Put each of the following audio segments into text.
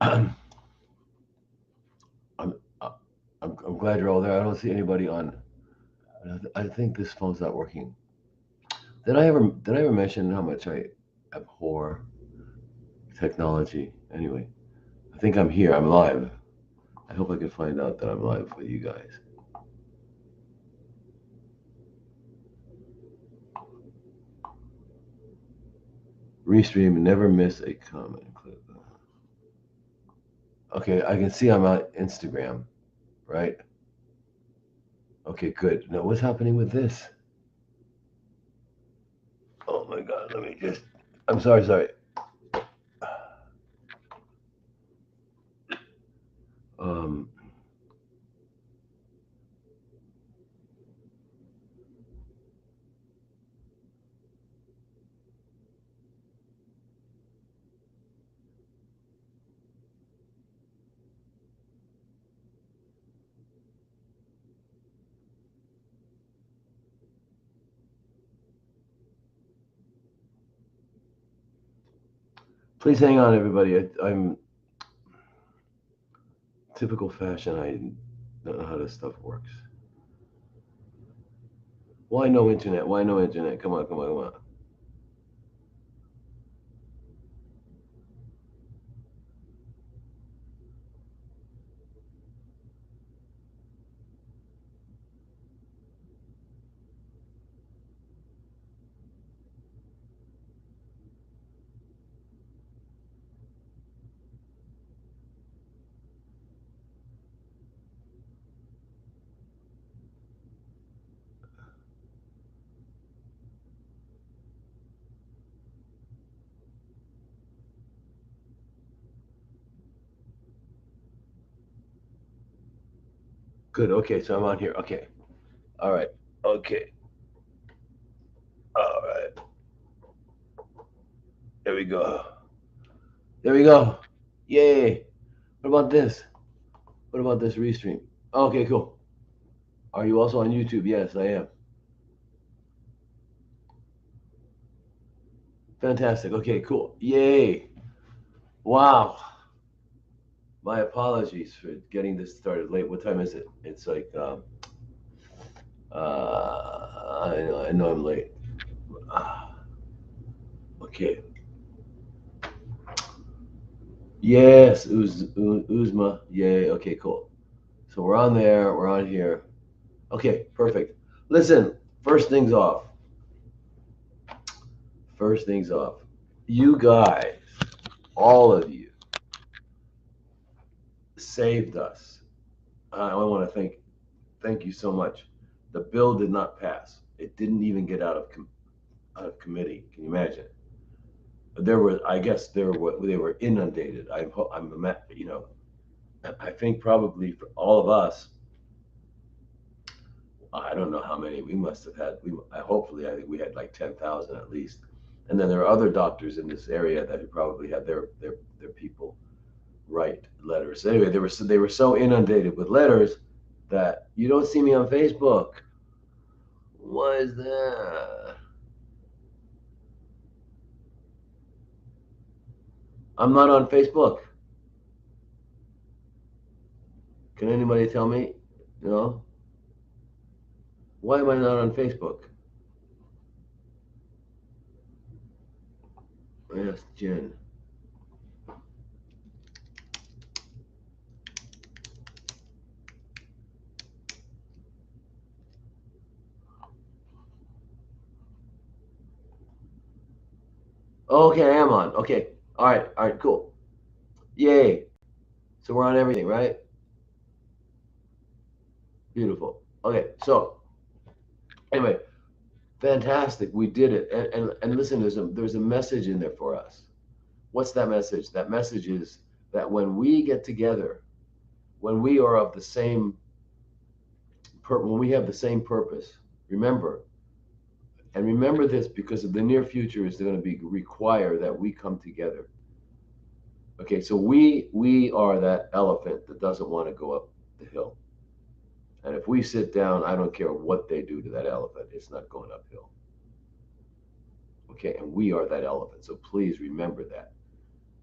I'm, I'm, I'm glad you're all there. I don't see anybody on. I think this phone's not working. Did I ever mention how much I abhor technology? Anyway, I think I'm here. I'm live. I hope I can find out that I'm live with you guys. Restream, never miss a comment clip. Okay, I can see I'm on Instagram, right? Okay, good. Now, what's happening with this? Oh my God, let me just. I'm sorry. Um, please hang on, everybody. I'm typical fashion. I don't know how this stuff works. Why no internet? Why no internet? Come on. Good. Okay, so I'm on here. Okay. All right. Okay. All right. There we go. There we go. Yay. What about this? What about this restream? Okay, cool. Are you also on YouTube? Yes, I am. Fantastic. Okay, cool. Yay. Wow. My apologies for getting this started late. What time is it? It's like, I know I'm late. Ah, okay. Yes, Uzma. Yay. Okay, cool. So we're on there. We're on here. Okay, perfect. Listen, first things off. First things off. You guys, all of you, saved us. I want to thank you so much. The bill did not pass. It didn't even get out of committee. Can you imagine? There were, I guess, they were inundated. You know, I think probably for all of us, I don't know how many we must have had. Hopefully, I think we had like 10,000 at least. And then there are other doctors in this area that who probably had their people write letters. Anyway, they were so inundated with letters that you don't see me on Facebook. Why is that? I'm not on Facebook. Can anybody tell me? No. Why am I not on Facebook? Yes, Jen. Okay, I am on. Okay. All right, cool. Yay. So we're on everything, right? Beautiful. Okay, so anyway, fantastic. We did it. And listen, there's a message in there for us. What's that message? That message is that when we get together, when we are of the same when we have the same purpose, remember, and remember this because of the near future is going to be require that we come together. Okay, so we are that elephant that doesn't want to go up the hill. And if we sit down, I don't care what they do to that elephant, it's not going uphill. Okay, and we are that elephant. So please remember that.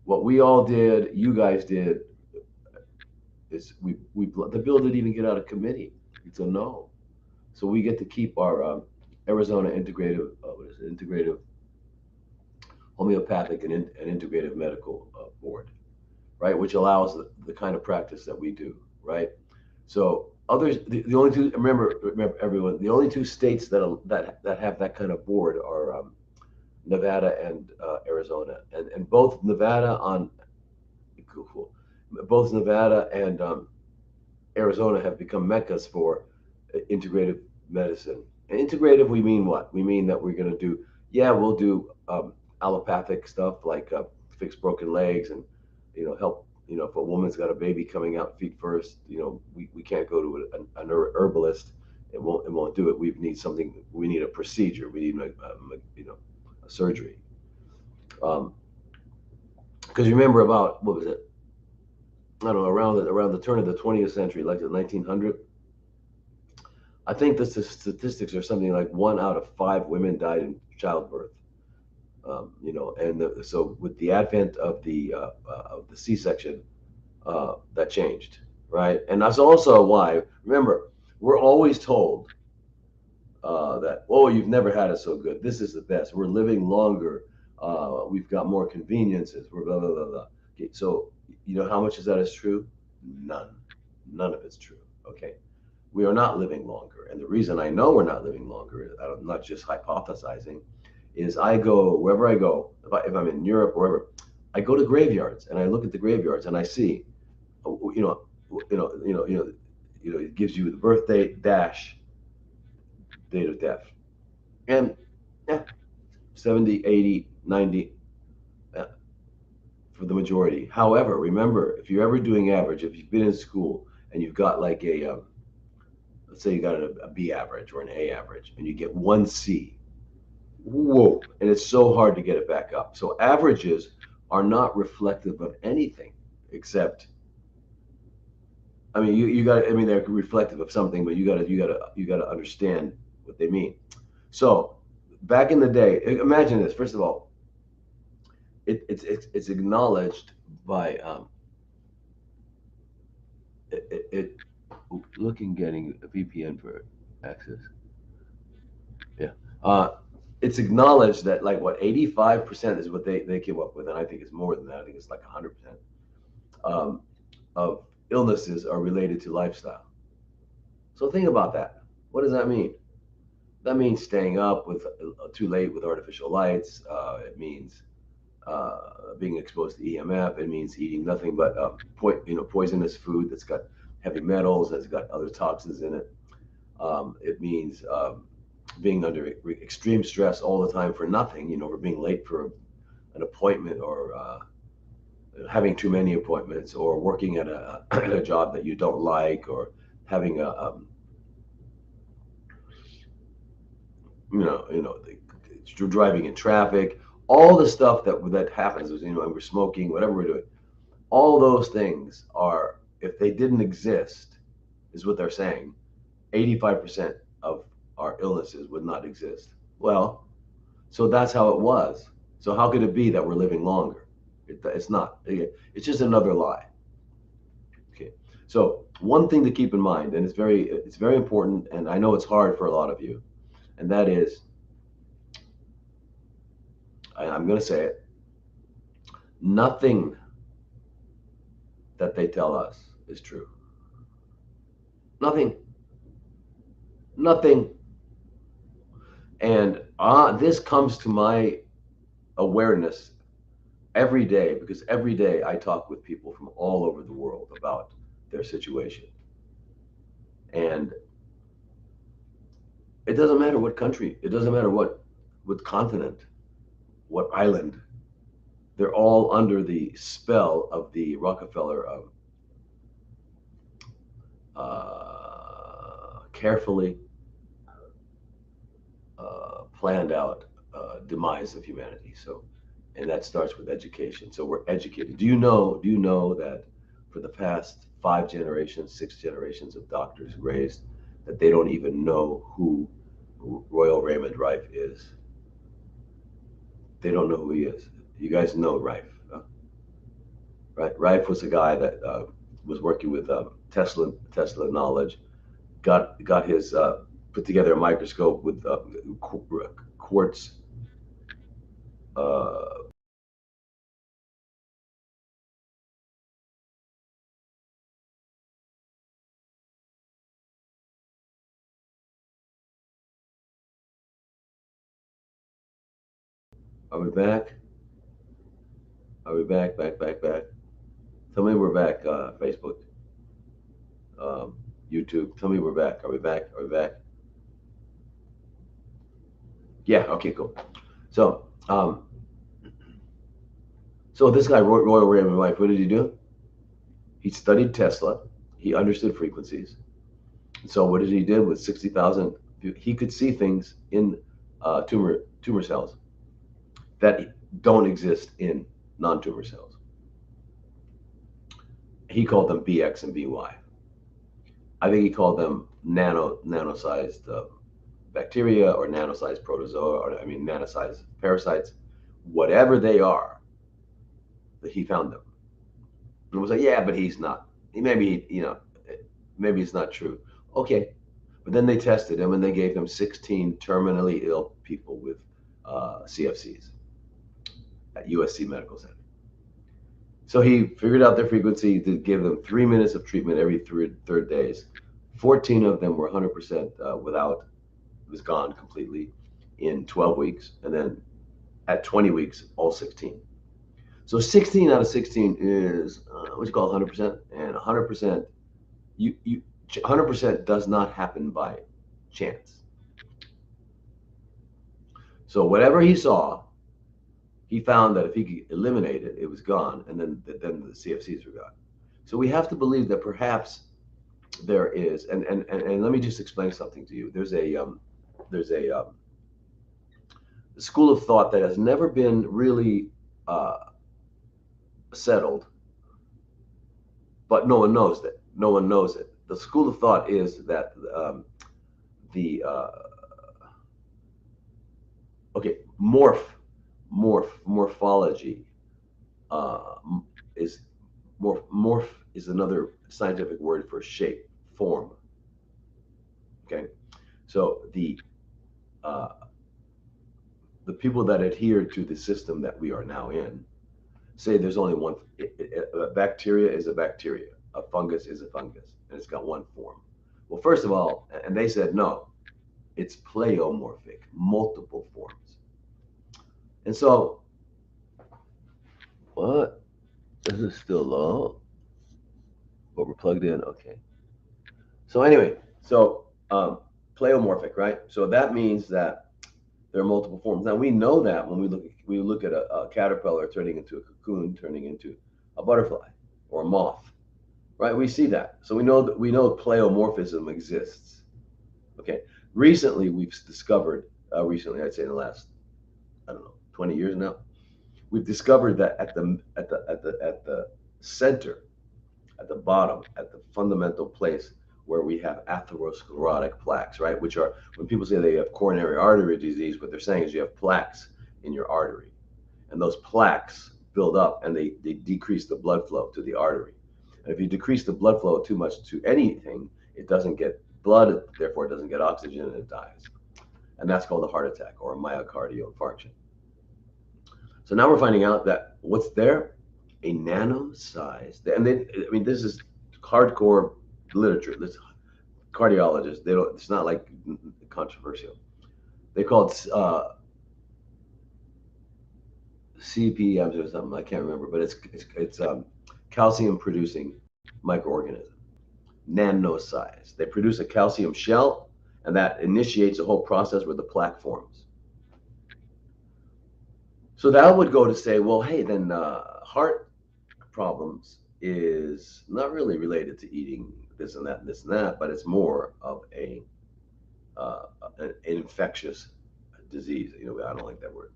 What we all did, you guys did, is the bill didn't even get out of committee. It's a no. So we get to keep our Arizona integrative, what is it, integrative homeopathic and integrative medical board, right? Which allows the kind of practice that we do, right? So others, the only two, remember everyone, the only two states that have that kind of board are Nevada and Arizona, and both Nevada on cool, both Nevada and Arizona have become meccas for integrative medicine. And integrative, we mean what? We mean that we're going to do, yeah, we'll do allopathic stuff like fix broken legs and, help, if a woman's got a baby coming out feet first, we can't go to an herbalist. It won't do it. We need a procedure. We need, a surgery. Um, because remember about, what was it? I don't know, around the turn of the 20th century, like the 1900, I think the statistics are something like 1 out of 5 women died in childbirth. And so with the advent of the C-section, that changed, right? And that's also why. Remember, we're always told that, oh, you've never had it so good. This is the best. We're living longer. We've got more conveniences. We're blah blah blah blah. Okay, so how much of that is true? None. None of it's true. Okay. We are not living longer. And the reason I know we're not living longer, I'm not just hypothesizing, is I go wherever I go, if I'm in Europe, wherever, I go to graveyards and I look at the graveyards and I see, you know, it gives you the birth date dash date of death. And yeah, 70, 80, 90 for the majority. However, remember, if you're ever doing average, if you've been in school and you've got like let's say you got a B average or an A average, and you get 1C. Whoa. And it's so hard to get it back up. So averages are not reflective of anything except, I mean, they're reflective of something, but you gotta understand what they mean. So back in the day, imagine this. First of all, it's acknowledged by it looking getting a VPN for access. Yeah. It's acknowledged that like what 85% is what they came up with, and I think it's more than that. I think it's like 100% of illnesses are related to lifestyle. So think about that. What does that mean? That means staying up with too late with artificial lights. It means being exposed to EMF. It means eating nothing but poisonous food that's got heavy metals, that's got other toxins in it. It means being under extreme stress all the time for nothing, or being late for an appointment, or having too many appointments, or working at a job that you don't like, or having driving in traffic, all the stuff that happens, and we're smoking, whatever we're doing, all those things are, if they didn't exist, is what they're saying, 85% of our illnesses would not exist. Well, so that's how it was. So how could it be that we're living longer? It's not. It's just another lie. Okay. So one thing to keep in mind, and it's very important, and I know it's hard for a lot of you, and that is, I'm going to say it, nothing that they tell us is true. Nothing. Nothing. And this comes to my awareness every day, because every day I talk with people from all over the world about their situation. And it doesn't matter what country, it doesn't matter what continent, what island, they're all under the spell of the Rockefeller carefully planned out demise of humanity. So, and that starts with education. So we're educated. Do you know that for the past 5 generations, 6 generations of doctors raised, that they don't even know who Royal Raymond Rife is? They don't know who he is. You guys know Rife. Huh? Rife was a guy that was working with Tesla knowledge. Got his put together a microscope with quartz. Uh, are we back? Are we back? Back. Tell me we're back. Facebook, um, YouTube. Tell me we're back. Are we back? Are we back? Yeah. Okay. Cool. So, so this guy, Royal Raymond Rife, what did he do? He studied Tesla. He understood frequencies. So what did he do with 60,000? He could see things in tumor cells that don't exist in non-tumor cells. He called them BX and BY. I think he called them nano-sized bacteria or nano-sized protozoa, or I mean nano-sized parasites, whatever they are. He found them and was like, yeah, but he's not. Maybe it's not true. Okay, but then they tested him and they gave him 16 terminally ill people with CFCs at USC Medical Center. So he figured out their frequency to give them 3 minutes of treatment every third days. 14 of them were 100% without, it was gone completely in 12 weeks. And then at 20 weeks, all 16. So 16 out of 16 is what you call 100%. And 100%, 100% does not happen by chance. So whatever he saw, he found that if he could eliminate it, it was gone, and then the CFCs were gone. So we have to believe that perhaps there is, and let me just explain something to you. There's a school of thought that has never been really uh, settled, but no one knows that. No one knows it. The school of thought is that the okay, morphology uh, is morph is another scientific word for shape, form. Okay, so uh, the people that adhere to the system that we are now in say there's only one. A bacteria is a bacteria. A fungus is a fungus, and it's got one form. Well, first of all, and they said no, it's pleomorphic, multiple forms. And so, what? This is still low, but we're plugged in. Okay. So anyway, so pleomorphic, right? So that means that there are multiple forms. Now we know that when we look at a caterpillar turning into a cocoon, turning into a butterfly or a moth, right? We see that. So we know pleomorphism exists. Okay. Recently, we've discovered. Recently, I'd say in the last, I don't know, 20 years now, we've discovered that at the center, at the bottom, at the fundamental place where we have atherosclerotic plaques, right? Which are, when people say they have coronary artery disease, what they're saying is you have plaques in your artery. And those plaques build up and they decrease the blood flow to the artery. And if you decrease the blood flow too much to anything, it doesn't get blood, therefore it doesn't get oxygen and it dies. And that's called a heart attack or a myocardial infarction. So now we're finding out that what's there, a nano-sized, and they, I mean, this is hardcore literature. This cardiologists, they don't. It's not like controversial. They call it CPMs or something. I can't remember, but it's calcium producing microorganism, nano-sized. They produce a calcium shell, and that initiates a whole process where the plaque forms. So that would go to say, well, hey, then heart problems is not really related to eating this and that and this and that, but it's more of an infectious disease. I don't like that word.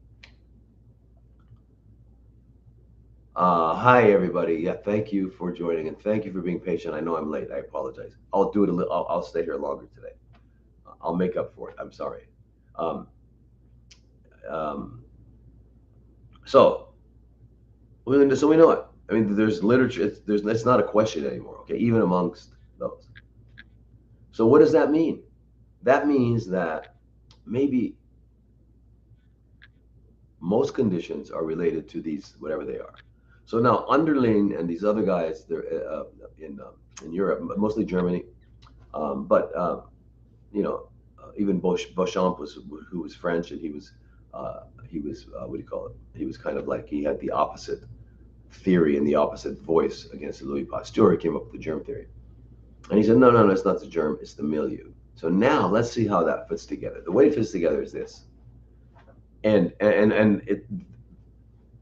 Hi everybody. Yeah, thank you for joining and thank you for being patient. I know I'm late. I apologize. I'll do it a little. I'll stay here longer today. I'll make up for it. I'm sorry. Um, um, so we know it. I mean, there's literature. It's not a question anymore. Okay, even amongst those. So what does that mean? That means that maybe most conditions are related to these, whatever they are. So now Underling and these other guys, they're in Europe, mostly Germany, but you know, even Beauchamp was, who was French, and he was what do you call it? He was kind of like, he had the opposite theory and the opposite voice against Louis Pasteur. He came up with the germ theory, and he said, no, no, no, it's not the germ, it's the milieu. So now let's see how that fits together. The way it fits together is this, and it,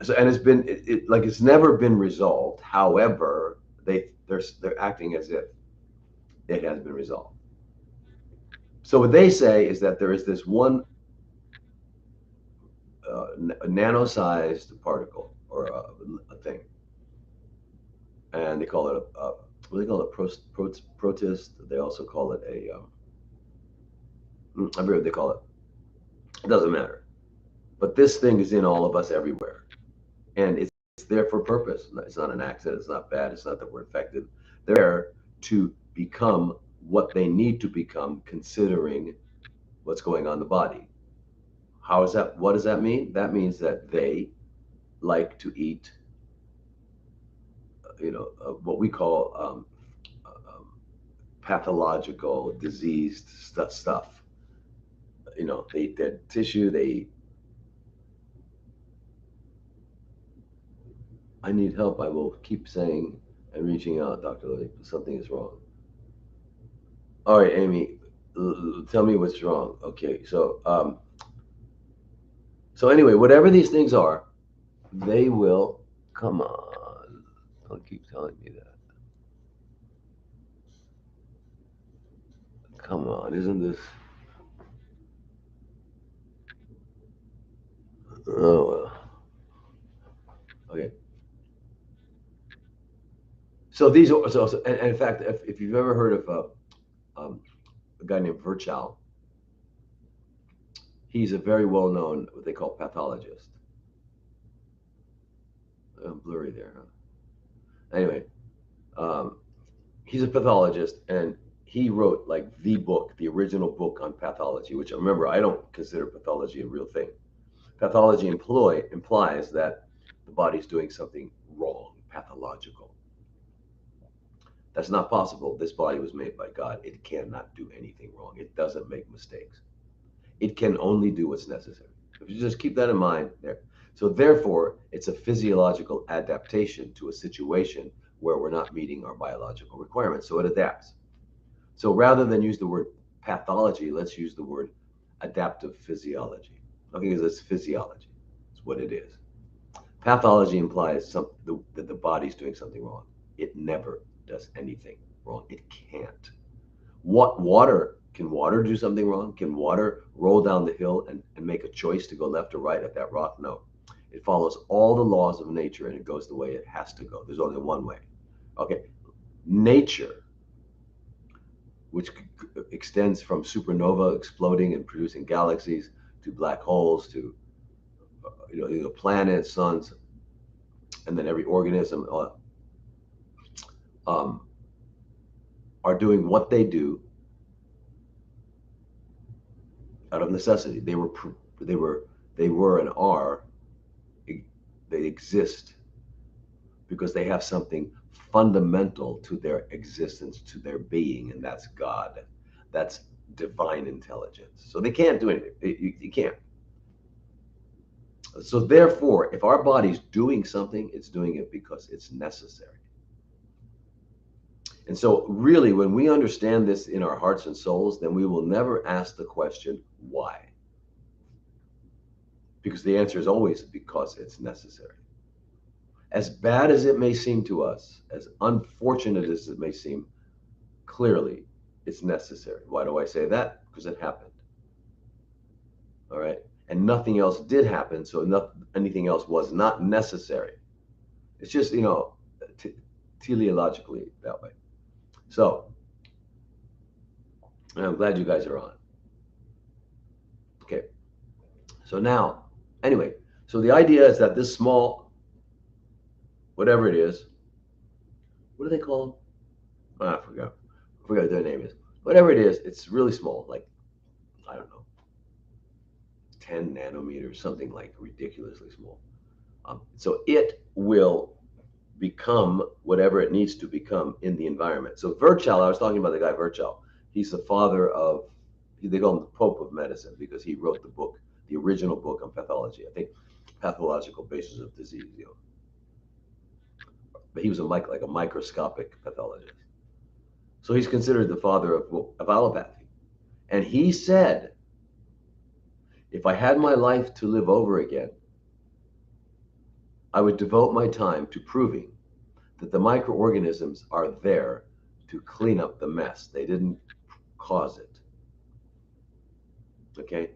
so, and it's been like, it's never been resolved. However, they're acting as if it has been resolved. So what they say is that there is this one nano-sized particle, or a thing, and they call it what do they call it? Protist. They also call it a I forget what they call it. It doesn't matter. But this thing is in all of us everywhere, and it's there for a purpose. It's not an accident. It's not bad. It's not that we're infected. They're there to become what they need to become, considering what's going on in the body. How is that? What does that mean? That means that they like to eat, what we call pathological, diseased stuff. They eat dead tissue. They eat. I need help. I will keep saying and reaching out, Dr. Lodi. Something is wrong. All right, Amy, tell me what's wrong. Okay, so anyway, whatever these things are, they will come on. Don't keep telling me that. Come on, isn't this? Oh well. Okay. So these are and in fact, if you've ever heard of a guy named Virchow, he's a very well known, what they call, pathologist. Blurry there, huh? Anyway, um, he's a pathologist, and he wrote like the book, the original book on pathology. Which, remember, I don't consider pathology a real thing. Pathology implies that the body's doing something wrong, pathological. That's not possible. This body was made by God. It cannot do anything wrong. It doesn't make mistakes. It can only do what's necessary. If you just keep that in mind there. So therefore, it's a physiological adaptation to a situation where we're not meeting our biological requirements. So it adapts. So rather than use the word pathology, let's use the word adaptive physiology. Okay, because it's physiology. It's what it is. Pathology implies that the body's doing something wrong. It never does anything wrong. It can't. What water? Can water do something wrong? Can water roll down the hill and make a choice to go left or right at that rock? No. It follows all the laws of nature, and it goes the way it has to go. There's only one way. Okay. Nature, which extends from supernova exploding and producing galaxies, to black holes, to planets, suns, and then every organism, um, are doing what they do out of necessity. They were and are. They exist because they have something fundamental to their existence, to their being, and that's God. That's divine intelligence. So they can't do anything. You can't. So therefore, if our body's doing something, it's doing it because it's necessary. And so really, when we understand this in our hearts and souls, then we will never ask the question, why? Because the answer is always because it's necessary. As bad as it may seem to us, as unfortunate as it may seem, clearly it's necessary. Why do I say that? Because it happened. All right. And nothing else did happen. So anything else was not necessary. It's just, teleologically that way. So I'm glad you guys are on. Okay. So now, anyway, so the idea is that this small whatever it is. What do they call? Oh, I forgot. I forgot what their name is. Whatever it is, it's really small, like I don't know, 10 nanometers, something like ridiculously small. So it will become whatever it needs to become in the environment. So Virchow, I was talking about the guy Virchow. He's the father of, they call him the Pope of medicine because he wrote the book, the original book on pathology. I think pathological basis of disease. But he was like a microscopic pathologist. So he's considered the father of allopathy. And he said, if I had my life to live over again, I would devote my time to proving that the microorganisms are there to clean up the mess. They didn't cause it. Okay?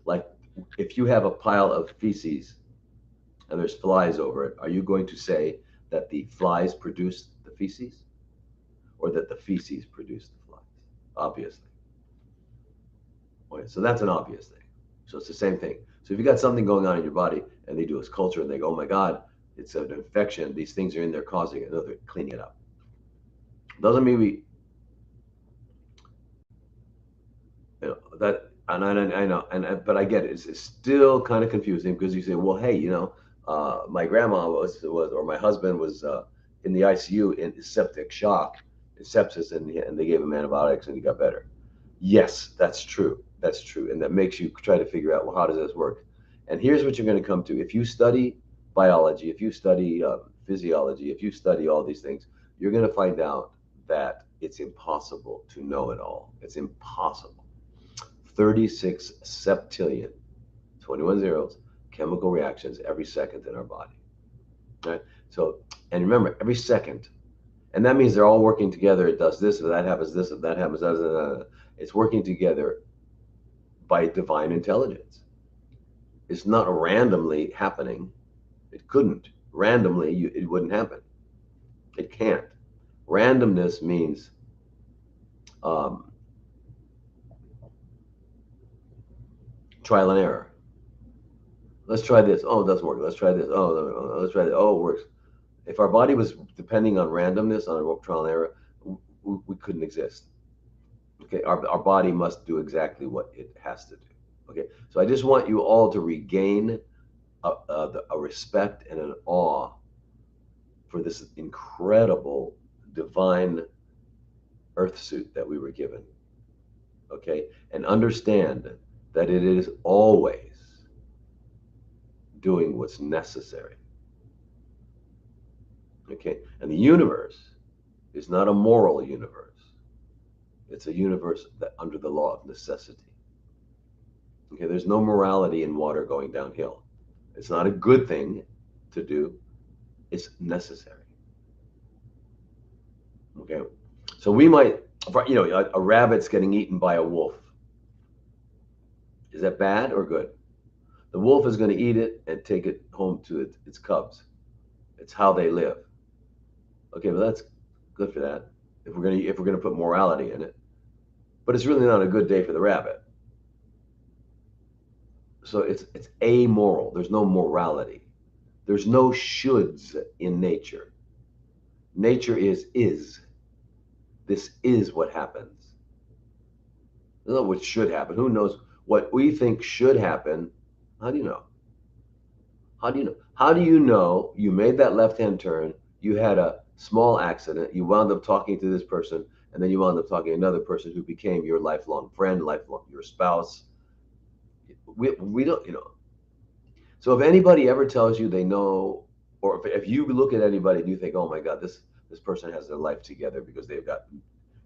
Like if you have a pile of feces and there's flies over it, are you going to say that the flies produced the feces or that the feces produced the flies? Obviously. Okay, so that's an obvious thing. So it's the same thing. So if you got something going on in your body and they do a culture and they go, oh my God, it's an infection, these things are in there causing it, no, they're cleaning it up. Doesn't mean we, that, and I know, but I get it. It's still kind of confusing because you say, well, hey, my grandma or my husband was in the ICU in septic shock, sepsis, and they gave him antibiotics and he got better. Yes, that's true. That's true, and that makes you try to figure out, well, how does this work? And here's what you're going to come to: if you study biology, if you study physiology, if you study all these things, you're going to find out that it's impossible to know it all. It's impossible. 36 septillion, 21 zeros, chemical reactions every second in our body. Right? So, and remember, every second, and that means they're all working together. It does this, if that happens, this, if that happens, that. It's working together by divine intelligence. It's not randomly happening. It couldn't. Randomly, it wouldn't happen. It can't. Randomness means um, trial and error. Let's try this. Oh, it doesn't work. Let's try this. Oh, no, let's try this. Oh, it works. If our body was depending on randomness, on a trial and error, we couldn't exist. Okay, our body must do exactly what it has to do. Okay, so I just want you all to regain a respect and an awe for this incredible divine earth suit that we were given. Okay, and understand that it is always doing what's necessary. Okay, and the universe is not a moral universe. It's a universe that under the law of necessity. Okay, there's no morality in water going downhill. It's not a good thing to do. It's necessary. Okay, so we might, a rabbit's getting eaten by a wolf. Is that bad or good? The wolf is going to eat it and take it home to its cubs. It's how they live. Okay, well that's good for that. If we're gonna put morality in it, but it's really not a good day for the rabbit. So it's amoral. There's no morality. There's no shoulds in nature. Nature is. This is what happens. There's not what should happen. Who knows what we think should happen? How do you know? How do you know? How do you know you made that left-hand turn? You had a small accident. You wound up talking to this person, and then you wound up talking to another person who became your lifelong friend, lifelong your spouse. We don't. So if anybody ever tells you they know, or if you look at anybody and you think, oh my God, this person has their life together because they've got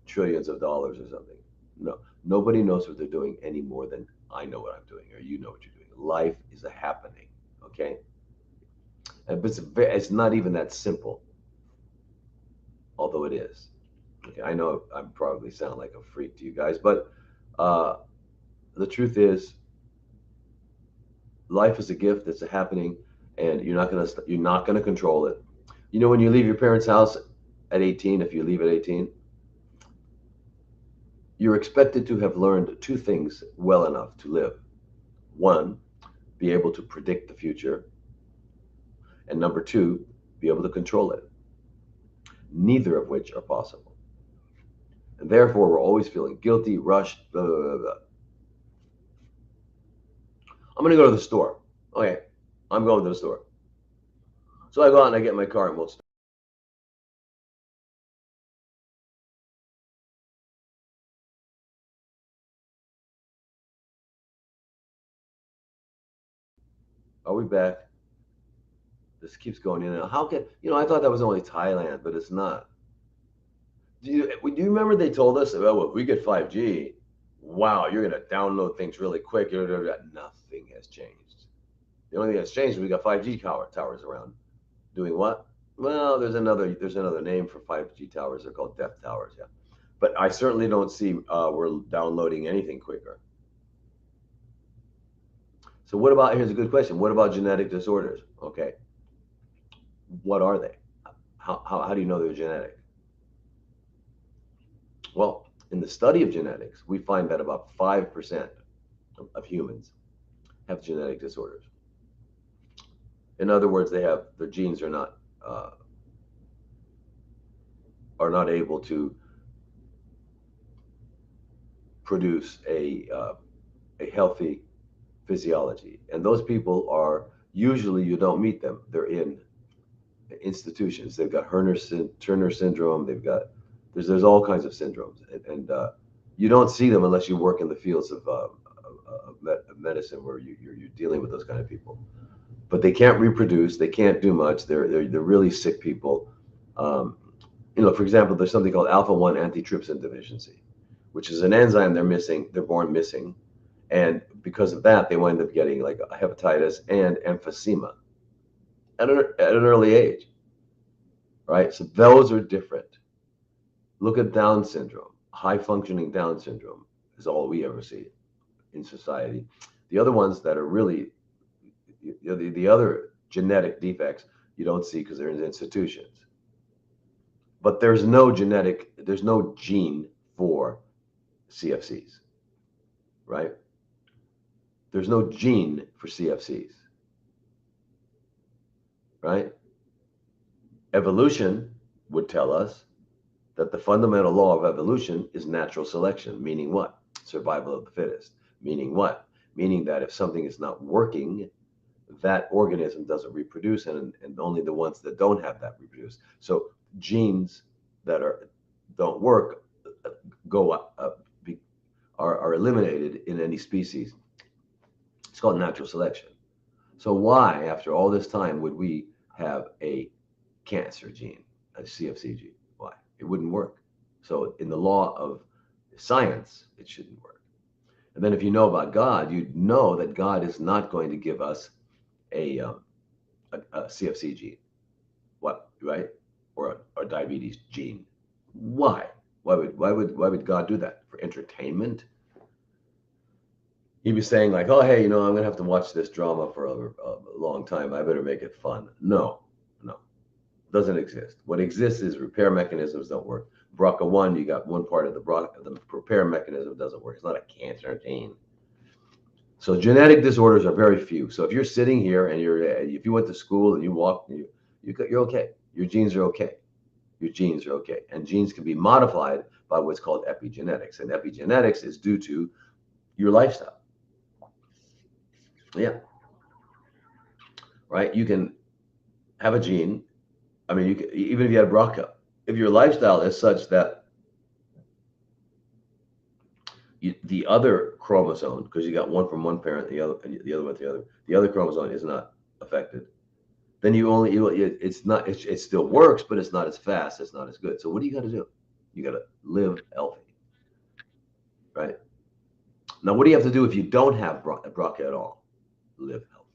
trillions of dollars or something. No, nobody knows what they're doing any more than I know what I'm doing, or you know what you're doing. Life is a happening, okay? But it's not even that simple, although it is. Okay, I know I probably sound like a freak to you guys, but uh, the truth is, life is a gift. It's a happening, and you're not gonna control it. When you leave your parents' house at 18, if you leave at 18, you're expected to have learned two things well enough to live. One, be able to predict the future, and number two, be able to control it, neither of which are possible. And therefore, we're always feeling guilty, rushed, blah, blah, blah, blah. I'm going to go to the store. Okay, I'm going to the store. So I go out and I get in my car and we'll start. Are we back? This keeps going in and out. How can, I thought that was only Thailand, but it's not. Do you remember they told us, well, if we get 5G, wow, you're going to download things really quick. Nothing has changed. The only thing that's changed is we got 5G towers around. Doing what? Well, there's another name for 5G towers. They're called death towers. Yeah, but I certainly don't see we're downloading anything quicker. So what about? Here's a good question. What about genetic disorders? Okay, what are they? How do you know they're genetic? Well, in the study of genetics, we find that about 5% of humans have genetic disorders. In other words, their genes are not able to produce a healthy physiology. And those people are usually, you don't meet them. They're in institutions. They've got Turner syndrome. There's all kinds of syndromes, and you don't see them unless you work in the fields of medicine where you're dealing with those kind of people. But they can't reproduce. They can't do much. They're really sick people. Um, for example, there's something called alpha-1 antitrypsin deficiency, which is an enzyme they're missing. They're born missing, and because of that, they wind up getting like hepatitis and emphysema at an early age, right? So those are different. Look at Down syndrome. High functioning Down syndrome is all we ever see in society. The other ones that are really the other genetic defects you don't see because they're in institutions. But there's no gene for CFCs, right? There's no gene for CFCs, right? Evolution would tell us that the fundamental law of evolution is natural selection, meaning what? Survival of the fittest. Meaning what? Meaning that if something is not working, that organism doesn't reproduce, and only the ones that don't have that reproduce. So genes that don't work go are eliminated in any species. It's called natural selection. So why, after all this time, would we have a cancer gene, a CFC gene? Why? It wouldn't work. So in the law of science, it shouldn't work. And then if you know about God, you know that God is not going to give us a CFC gene. What, right? Or a diabetes gene. Why? Why would God do that? For entertainment? He'd be saying like, oh, hey, I'm gonna have to watch this drama for a long time. I better make it fun. No, doesn't exist. What exists is repair mechanisms don't work. BRCA1, you got one part of the repair mechanism doesn't work. It's not a cancer gene. So genetic disorders are very few. So if you're sitting here and if you went to school and you walk, you're okay. Your genes are okay. Your genes are okay. And genes can be modified by what's called epigenetics. And epigenetics is due to your lifestyle. Yeah. Right? You can have a gene. I mean, even if you had BRCA, if your lifestyle is such that the other chromosome, because you got one from one parent, the other with the other chromosome is not affected, then it still works, but it's not as fast, it's not as good. So what do you got to do? You got to live healthy, right? Now, what do you have to do if you don't have BRCA at all? Live healthy.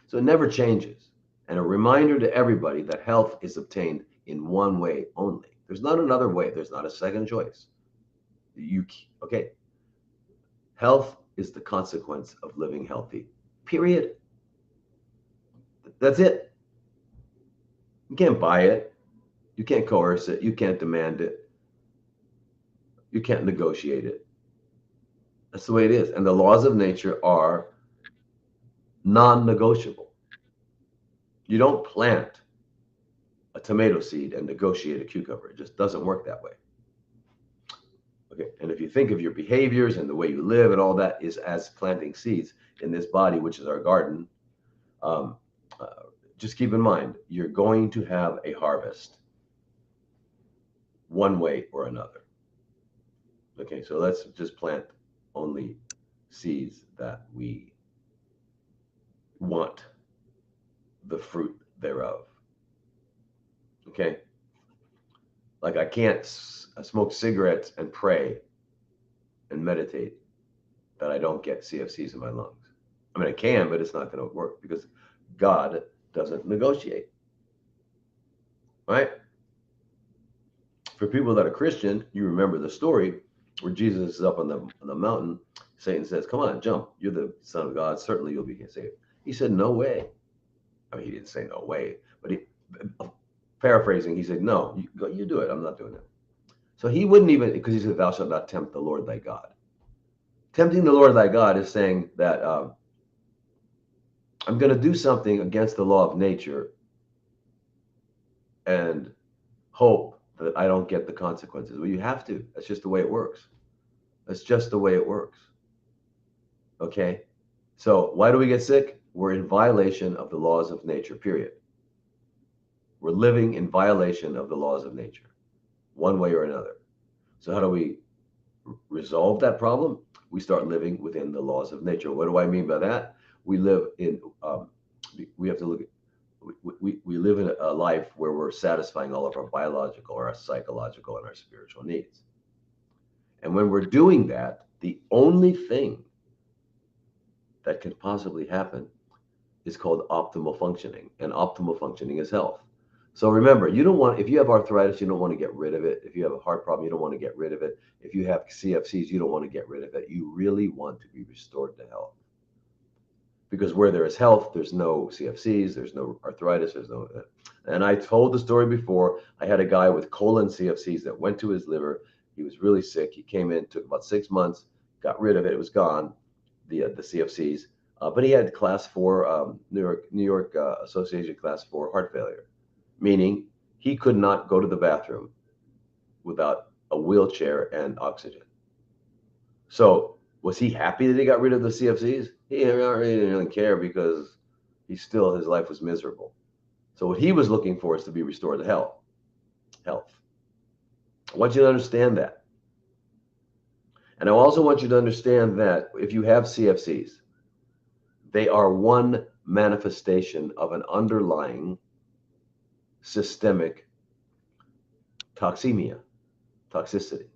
So it never changes. And a reminder to everybody that health is obtained in one way only. There's not another way. There's not a second choice. Okay. Health is the consequence of living healthy. Period. That's it. You can't buy it. You can't coerce it. You can't demand it. You can't negotiate it. That's the way it is. And the laws of nature are non-negotiable. You don't plant tomato seed and negotiate a cucumber. It just doesn't work that way. Okay, and if you think of your behaviors and the way you live and all that is as planting seeds in this body, which is our garden, um, uh, just keep in mind you're going to have a harvest one way or another. Okay, so let's just plant only seeds that we want the fruit thereof. Okay, like I can't smoke cigarettes and pray and meditate that I don't get CFCs in my lungs. I mean, I can, but it's not going to work because God doesn't negotiate, right? For people that are Christian, you remember the story where Jesus is up on the mountain. Satan says, "Come on, jump. You're the Son of God. Certainly you'll be saved." He said, "No way." I mean, he didn't say no way, but paraphrasing, he said, "No, you do it. I'm not doing it." So he wouldn't even, because he said, "Thou shalt not tempt the Lord thy God." Tempting the Lord thy God is saying that I'm going to do something against the law of nature and hope that I don't get the consequences. Well, you have to. That's just the way it works. That's just the way it works. Okay? So why do we get sick? We're in violation of the laws of nature, period. We're living in violation of the laws of nature, one way or another. So how do we resolve that problem? We start living within the laws of nature. What do I mean by that? We live in, we have to look at, we live in a life where we're satisfying all of our biological, our psychological, and our spiritual needs. And when we're doing that, the only thing that can possibly happen is called optimal functioning. And optimal functioning is health. So remember, you don't want, if you have arthritis, you don't want to get rid of it. If you have a heart problem, you don't want to get rid of it. If you have CFCs, you don't want to get rid of it. You really want to be restored to health. Because where there is health, there's no CFCs, there's no arthritis, there's no. And I told the story before. I had a guy with colon CFCs that went to his liver. He was really sick. He came in, took about 6 months, got rid of it. It was gone, the CFCs. But he had class 4, New York Association class 4 heart failure, meaning he could not go to the bathroom without a wheelchair and oxygen. So was he happy that he got rid of the CFCs? He really didn't care because his life was miserable. So what he was looking for is to be restored to health. I want you to understand that. And I also want you to understand that if you have CFCs, they are one manifestation of an underlying systemic toxicity.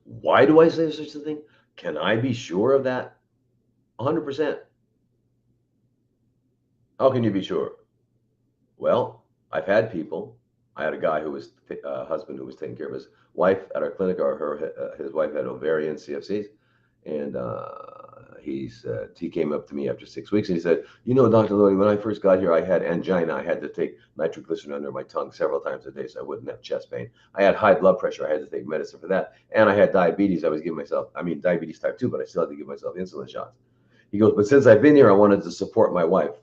Why do I say such a thing? Can I be sure of that? 100%. How can you be sure? Well, I've had people. I had a guy who was a husband who was taking care of his wife at our clinic, or his wife had ovarian CFCs, and he came up to me after 6 weeks and he said, Dr. Lodi, when I first got here, I had angina. I had to take nitroglycerin under my tongue several times a day so I wouldn't have chest pain. I had high blood pressure. I had to take medicine for that. And I had diabetes. I was giving myself, diabetes type 2, but I still had to give myself insulin shots. He goes, but since I've been here, I wanted to support my wife,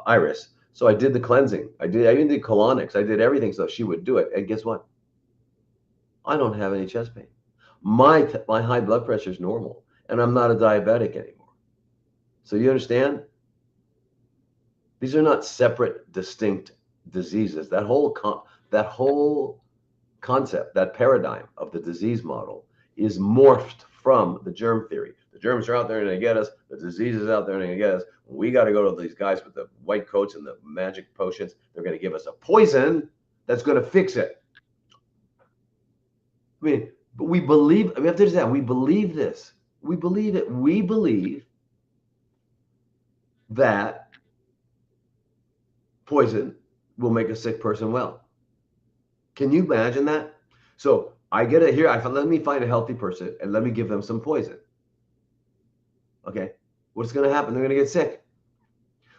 Iris. So I did the cleansing. I even did colonics. I did everything so she would do it. And guess what? I don't have any chest pain. My high blood pressure is normal, and I'm not a diabetic anymore. So you understand? These are not separate, distinct diseases. That whole concept, that paradigm of the disease model is morphed from the germ theory. The germs are out there and they get us. The disease is out there and they get us. We got to go to these guys with the white coats and the magic potions. They're going to give us a poison that's going to fix it. But we believe, we have to understand, we believe this. We believe it. We believe that poison will make a sick person well. Can you imagine that? So I get it here. I thought, let me find a healthy person and let me give them some poison. Okay. What's going to happen? They're going to get sick.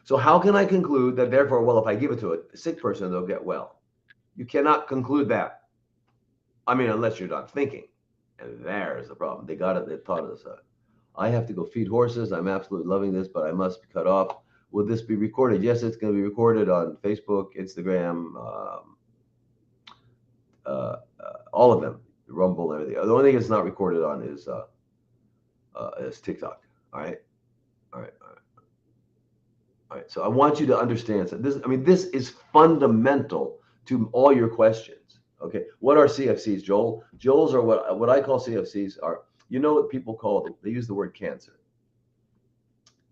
So how can I conclude that therefore, well, if I give it to a sick person, they'll get well? You cannot conclude that. Unless you're not thinking. And there's the problem. They taught us that. I have to go feed horses. I'm absolutely loving this, but I must cut off. will this be recorded? Yes, it's going to be recorded on Facebook, Instagram, all of them, Rumble, and everything. The only thing it's not recorded on is TikTok. All right, all right, all right, all right. So I want you to understand that this. I mean, this is fundamental to all your questions. Okay, what are CFCs, Joel? Joel's are what I call CFCs are. You know what people call? They use the word cancer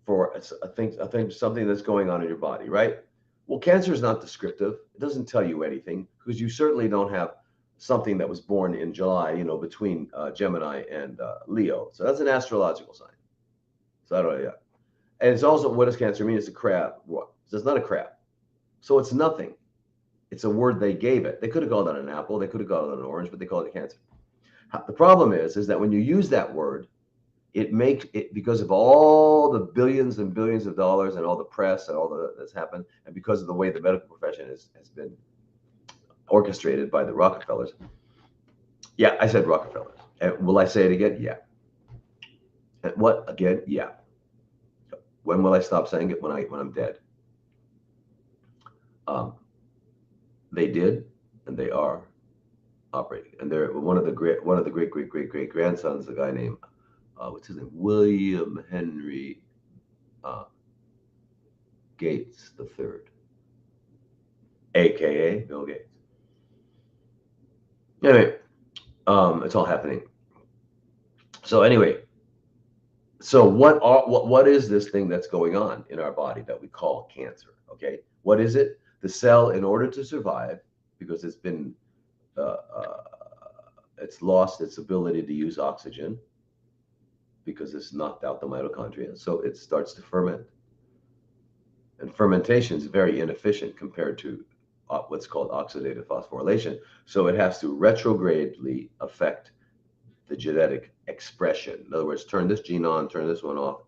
for I think something that's going on in your body, right? Well, cancer is not descriptive. It doesn't tell you anything because you certainly don't have something that was born in July, between Gemini and Leo. So that's an astrological sign. So I don't know, yeah. And it's also, what does cancer mean? It's a crab. What? So it's not a crab. So it's nothing. It's a word they gave it. They could have called it an apple. They could have called it an orange, but they called it cancer. The problem is that when you use that word, it makes it, because of all the billions and billions of dollars and all the press and all that's happened, and because of the way the medical profession has been orchestrated by the Rockefellers. Yeah, I said Rockefellers. And will I say it again? Yeah. And what again? Yeah. When will I stop saying it? When I'm dead. Um, they did, and they are operating, and they're one of the great grandsons, a guy named what's his name, William Henry uh, Gates the third, aka Bill Gates. Anyway, it's all happening. So anyway, so what is this thing that's going on in our body that we call cancer? Okay, what is it? The cell, in order to survive, because uh, uh, it's lost its ability to use oxygen because it's knocked out the mitochondria, so it starts to ferment. And fermentation is very inefficient compared to what's called oxidative phosphorylation. So it has to retrogradely affect the genetic expression. In other words, turn this gene on, turn this one off,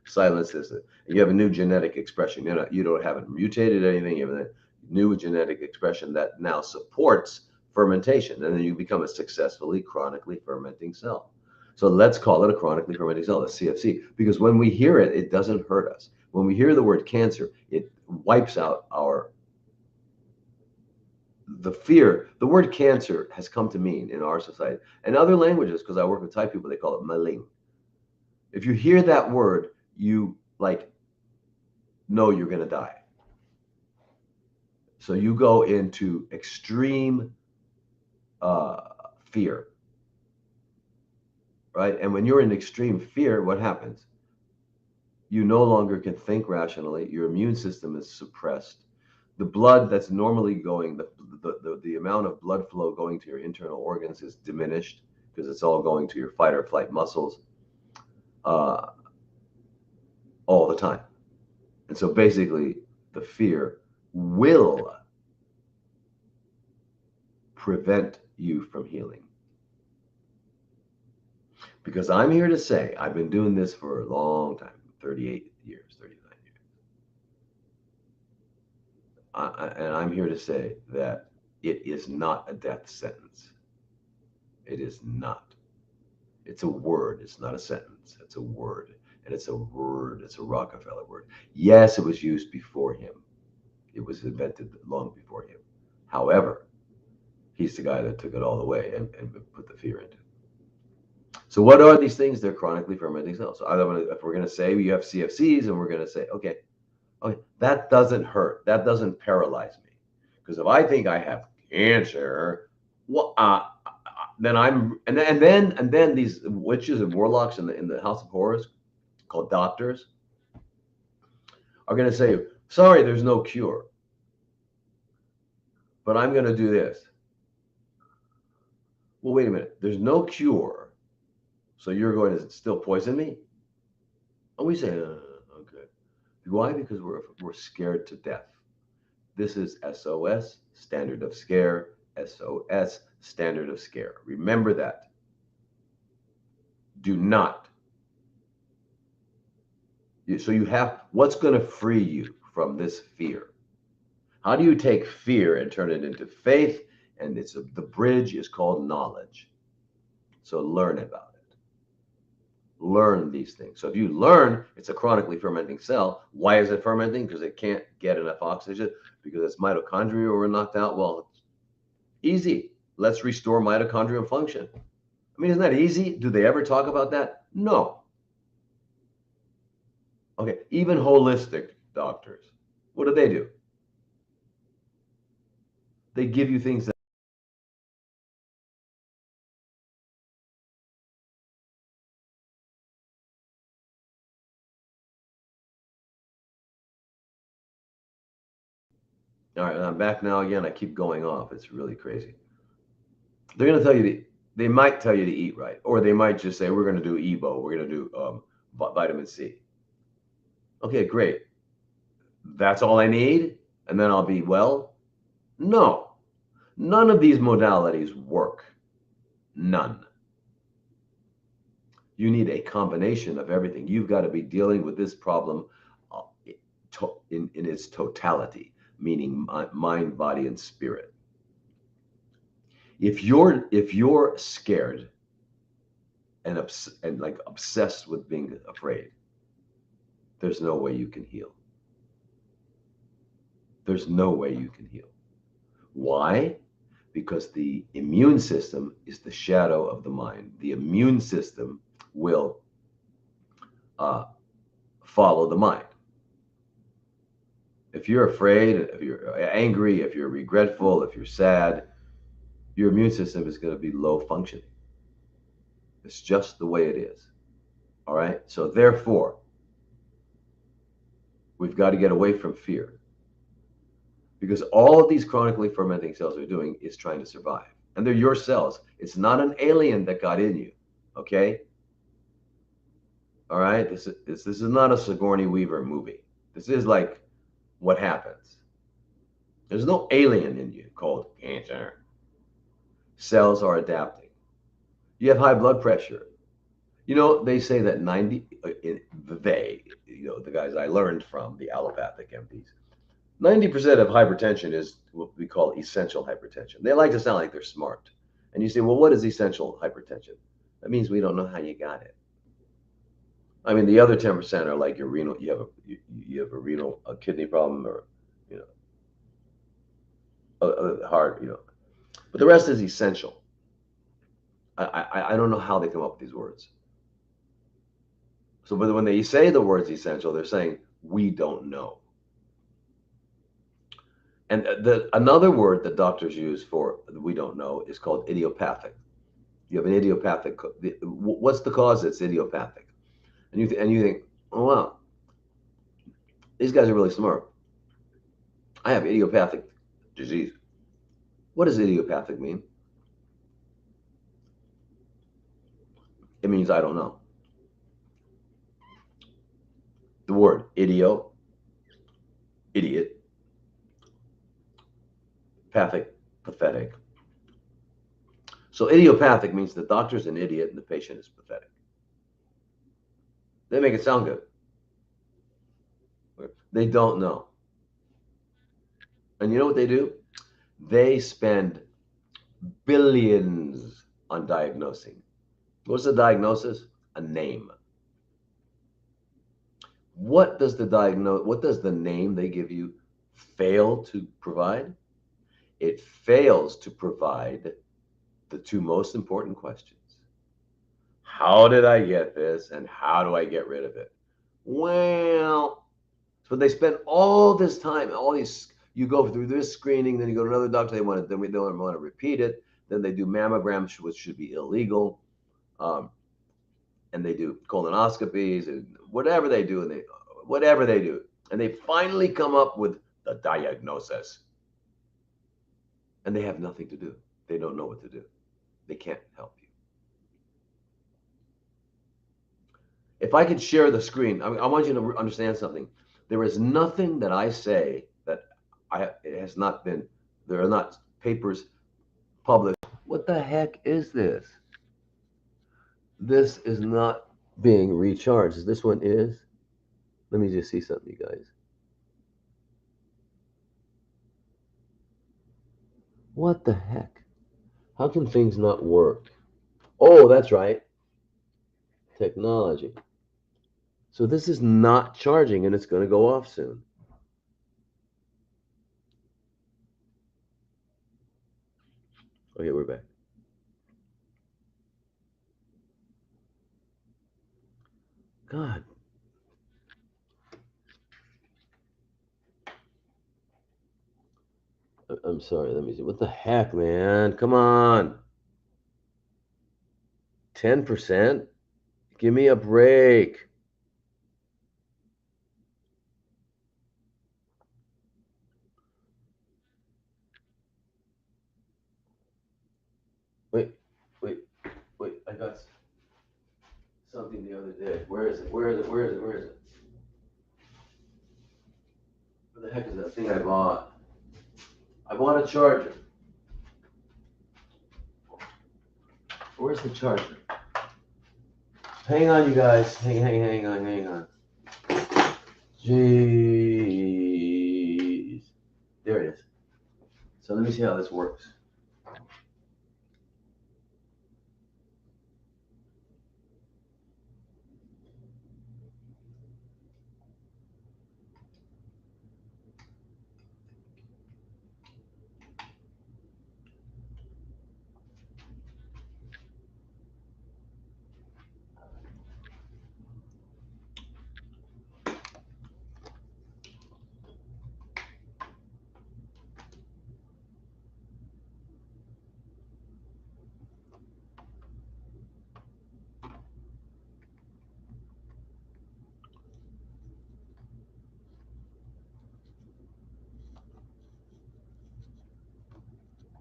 silence this. And you have a new genetic expression. You don't have it mutated anything. You have a new genetic expression that now supports fermentation. And then you become a successfully chronically fermenting cell. So let's call it a chronically fermenting cell, a CFC, because when we hear it, it doesn't hurt us. When we hear the word cancer, it wipes out the fear. The word cancer has come to mean in our society and other languages, because I work with Thai people, they call it maling. If you hear that word, you know you're going to die. So you go into extreme fear, right? And when you're in extreme fear, what happens? You no longer can think rationally. Your immune system is suppressed. The blood that's normally going, the amount of blood flow going to your internal organs is diminished because it's all going to your fight or flight muscles all the time. And so basically, the fear will prevent you from healing. Because I'm here to say, I've been doing this for a long time, 38 years, 39 years. And I'm here to say that it is not a death sentence. It is not. It's a word. It's not a sentence. It's a word. And it's a word. It's a Rockefeller word. Yes, it was used before him. It was invented long before him. However, he's the guy that took it all the way and put the fear into it. So what are these things? They're chronically fermenting cells. So if we're going to say you have CFCs, and we're going to say, okay, that doesn't hurt. That doesn't paralyze me. Because if I think I have cancer, well, then and then these witches and warlocks in the House of Horrors, called doctors, are going to say, sorry, there's no cure, but I'm going to do this. Well, wait a minute. There's no cure, so you're going to still poison me? And we say, okay. Why? Because we're scared to death. This is SOS, standard of scare, SOS, standard of scare. Remember that. Do not. So you have, what's going to free you from this fear? How do you take fear and turn it into faith? And the bridge is called knowledge. So learn about it. learn these things. So if you learn it's a chronically fermenting cell, why is it fermenting? Because it can't get enough oxygen, because its mitochondria were knocked out. Well, easy. Let's restore mitochondrial function. I mean, isn't that easy? Do they ever talk about that? No. Okay, even holistic doctors, what do? They give you things that. All right, I'm back now again. I keep going off. It's really crazy. They're going to tell you they might tell you to eat right, or they might just say we're going to do EBO, we're going to do vitamin C. Okay, great. That's all I need, and then I'll be well. No, none of these modalities work. None. You need a combination of everything. You've got to be dealing with this problem uh, in its totality, meaning mind, body, and spirit. If you're scared and like obsessed with being afraid, there's no way you can heal. There's no way you can heal. Why? Because the immune system is the shadow of the mind. The immune system will uh, follow the mind. If you're afraid, if you're angry, if you're regretful, if you're sad, your immune system is going to be low functioning. It's just the way it is. All right. So, therefore, we've got to get away from fear, because all of these chronically fermenting cells are doing is trying to survive. And they're your cells. It's not an alien that got in you. Okay. All right. This is not a Sigourney Weaver movie. This is like what happens. There's no alien in you called cancer. Cells are adapting. You have high blood pressure. They say that the guys I learned from, the allopathic MDs, 90% of hypertension is what we call essential hypertension. They like to sound like they're smart. And you say, well, what is essential hypertension? That means we don't know how you got it. I mean, the other 10% are like your renal, you have a kidney problem, or, you know, a heart, but the rest is essential. I don't know how they come up with these words. So, but when they say the words essential, they're saying we don't know. And another word that doctors use for we don't know is called idiopathic. You have an idiopathic. What's the cause? It's idiopathic, and you think, oh wow, these guys are really smart. I have idiopathic disease. What does idiopathic mean? It means I don't know. The word idiot, pathic, pathetic. So idiopathic means the doctor's an idiot and the patient is pathetic. They make it sound good. They don't know. And you know what they do? They spend billions on diagnosing. What's the diagnosis? A name. What does the name they give you fail to provide? It fails to provide the two most important questions. How did I get this, and how do I get rid of it? Well, so they spend all this time, you go through this screening, then you go to another doctor, they want to repeat it, then they do mammograms, which should be illegal, and they do colonoscopies and whatever they do, and they finally come up with the diagnosis, and they have nothing to do. They don't know what to do. They can't help you. If I could share the screen, I want you to understand something. There is nothing that I say that it has not been. There are not papers published. What the heck is this? This is not being recharged. This one is. Let me just see something, you guys. What the heck? How can things not work? Oh, that's right. technology. So this is not charging and it's going to go off soon. Okay, we're back. God, I'm sorry. Let me see. What the heck, man? Come on. 10%? Give me a break. Wait, wait, wait. I got something the other day. Where is it? Where is it? Where is it? Where is it? Where the heck is that thing I bought? I bought a charger. Where's the charger? Hang on, you guys. Hang on, hang on. Jeez. There it is. So let me see how this works.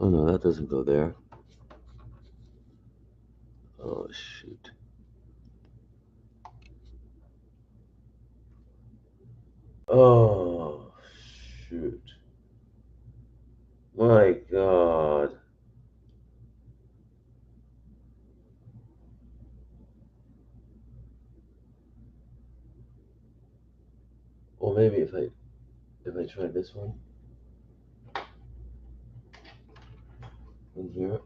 Oh no, that doesn't go there. Oh shoot. Oh shoot. My God. Well, maybe if I try this one in here,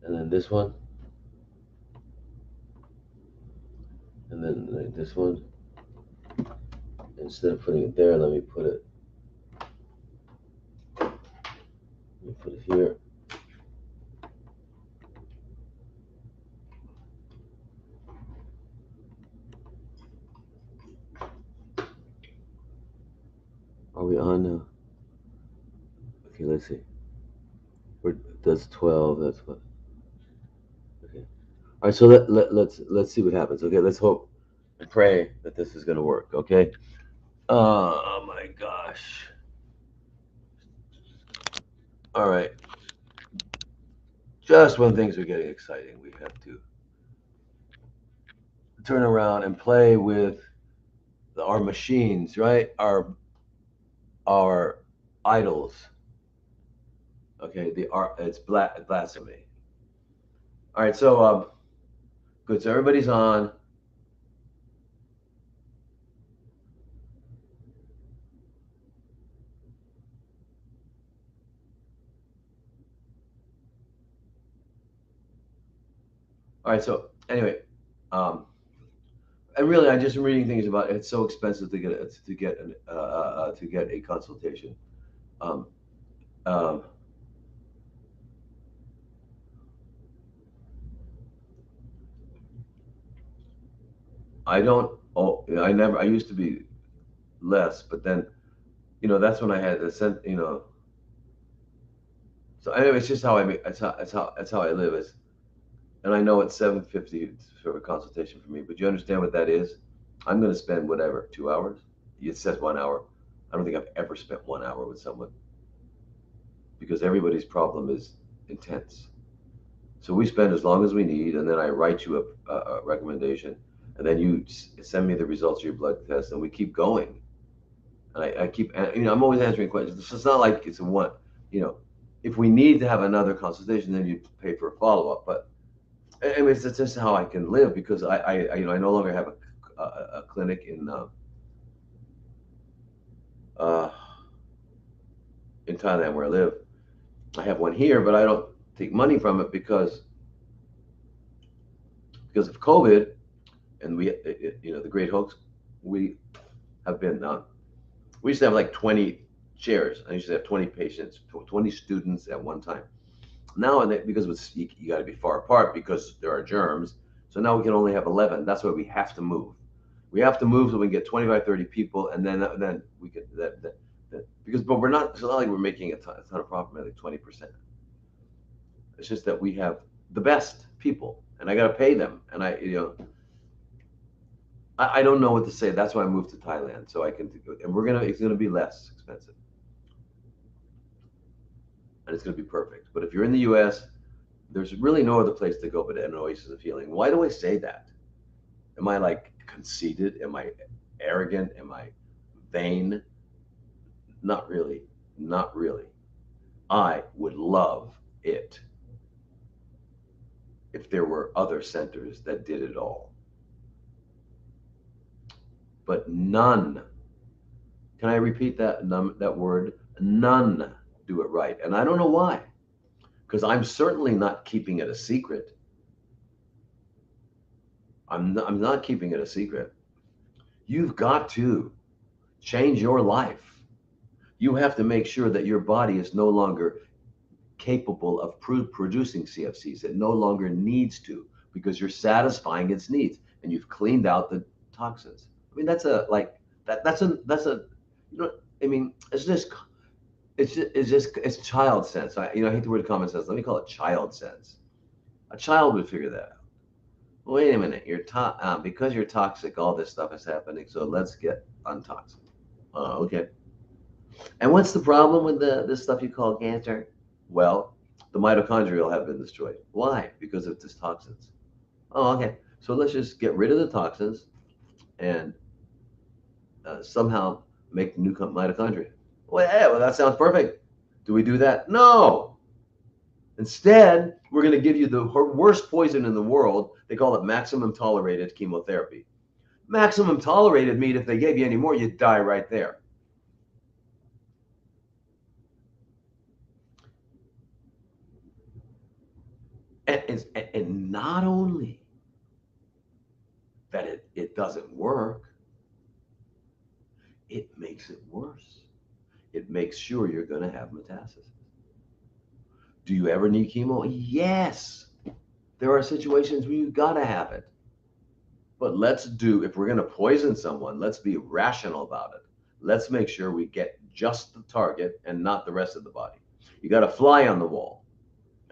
and then this one, and then like this one. Instead of putting it there, let me put it here. Are we on now? Okay, let's see. That's 12. That's what. Okay. All right. So let's see what happens. Okay. Let's hope and pray that this is gonna work. Okay. Oh my gosh. All right. Just when things are getting exciting, we have to turn around and play with our machines, right? Our idols. Okay. The art. It's blasphemy. All right. So good. So everybody's on. All right. So anyway, um, and really, I just am reading things about it. It's so expensive to get a consultation. Um, um, I don't. Oh, I never. I used to be less, but then that's when I had the sent. So anyway, it's just how I make. That's how I live. And I know it's 750 for a consultation for me, but you understand what that is? I'm going to spend whatever 2 hours. It says 1 hour. I don't think I've ever spent 1 hour with someone because everybody's problem is intense. So we spend as long as we need, and then I write you a recommendation, and then you send me the results of your blood test, and we keep going. And I keep, I'm always answering questions. It's not like it's a one, you know, if we need to have another consultation, then you pay for a follow up. But I mean, it's just how I can live because I no longer have a clinic uh, in Thailand where I live, I have one here, but I don't take money from it because of COVID and the great hoax. We have been we used to have like 20 chairs. I used to have 20 patients, 20 students at one time. Now, because you got to be far apart because there are germs, so now we can only have 11. That's why we have to move. We have to move so we can get 25, 30 people, and then we could because but we're not. It's not like we're making a ton of profit, like 20%. It's just that we have the best people, and I got to pay them, and I don't know what to say. That's why I moved to Thailand, so I can, and it's gonna be less expensive, and it's gonna be perfect. But if you're in the U.S., there's really no other place to go but an oasis of healing. Why do I say that? Am I like conceited? Am I arrogant? Am I vain? Not really. Not really. I would love it if there were other centers that did it all. But none, can I repeat that word? None do it right. And I don't know why. Because I'm certainly not keeping it a secret. I'm not keeping it a secret. You've got to change your life. You have to make sure that your body is no longer capable of producing CFCs. It no longer needs to because you're satisfying its needs and you've cleaned out the toxins. I mean, that's a you know I mean, it's child sense. I hate the word common sense. Let me call it child sense. A child would figure that out. Wait a minute, because you're toxic, all this stuff is happening. So let's get untoxic. Okay. And what's the problem with this stuff you call cancer? Well, the mitochondria have been destroyed. Why? Because of these toxins. Oh, okay. So let's just get rid of the toxins and somehow make new mitochondria. Well, yeah, well, that sounds perfect. Do we do that? No. Instead, we're going to give you the worst poison in the world. They call it maximum tolerated chemotherapy. Maximum tolerated means if they gave you any more, you'd die right there. And not only that it doesn't work, it makes it worse. It makes sure you're going to have metastasis. Do you ever need chemo? Yes. There are situations where you got to have it. But if we're going to poison someone, let's be rational about it. Let's make sure we get just the target and not the rest of the body. You got a fly on the wall.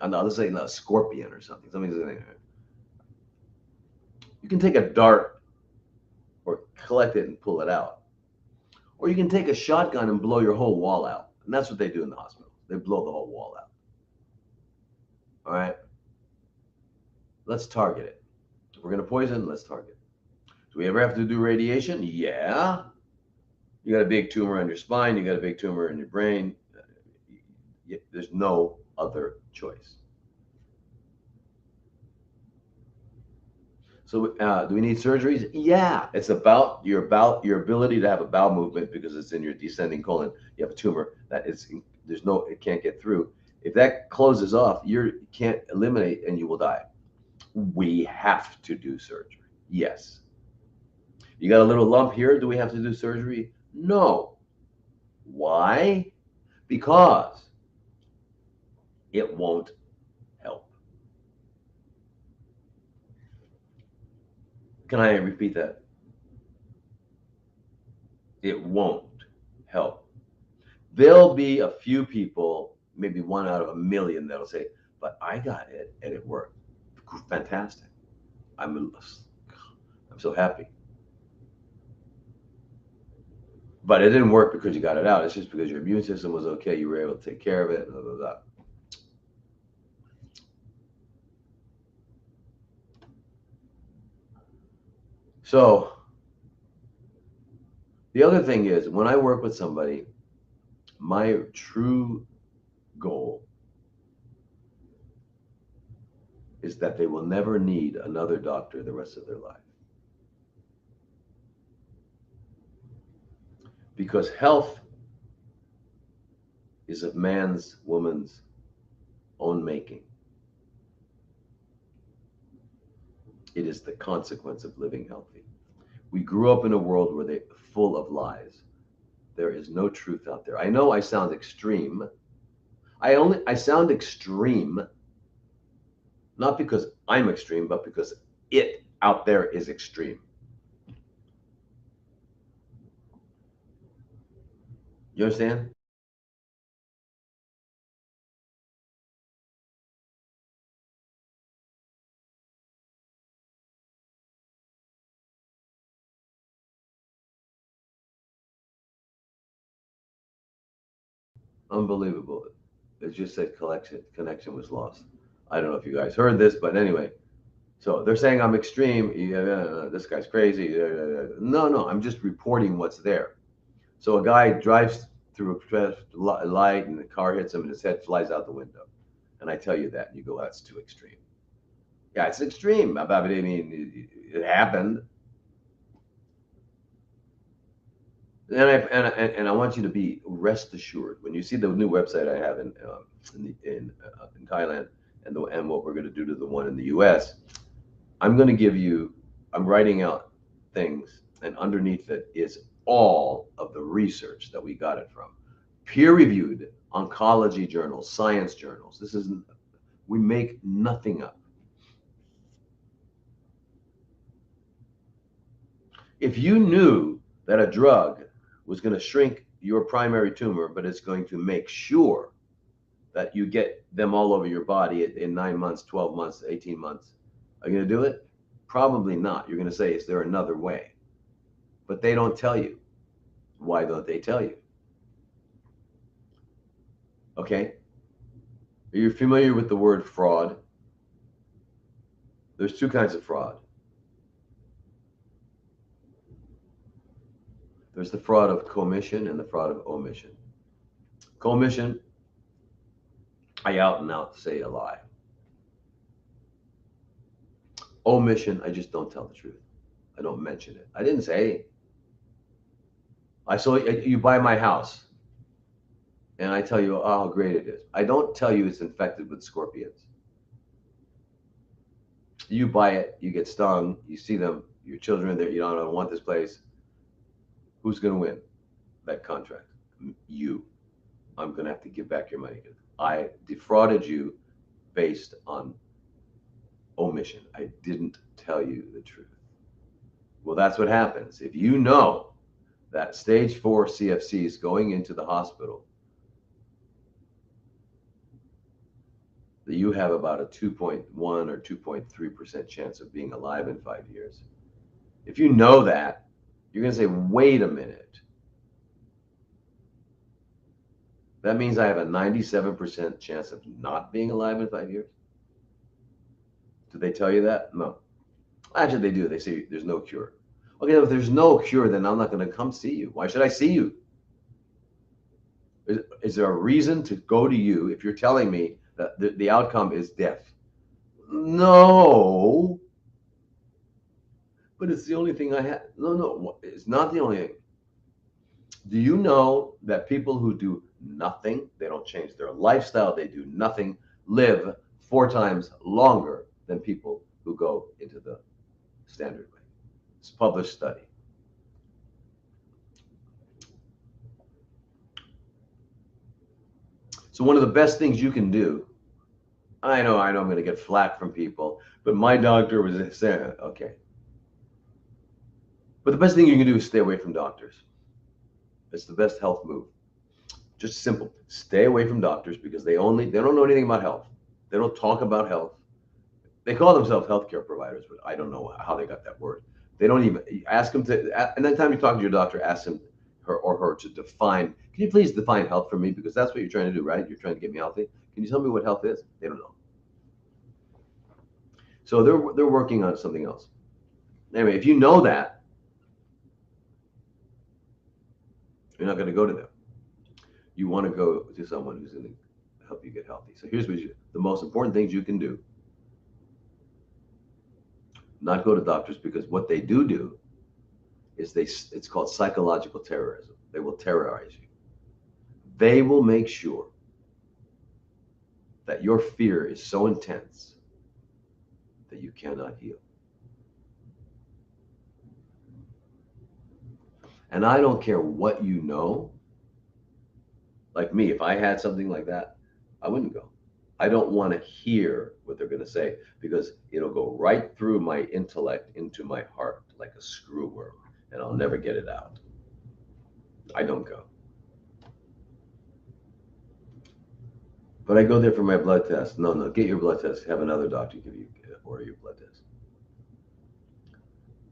Let's say a scorpion or something. You can take a dart or collect it and pull it out. Or you can take a shotgun and blow your whole wall out. And that's what they do in the hospital. They blow the whole wall out. All right? Let's target it. If we're going to poison, let's target. Do we ever have to do radiation? Yeah. You got a big tumor on your spine. You got a big tumor in your brain. There's no other choice. So, do we need surgeries? Yeah, it's about your ability to have a bowel movement because it's in your descending colon. You have a tumor it can't get through. If that closes off, you can't eliminate and you will die. We have to do surgery. Yes. You got a little lump here. Do we have to do surgery? No. Why? Because it won't help. Can I repeat that? It won't help. There'll be a few people, maybe 1 out of 1 million, that'll say, but I got it and it worked. Fantastic. I'm so happy. But it didn't work because you got it out. It's just because your immune system was okay. You were able to take care of it. Blah, blah, blah. So the other thing is when I work with somebody, my true goal is that they will never need another doctor the rest of their life. Because health is a man's, woman's own making. It is the consequence of living healthy. We grew up in a world where they're full of lies. There is no truth out there. I know I sound extreme. I sound extreme, not because I'm extreme, but because it out there is extreme. You understand? Unbelievable. It just said connection was lost. I don't know if you guys heard this, but anyway. So they're saying I'm extreme. Yeah, this guy's crazy. No, no, I'm just reporting what's there. So a guy drives through a light and the car hits him and his head flies out the window. And I tell you that, and you go, that's too extreme. Yeah, it's extreme. I mean, it happened. And I want you to be rest assured when you see the new website I have in Thailand and what we're going to do to the one in the U.S. I'm going to give you. I'm writing out things, and underneath it is all of the research that we got it from, peer-reviewed oncology journals, science journals. This isn't. We make nothing up. If you knew that a drug was going to shrink your primary tumor, but it's going to make sure that you get them all over your body in 9 months, 12 months, 18 months, are you going to do it? Probably not. You're going to say, is there another way? But they don't tell you. Why don't they tell you? Okay. Are you familiar with the word fraud? There's two kinds of fraud. There's the fraud of commission and the fraud of omission. Commission, I out and out say a lie. Omission, I just don't tell the truth. I don't mention it. I didn't say, I saw you buy my house and I tell you how great it is. I don't tell you it's infected with scorpions. You buy it, you get stung, you see them, your children are there, you don't want this place. Who's going to win that contract? You. I'm going to have to give back your money. I defrauded you based on omission. I didn't tell you the truth. Well, that's what happens. If you know that stage 4 CFC is going into the hospital, that you have about a 2.1 or 2.3% chance of being alive in 5 years. If you know that, you're going to say, wait a minute. That means I have a 97% chance of not being alive in 5 years? Do they tell you that? No. Actually, they do. They say there's no cure. Okay, if there's no cure, then I'm not going to come see you. Why should I see you? Is there a reason to go to you if you're telling me that the outcome is death? No. But it's the only thing I have. No, it's not the only thing. Do you know that people who do nothing, they don't change their lifestyle, they do nothing, live 4 times longer than people who go into the standard way? It's a published study. So one of the best things you can do, I know I'm going to get flack from people, but my doctor was saying, okay. But the best thing you can do is stay away from doctors. It's the best health move. Just simple. Stay away from doctors because they don't know anything about health. They don't talk about health. They call themselves healthcare providers, but I don't know how they got that word. They don't even ask them to. And then time you talk to your doctor, ask him or her to define. Can you please define health for me? Because that's what you're trying to do, right? You're trying to get me healthy. Can you tell me what health is? They don't know. So they're working on something else. Anyway, if you know that, you're not going to go to them. You want to go to someone who's going to help you get healthy. So here's what the most important things you can do. Not go to doctors, because what they do is it's called psychological terrorism. They will terrorize you. They will make sure that your fear is so intense that you cannot heal. And I don't care what you know. Like me, if I had something like that, I wouldn't go. I don't want to hear what they're going to say because it'll go right through my intellect into my heart like a screwworm and I'll never get it out. I don't go. But I go there for my blood test. No, no, get your blood test. Have another doctor give you order your blood test.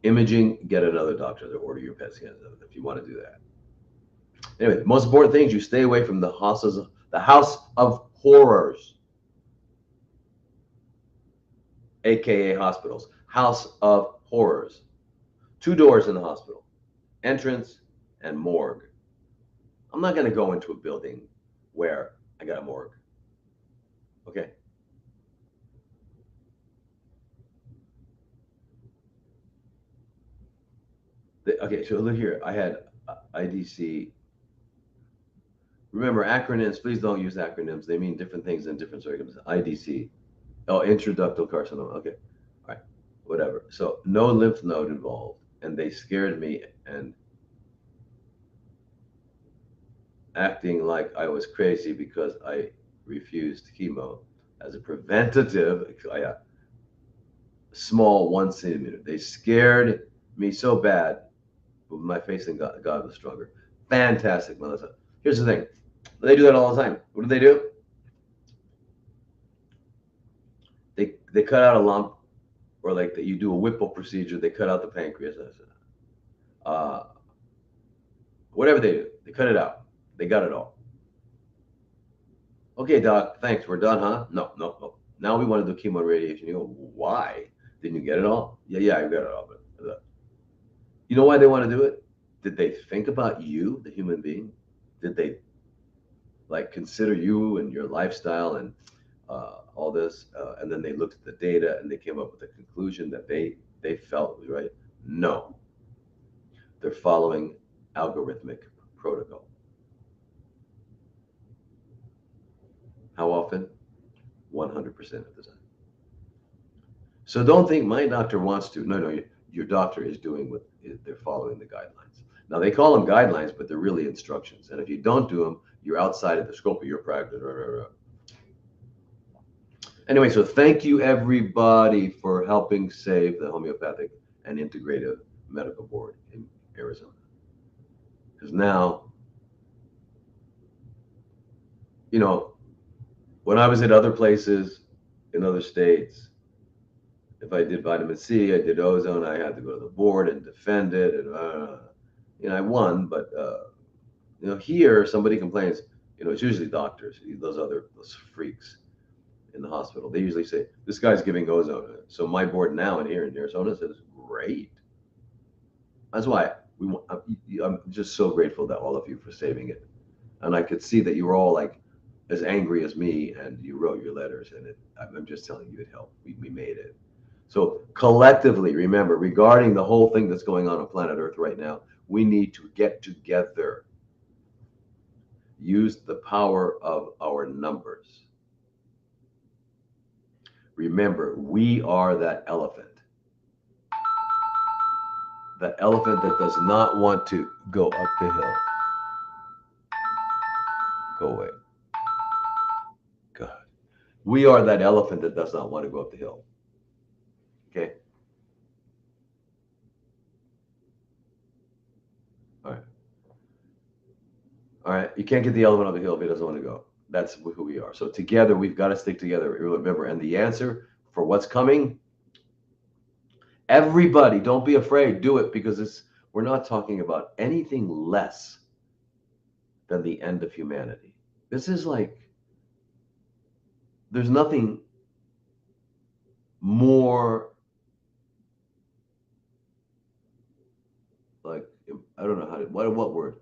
Imaging, get another doctor to order your PET scans if you want to do that. Anyway, the most important thing is you stay away from the house of horrors, aka hospitals. House of horrors. Two doors in the hospital, entrance and morgue. I'm not going to go into a building where I got a morgue. Okay. Okay, so look here. I had IDC. Remember, acronyms, please don't use acronyms. They mean different things in different circumstances. IDC. Oh, intraductal carcinoma. Okay. All right. Whatever. So no lymph node involved. And they scared me and acting like I was crazy because I refused chemo as a preventative. Small 1 centimeter. They scared me so bad, but my faith in God was stronger. Fantastic, Melissa. Here's the thing. They do that all the time. What do? They cut out a lump, or like that you do a Whipple procedure. They cut out the pancreas. Uh, whatever they do, they cut it out. They got it all. Okay, doc. Thanks. We're done, huh? No, no, no. Now we want to do chemo and radiation. You go, why? Didn't you get it all? Yeah, yeah, I got it all. But you know why they want to do it? Did they think about you, the human being? Did they like consider you and your lifestyle and all this? And then they looked at the data and they came up with a conclusion that they felt was right. No, they're following algorithmic protocol. How often? 100% of the time. So don't think my doctor wants to. No, no, your doctor is doing what they're following the guidelines. Now they call them guidelines, but they're really instructions. And if you don't do them, you're outside of the scope of your practice. Anyway, so thank you everybody for helping save the homeopathic and integrative medical board in Arizona. Because now, you know, when I was at other places in other states, if I did vitamin C, I did ozone, I had to go to the board and defend it, and I won. But here somebody complains. It's usually doctors, those freaks in the hospital. They usually say this guy's giving ozone. So my board now and here in Arizona says great. That's why I'm just so grateful that all of you for saving it, and I could see that you were all like as angry as me, and you wrote your letters, and I'm just telling you it helped. We made it. So collectively, remember, regarding the whole thing that's going on planet Earth right now, we need to get together. Use the power of our numbers. Remember, we are that elephant. That elephant that does not want to go up the hill. Go away. God. We are that elephant that does not want to go up the hill. Okay? All right. All right. You can't get the elephant up the hill if he doesn't want to go. That's who we are. So together, we've got to stick together. Remember, and the answer for what's coming, everybody, don't be afraid. Do it, because we're not talking about anything less than the end of humanity. This is like, there's nothing more like, I don't know how to, what word?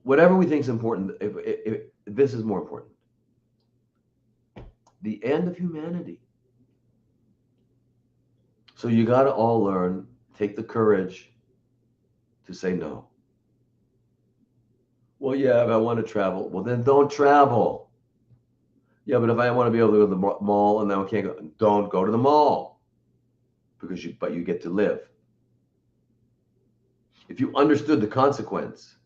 Whatever we think is important, if this is more important. The end of humanity. So you got to all learn, take the courage to say no. Well, yeah, if I want to travel, well, then don't travel. Yeah, but if I want to be able to go to the mall and then I can't go, don't go to the mall because but you get to live. If you understood the consequence,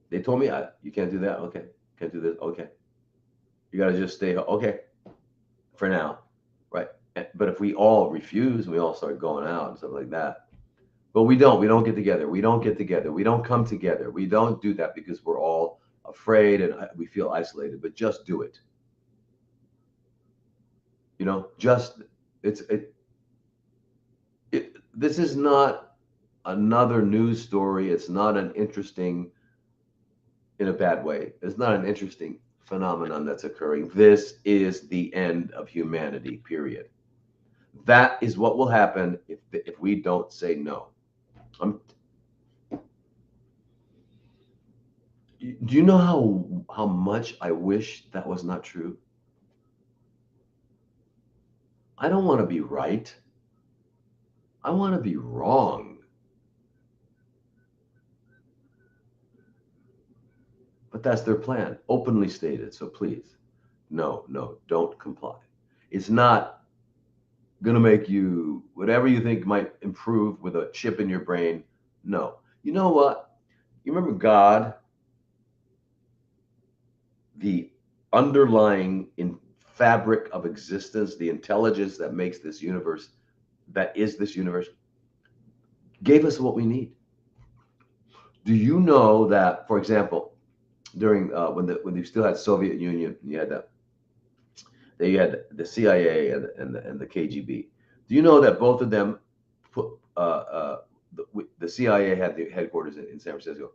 they told me you can't do that. Okay, can't do this. Okay, you got to just stay. Okay, for now, right? But if we all refuse, we all start going out and stuff like that. But we don't. We don't get together. We don't get together. We don't come together. We don't do that because we're all afraid and we feel isolated. But just do it. Just it's this is not another news story. It's not an interesting, in a bad way. It's not an interesting phenomenon that's occurring. This is the end of humanity, period. That is what will happen if we don't say no. Do you know how much I wish that was not true? I don't want to be right. I want to be wrong. But that's their plan, openly stated. So please, no, no, don't comply. It's not going to make you whatever you think might improve with a chip in your brain. No. You know what? You remember God, the underlying in fabric of existence, the intelligence that makes this universe, that is this universe, gave us what we need. Do you know that, for example, during when you still had Soviet Union, you had the CIA and the KGB. Do you know that both of them put the CIA had the headquarters in San Francisco,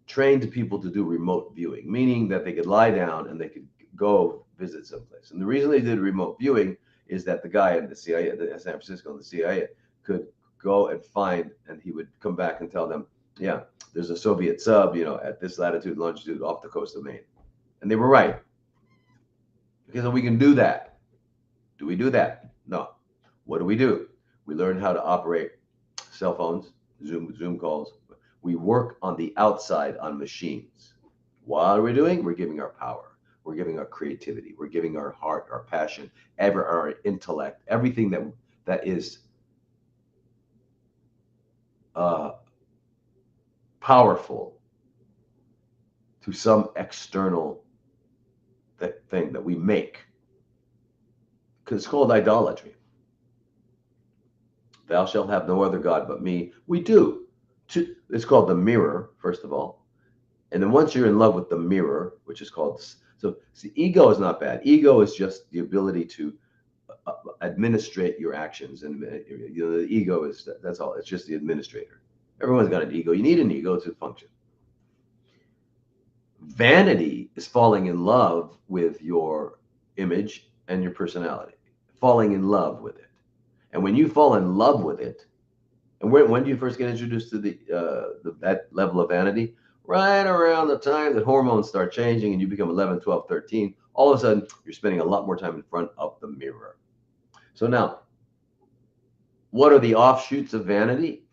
trained people to do remote viewing, meaning that they could lie down and they could go visit someplace. And the reason they did remote viewing is that the guy at the CIA, the San Francisco, and the CIA could go and find, and he would come back and tell them, yeah, there's a Soviet sub, at this latitude, longitude, off the coast of Maine. And they were right. Because we can do that. Do we do that? No. What do? We learn how to operate cell phones, Zoom calls. We work on the outside on machines. What are we doing? We're giving our power. We're giving our creativity. We're giving our heart, our passion, our intellect, everything that is uh, powerful to some external thing that we make. Because it's called idolatry. Thou shalt have no other God but me. We do. It's called the mirror, first of all. And then once you're in love with the mirror, which is called, so see, ego is not bad. Ego is just the ability to administrate your actions. And the ego that's all. It's just the administrator. Everyone's got an ego. You need an ego to function. Vanity is falling in love with your image and your personality, falling in love with it. And when you fall in love with it, and when do you first get introduced to that level of vanity? Right around the time that hormones start changing and you become 11, 12, 13, all of a sudden you're spending a lot more time in front of the mirror. So now, what are the offshoots of vanity?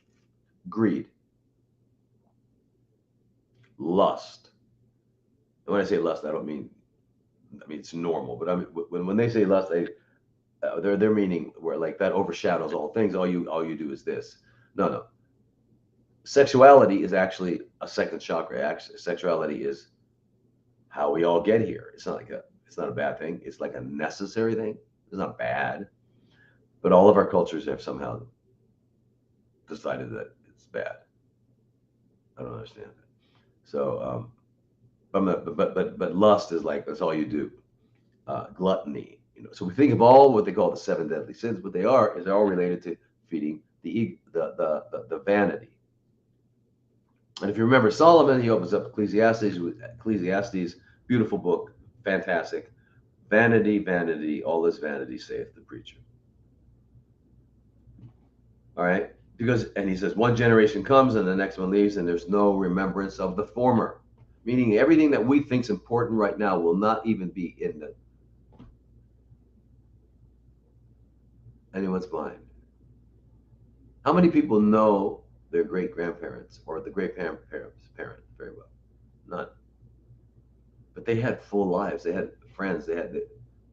Greed, lust. And when I say lust, I mean it's normal, but I mean when they say lust, they're meaning where like that overshadows all things. All you do is this. No. Sexuality is actually a second chakra. Actually, sexuality is how we all get here. It's not a bad thing. It's like a necessary thing. It's not bad, but all of our cultures have somehow decided that it's bad. I don't understand that. So, but lust is like that's all you do. Gluttony, So we think of all what they call the seven deadly sins, but they're all related to feeding the vanity. And if you remember Solomon, he opens up Ecclesiastes, beautiful book, fantastic. Vanity, vanity, all this vanity, saith the preacher. All right? And he says, one generation comes and the next one leaves, and there's no remembrance of the former. Meaning everything that we think is important right now will not even be in anyone's mind. How many people know their great grandparents or the great parents' parent very well. Not, but they had full lives. They had friends. They had,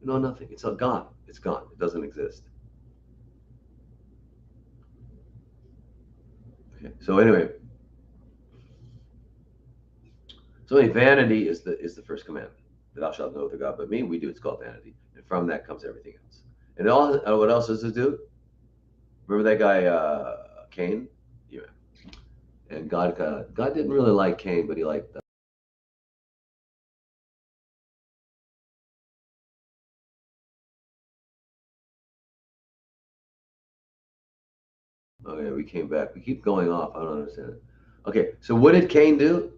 nothing. It's all gone. It's gone. It doesn't exist. Okay. So anyway, vanity is the first commandment. Thou shalt know the God but me. We do. It's called vanity, and from that comes everything else. And all what else does it do? Remember that guy Cain? Yeah. And God didn't really like Cain, but he liked. Okay, we came back. We keep going off. I don't understand it. Okay, so what did Cain do?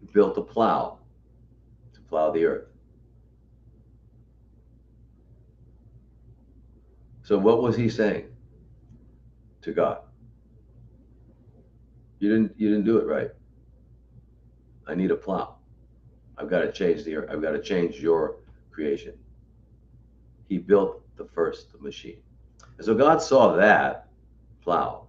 He built a plow to plow the earth. So what was he saying to God? You didn't do it right. I need a plow. I've got to change the earth. I've got to change your creation. He built the first machine. And so God saw that plow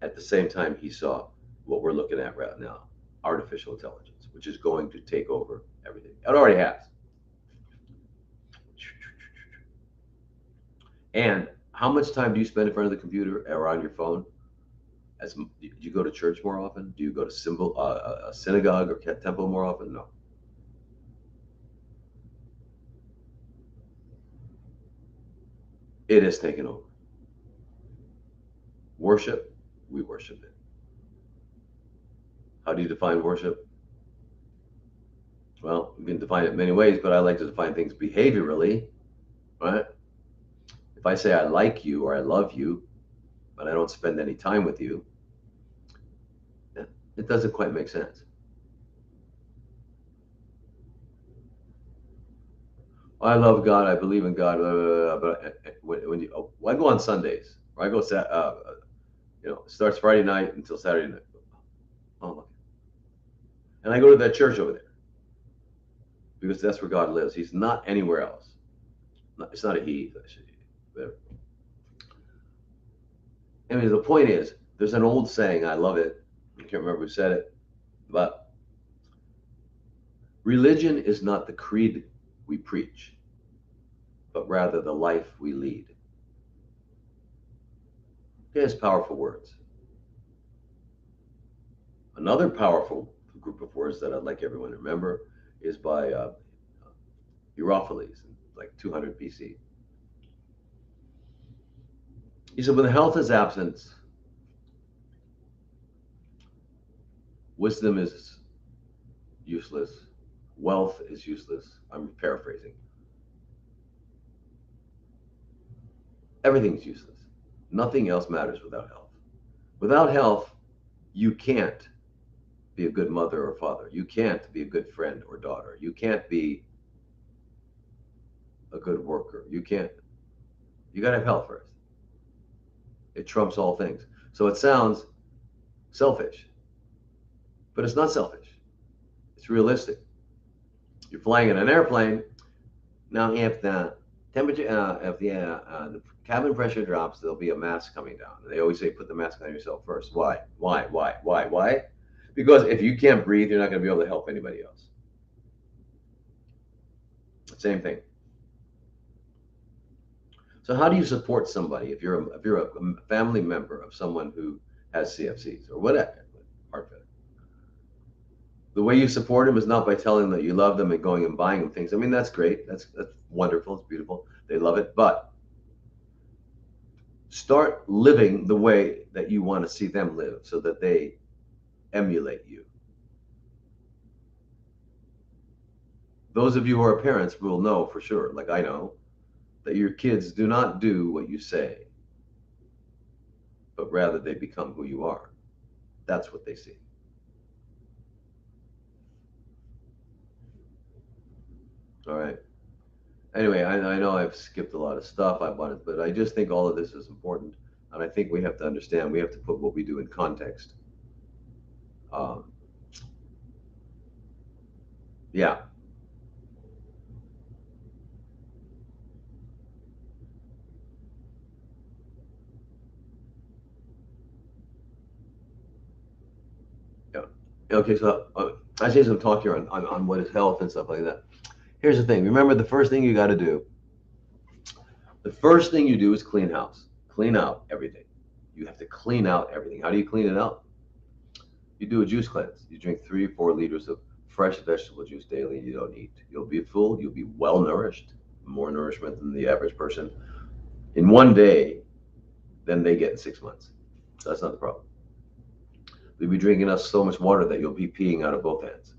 at the same time he saw what we're looking at right now, artificial intelligence, which is going to take over everything. It already has. And how much time do you spend in front of the computer or on your phone? Do you go to church more often? Do you go to a synagogue or temple more often? No. It has taken over. Worship, we worship it. How do you define worship? Well, you can define it many ways, but I like to define things behaviorally, right? If I say I like you or I love you, but I don't spend any time with you, it doesn't quite make sense. I love God, I believe in God, blah, blah, blah, but I go on Sundays, or I go, it starts Friday night until Saturday night. Oh, okay. And I go to that church over there because that's where God lives. He's not anywhere else. It's not a he. I mean, the point is, there's an old saying, I love it. I can't remember who said it, but religion is not the creed we preach, but rather the life we lead. It has powerful words. Another powerful group of words that I'd like everyone to remember is by Herophilus, like 200 BC. He said, when health is absent, wisdom is useless, wealth is useless. I'm paraphrasing. Everything's useless. Nothing else matters without health. Without health, you can't be a good mother or father. You can't be a good friend or daughter. You can't be a good worker. You got to have health first. It trumps all things. So it sounds selfish, but it's not selfish. It's realistic. You're flying in an airplane. Now, if the temperature, if the cabin pressure drops, there'll be a mask coming down. They always say, put the mask on yourself first. Why? Why? Why? Why? Why? Because if you can't breathe, you're not going to be able to help anybody else. Same thing. So how do you support somebody if you're a family member of someone who has CFCs or whatever, heart failure? The way you support them is not by telling them that you love them and going and buying them things. I mean, that's great. That's wonderful. It's beautiful. They love it. But start living the way that you want to see them live so that they emulate you. Those of you who are parents will know for sure, like I know, that your kids do not do what you say, but rather they become who you are. That's what they see. All right. Anyway, I know I've skipped a lot of stuff I wanted, but I just think all of this is important. And I think we have to understand, we have to put what we do in context. Um, yeah. Okay, so I say some talk here on what is health and stuff like that. Here's the thing. Remember, the first thing you got to do, the first thing you do is clean house. Clean out everything. You have to clean out everything. How do you clean it out? You do a juice cleanse. You drink 3 or 4 liters of fresh vegetable juice daily. You don't eat. You'll be full. You'll be well nourished, more nourishment than the average person in one day than they get in 6 months. So that's not the problem. You'll be drinking enough so much water that you'll be peeing out of both hands,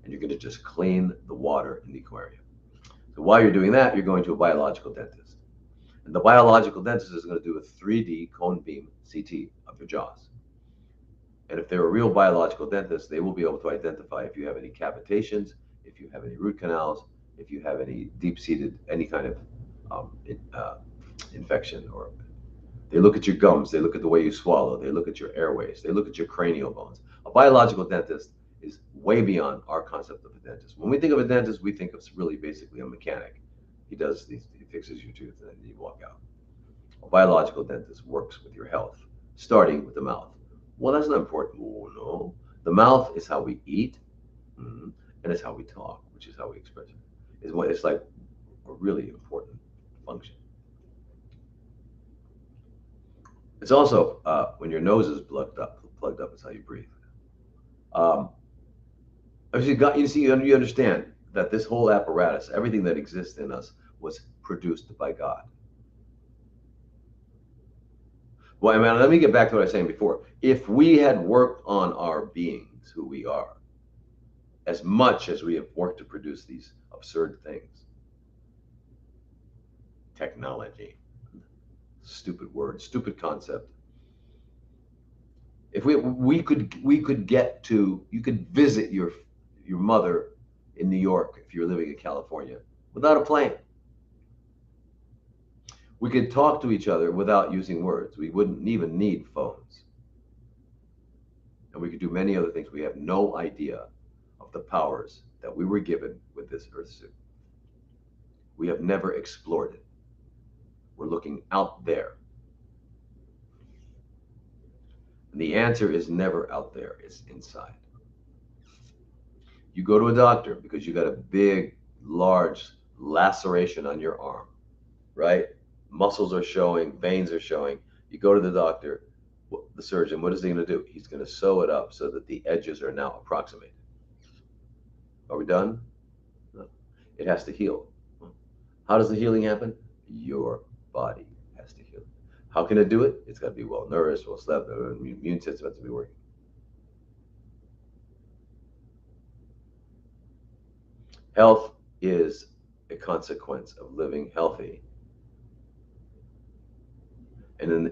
and you're going to just clean the water in the aquarium. So while you're doing that, you're going to a biological dentist, and the biological dentist is going to do a 3D cone beam CT of your jaws. And if they're a real biological dentist, they will be able to identify if you have any cavitations, if you have any root canals, if you have any deep-seated, any kind of infection. Or they look at your gums, they look at the way you swallow, they look at your airways, they look at your cranial bones. A biological dentist is way beyond our concept of a dentist. When we think of a dentist, we think of really basically a mechanic. He does these, he fixes your tooth, and then you walk out. A biological dentist works with your health, starting with the mouth. Well, that's not important. Oh, no. The mouth is how we eat, and it's how we talk, which is how we express it. It's like a really important function. It's also when your nose is plugged up is how you breathe. Um, you understand that this whole apparatus, everything that exists in us, was produced by God. Well, I mean, let me get back to what I was saying before. If we had worked on our beings, who we are, as much as we have worked to produce these absurd things, technology, stupid word, stupid concept. If we could get to, you could visit your mother in New York if you're living in California without a plane. We could talk to each other without using words. We wouldn't even need phones. And we could do many other things. We have no idea of the powers that we were given with this Earth suit. We have never explored it. We're looking out there. And the answer is never out there, it's inside. You go to a doctor because you got a big, large laceration on your arm, right? Muscles are showing, veins are showing. You go to the doctor, the surgeon, what is he going to do? He's going to sew it up so that the edges are now approximated. Are we done? No. It has to heal. How does the healing happen? Your body has to heal. How can it do it? It's got to be well nourished, well slept, the immune system has to be working. Health is a consequence of living healthy. And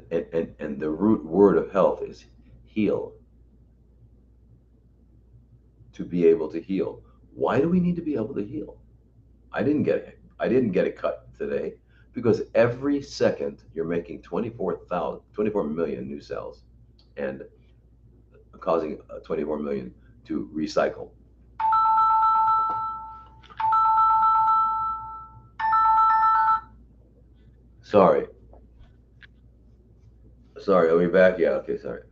the root word of health is heal. To be able to heal. Why do we need to be able to heal? I didn't get a cut today because every second you're making 24 million new cells and causing 24 million to recycle. Sorry. Sorry, are we back? Yeah, okay, sorry.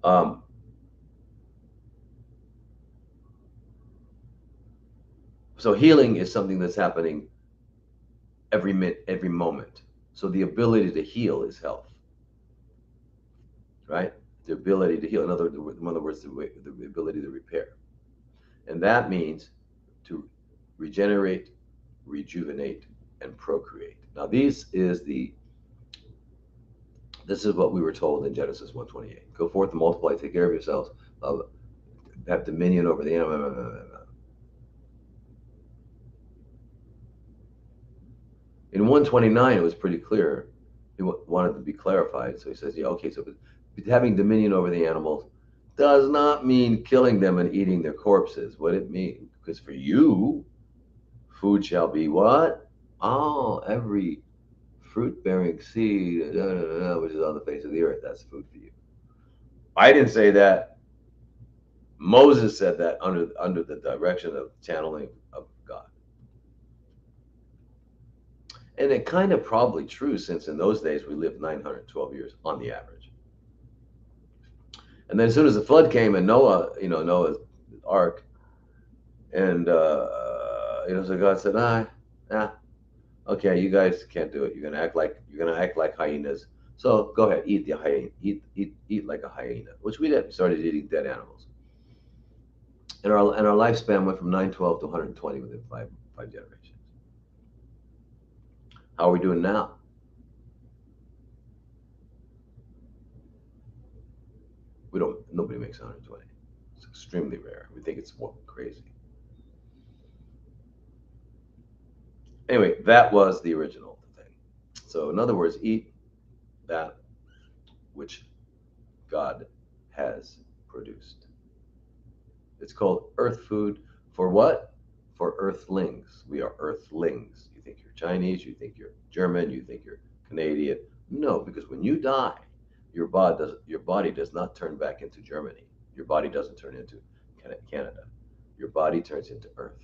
Um, so healing is something that's happening every minute, every moment. So the ability to heal is health, right? The ability to heal. In other words, the ability to repair. And that means to regenerate, rejuvenate, and procreate. Now, this is what we were told in Genesis 1:28. Go forth and multiply, take care of yourselves, have dominion over the animal. In 129, it was pretty clear. He wanted to be clarified. So he says, yeah, okay, so having dominion over the animals does not mean killing them and eating their corpses. What it means, because for you, food shall be what? Oh, every fruit-bearing seed, which is on the face of the earth, that's food for you. I didn't say that. Moses said that under the direction of channeling of God. And it kind of probably true since in those days we lived 912 years on the average. And then as soon as the flood came and Noah, Noah's ark, and so God said, ah, okay, you guys can't do it. You're gonna act like hyenas. So go ahead, eat the hyena, eat like a hyena, which we did. We started eating dead animals, and our lifespan went from 912 to 120 within five generations. How are we doing now? We don't. Nobody makes 120. It's extremely rare. We think it's crazy. Anyway, that was the original thing. So in other words, eat that which God has produced. It's called earth food. For what? For earthlings. We are earthlings. You think you're Chinese, you think you're German, you think you're Canadian. No, because when you die, your body does not turn back into Germany. Your body doesn't turn into Canada. Your body turns into earth.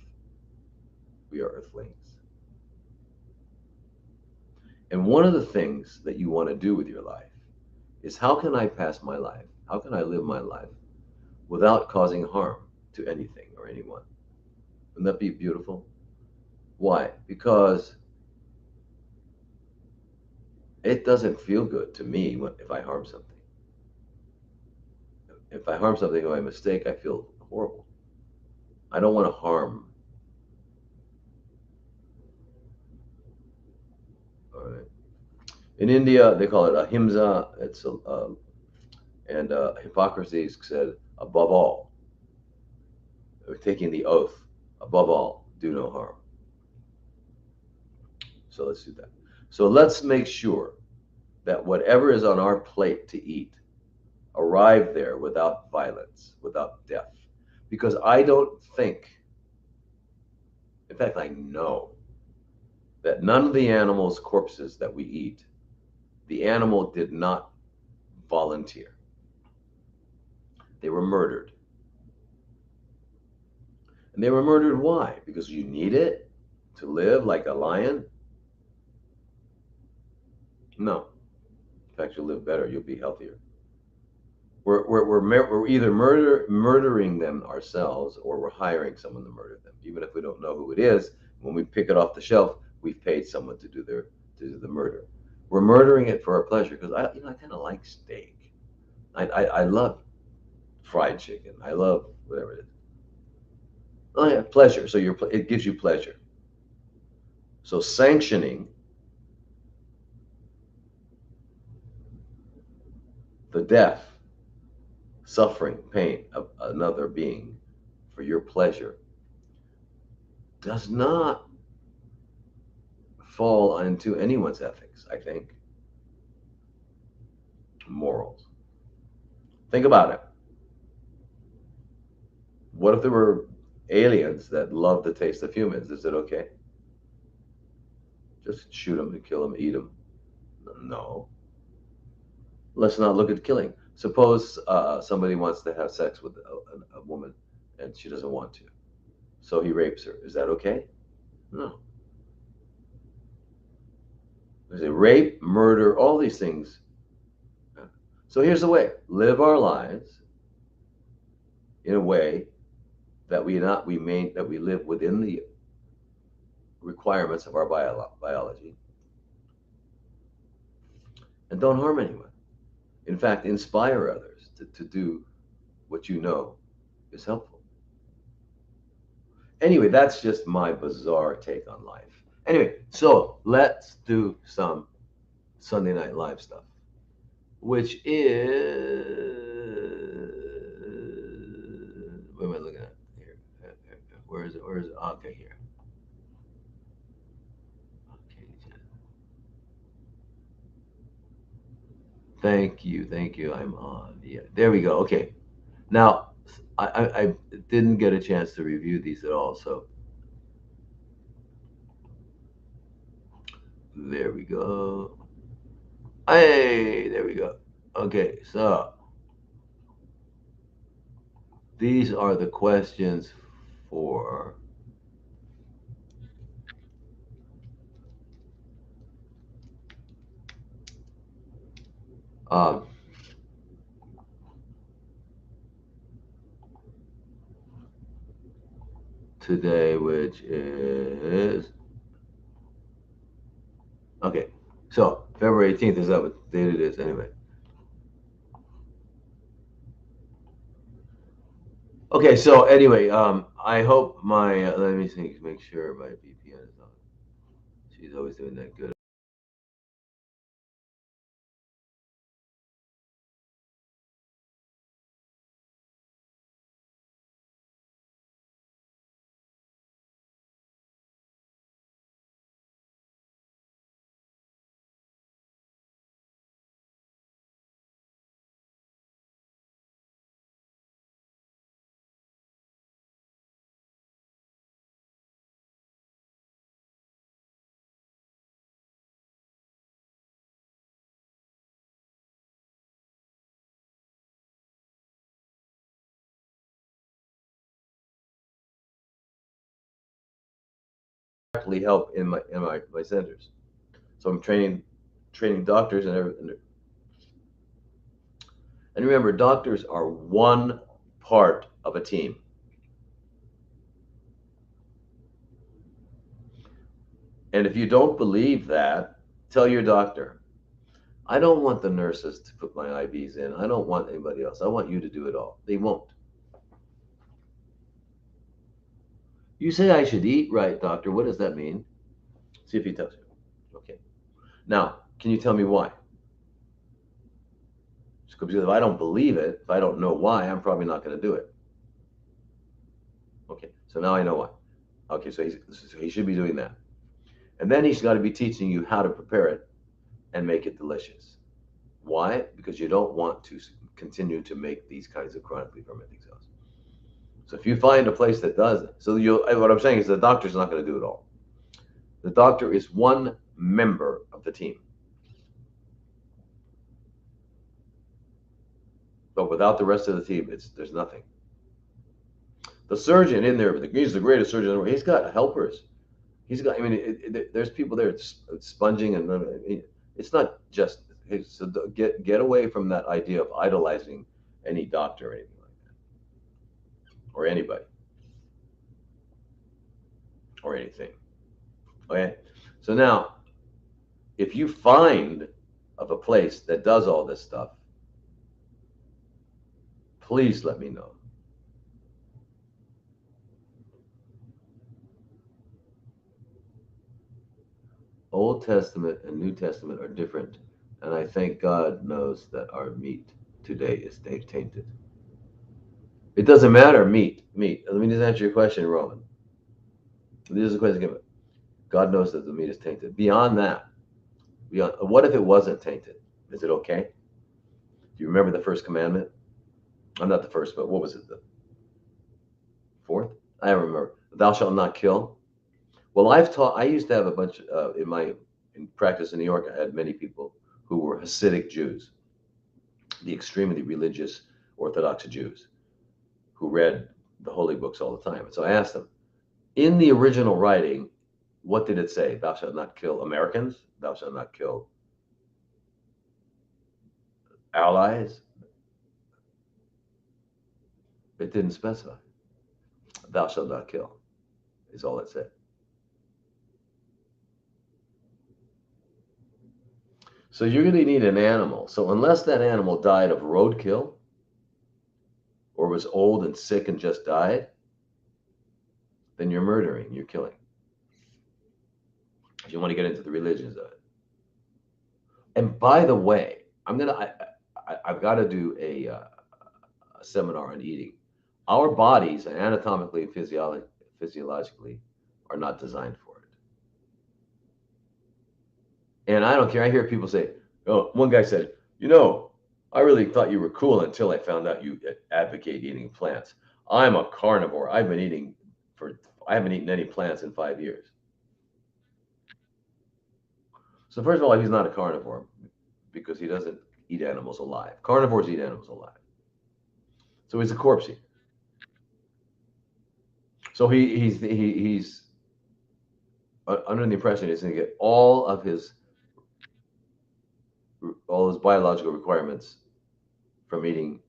We are earthlings. And one of the things that you want to do with your life is, how can I pass my life? How can I live my life without causing harm to anything or anyone? Wouldn't that be beautiful? Why? Because it doesn't feel good to me if I harm something. If I harm something by mistake, I feel horrible. I don't want to harm. All right. In India, they call it ahimsa. And Hippocrates said, above all, taking the oath, above all, do no harm. So let's do that. So let's make sure that whatever is on our plate to eat arrive there without violence, without death. Because I don't think, in fact, I know that none of the animals' corpses that we eat, the animal did not volunteer. They were murdered. And they were murdered why? Because you need it to live like a lion? No. In fact, you'll live better. You'll be healthier. We're either murdering them ourselves, or we're hiring someone to murder them. Even if we don't know who it is, when we pick it off the shelf, we've paid someone to do the murder. We're murdering it for our pleasure, because I kind of like steak. I love fried chicken. I love whatever it is. Oh yeah, pleasure. So it gives you pleasure. So sanctioning the death, suffering, pain of another being for your pleasure does not fall into anyone's ethics, I think. Morals. Think about it. What if there were aliens that love the taste of humans? Is it okay? Just shoot them and kill them, eat them? No. Let's not look at killing. Suppose somebody wants to have sex with a woman and she doesn't want to. So he rapes her. Is that okay? No. There's a rape, murder, all these things. So here's the way: live our lives in a way that we live within the requirements of our biology, and don't harm anyone. In fact, inspire others to do what you know is helpful. Anyway, that's just my bizarre take on life. Anyway, so let's do some Sunday Night Live stuff, which is, what am I looking at here? Where is it? Where is it? Okay, here. Okay. Thank you. I'm on. Yeah, there we go. Okay. Now, I didn't get a chance to review these at all, so there we go. Hey, there we go. Okay, so these are the questions for um, today, which is okay. So February 18th is that what date it is anyway? Okay, so anyway, I hope my let me think, make sure my VPN is on. She's always doing that good. Directly help in my centers. So I'm training doctors and everything. And remember, doctors are one part of a team. And if you don't believe that, tell your doctor. I don't want the nurses to put my IVs in. I don't want anybody else. I want you to do it all. They won't. You say I should eat right, doctor. What does that mean? See if he tells you. Okay. Now, can you tell me why? Because if I don't believe it, if I don't know why, I'm probably not going to do it. Okay. So now I know why. Okay. So he should be doing that. And then he's got to be teaching you how to prepare it and make it delicious. Why? Because you don't want to continue to make these kinds of chronically fermenting cells. So if you find a place that does it, so you what I'm saying is the doctor's not going to do it all. The doctor is one member of the team. But without the rest of the team, there's nothing. The surgeon in there, he's the greatest surgeon in the world. He's got helpers. He's got. I mean, there's people there sponging and it's not just. So get away from that idea of idolizing any doctor or anything like that, or anybody or anything. Okay, so now if you find of a place that does all this stuff, please let me know. Old Testament and New Testament are different, and I think God knows that our meat today is tainted. It doesn't matter, meat. Let me just answer your question, Roman. This is a question given. God knows that the meat is tainted. Beyond that, what if it wasn't tainted? Is it okay? Do you remember the first commandment? I'm not the first, but what was it? The fourth? I don't remember. Thou shalt not kill. Well, I've taught. I used to have a bunch in practice in New York. I had many people who were Hasidic Jews, the extremely religious Orthodox Jews who read the holy books all the time. And so I asked them, in the original writing, what did it say? Thou shalt not kill Americans. Thou shalt not kill allies. It didn't specify. Thou shalt not kill is all it said. So you're going to need an animal. So unless that animal died of roadkill or was old and sick and just died, then you're murdering, you're killing. If you want to get into the religions of it. And by the way, I've got to do a seminar on eating. Our bodies, anatomically and physiologically, are not designed for it. And I don't care. I hear people say, "Oh, one guy said, I really thought you were cool until I found out you advocate eating plants. I'm a carnivore. I haven't eaten any plants in 5 years." So first of all, he's not a carnivore because he doesn't eat animals alive. Carnivores eat animals alive. So he's a corpse eater. So he's under the impression he's going to get all his biological requirements from eating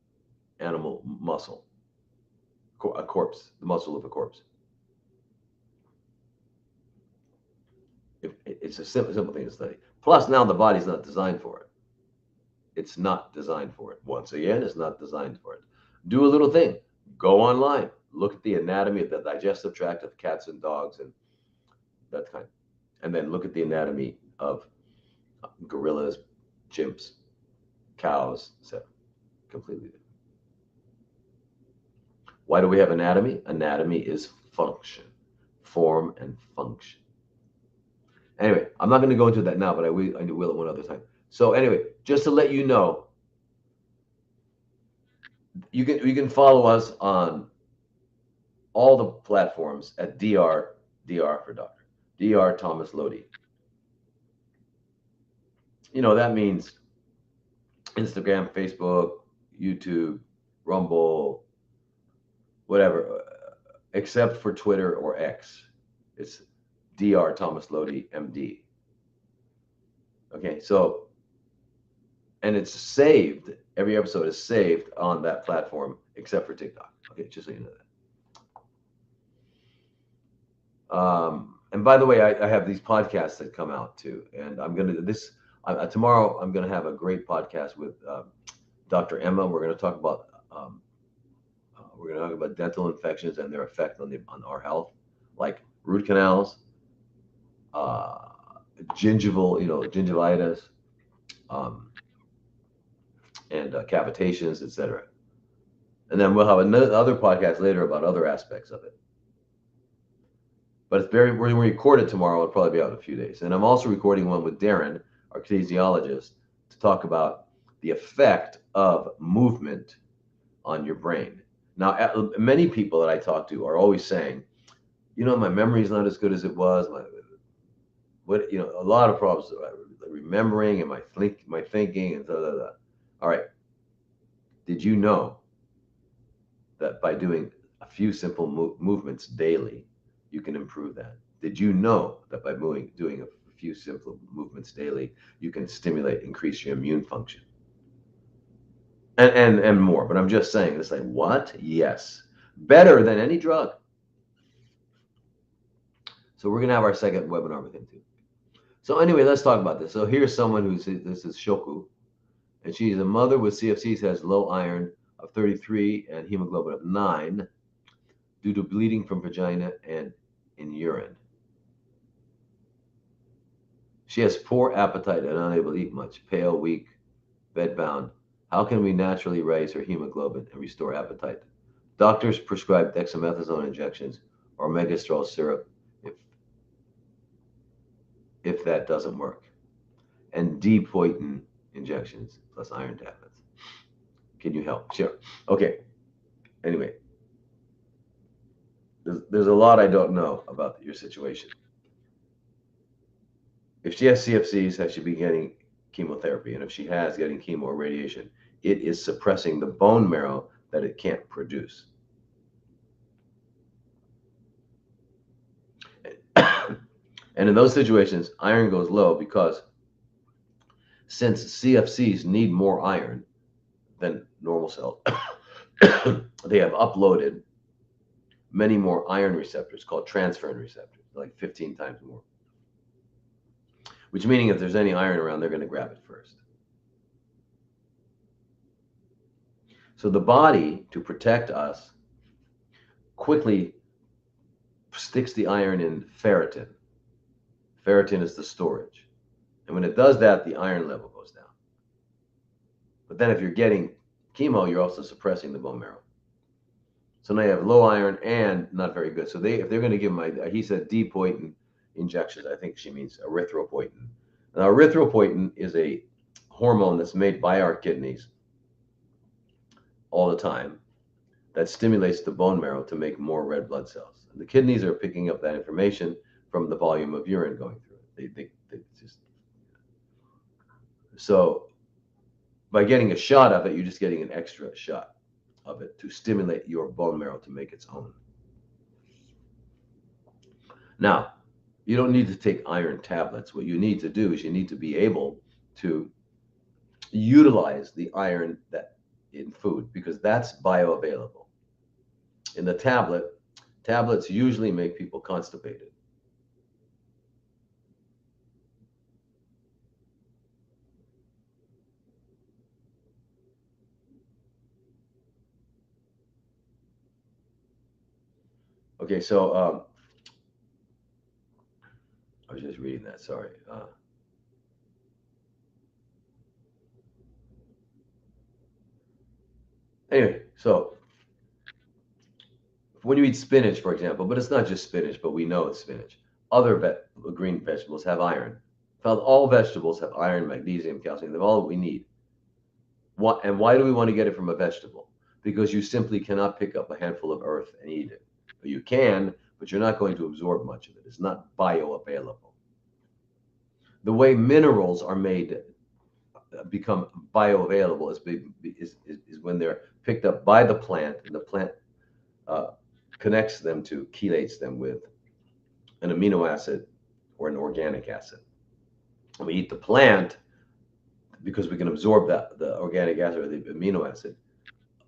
animal muscle, a corpse, the muscle of a corpse. It's a simple thing to study. Plus, now the body's not designed for it. It's not designed for it. Once again, it's not designed for it. Do a little thing. Go online. Look at the anatomy of the digestive tract of cats and dogs and that kind. And then look at the anatomy of gorillas, chimps, cows, etc. Completely different. Why do we have anatomy? Anatomy is function, form and function. Anyway, I'm not going to go into that now, but I will at one other time. So anyway, just to let you know, you can follow us on all the platforms at DR for doctor, DR Thomas Lodi. That means Instagram, Facebook, YouTube, Rumble, whatever, except for Twitter or X. It's DR Thomas Lodi, MD. Okay, so, and it's saved. Every episode is saved on that platform except for TikTok. Okay, just so you know that. And by the way, I have these podcasts that come out too, and I'm gonna tomorrow. I'm gonna have a great podcast with Dr. Emma. We're gonna talk about dental infections and their effect on our health, like root canals, gingivitis, and cavitations, etc. And then we'll have another podcast later about other aspects of it. But we're going to record it tomorrow. It'll probably be out in a few days. And I'm also recording one with Darren, our kinesiologist, to talk about the effect of movement on your brain. Now, many people that I talk to are always saying, my memory's not as good as it was. A lot of problems remembering and my thinking and blah, blah, blah. All right. Did you know that by doing a few simple movements daily, you can improve that? Did you know that by doing a few simple movements daily, you can increase your immune function? And more. But I'm just saying, it's like, what? Yes. Better than any drug. So we're going to have our second webinar with him too. So anyway, let's talk about this. So here's someone this is Shoku, and she's a mother with CFCs, has low iron of 33 and hemoglobin of 9 due to bleeding from vagina and in urine. She has poor appetite and unable to eat much, pale, weak, bedbound. How can we naturally raise her hemoglobin and restore appetite? Doctors prescribe dexamethasone injections or megestrol syrup if that doesn't work, and D-poitin injections plus iron tablets. Can you help? Sure. Okay. Anyway, there's a lot I don't know about your situation. If she has CFCs, has she been getting chemotherapy? And if she has getting chemo or radiation, it is suppressing the bone marrow that it can't produce. And in those situations, iron goes low because since CFCs need more iron than normal cells, they have uploaded many more iron receptors called transferrin receptors, like 15 times more. Which meaning if there's any iron around, they're going to grab it first. So the body, to protect us, quickly sticks the iron in ferritin. Ferritin is the storage. And when it does that, the iron level goes down. But then if you're getting chemo, you're also suppressing the bone marrow. So now you have low iron and not very good. So if they're going to give him, he said D-poitin injections. I think she means erythropoietin. Now, erythropoietin is a hormone that's made by our kidneys all the time that stimulates the bone marrow to make more red blood cells. And the kidneys are picking up that information from the volume of urine going through it. They just so by getting a shot of it, you're just getting an extra shot of it to stimulate your bone marrow to make its own. Now, you don't need to take iron tablets. What you need to do is you need to be able to utilize the iron that in food because that's bioavailable. In the tablets usually make people constipated. Okay, so I was just reading that. Sorry. Anyway, so when you eat spinach, for example, but it's not just spinach, but we know it's spinach. Other green vegetables have iron. Found all vegetables have iron, magnesium, calcium. They're all that we need. What and why do we want to get it from a vegetable? Because you simply cannot pick up a handful of earth and eat it. You can, but you're not going to absorb much of it. It's not bioavailable. The way minerals are made become bioavailable is when they're picked up by the plant, and the plant uh, connects them to chelates them with an amino acid or an organic acid. And we eat the plant because we can absorb the organic acid or the amino acid.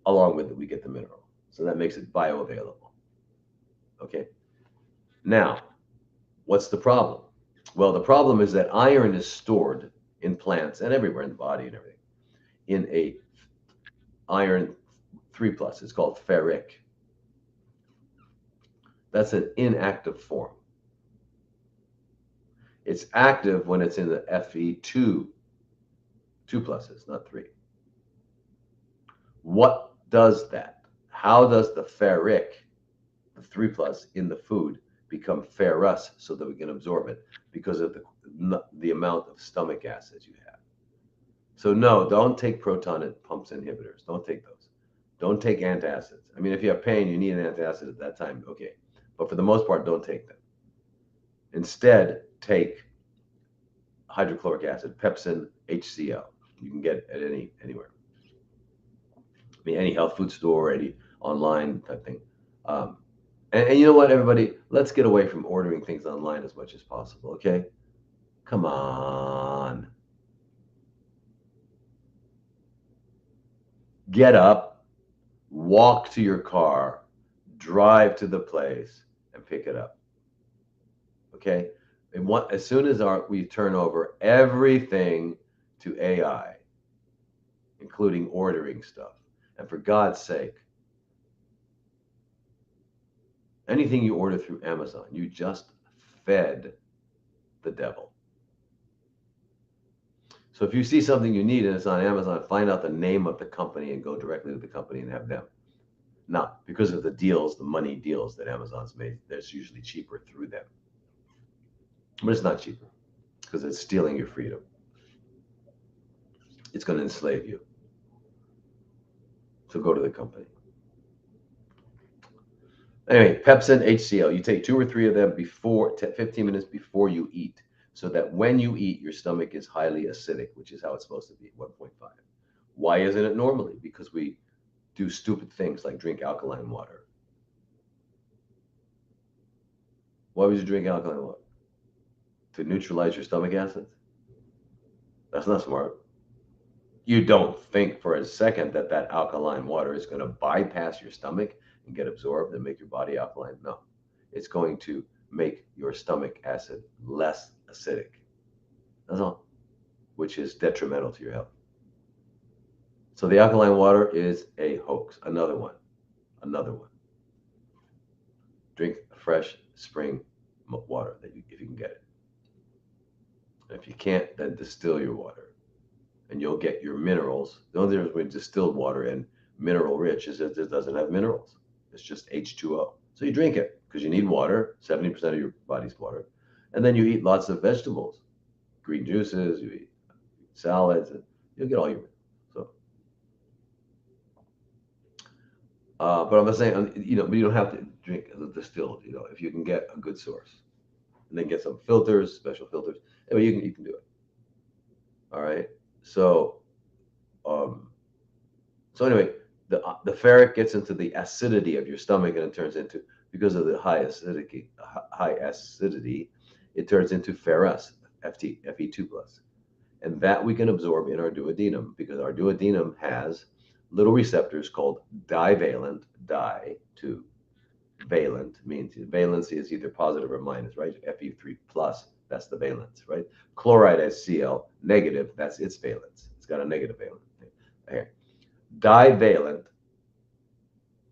Along with it, we get the mineral. So that makes it bioavailable. Okay. Now, what's the problem? Well, the problem is that iron is stored in plants and everywhere in the body and everything in a iron 3 plus. It's called ferric. That's an inactive form. It's active when it's in the Fe2, 2 pluses, not 3. What does that? How does the ferric, the 3 plus in the food, become ferrous so that we can absorb it? Because of the amount of stomach acids you have. So no, don't take proton pumps inhibitors. Don't take those. Don't take antacids. I mean, if you have pain, you need an antacid at that time. Okay. But for the most part, don't take them. Instead, take hydrochloric acid, pepsin, HCl. You can get it at anywhere. I mean, any health food store, any online type thing. Um, and you know what, everybody? Let's get away from ordering things online as much as possible, okay? Come on. Get up, walk to your car, drive to the place, and pick it up, okay? As soon as we turn over everything to AI, including ordering stuff, and for God's sake, anything you order through Amazon, you just fed the devil. So if you see something you need and it's on Amazon, find out the name of the company and go directly to the company and have them. Now, because of the deals, the money deals that Amazon's made, that's usually cheaper through them. But it's not cheaper because it's stealing your freedom. It's going to enslave you. So go to the company. Anyway, Pepsin, HCl. You take 2 or 3 of them before 15 minutes before you eat, so that when you eat, your stomach is highly acidic, which is how it's supposed to be, 1.5. Why isn't it normally? Because we do stupid things like drink alkaline water. Why would you drink alkaline water? To neutralize your stomach acids? That's not smart. You don't think for a second that that alkaline water is going to bypass your stomach and get absorbed and make your body alkaline. No, it's going to make your stomach acid less acidic. That's all, which is detrimental to your health. So the alkaline water is a hoax. Another one. Another one. Drink fresh spring water if you can get it. And if you can't, then distill your water, and you'll get your minerals. The only difference between distilled water and mineral rich is that it doesn't have minerals. It's just H2O. So you drink it because you need water, 70% of your body's water. And then you eat lots of vegetables, green juices, you eat salads, and you'll get all your minerals. So, but I'm not saying, but you don't have to drink the distilled, if you can get a good source. And then get some filters, special filters. Anyway, you can do it. All right. So, um, so anyway, the ferric gets into the acidity of your stomach, and it turns into, because of the high acidity, it turns into ferrous, Fe2 plus, and that we can absorb in our duodenum, because our duodenum has little receptors called divalent, di to valent means valency is either positive or minus, right? Fe3 plus, that's the valence, right? Chloride has Cl negative, that's its valence. It's got a negative valence. Okay. Divalent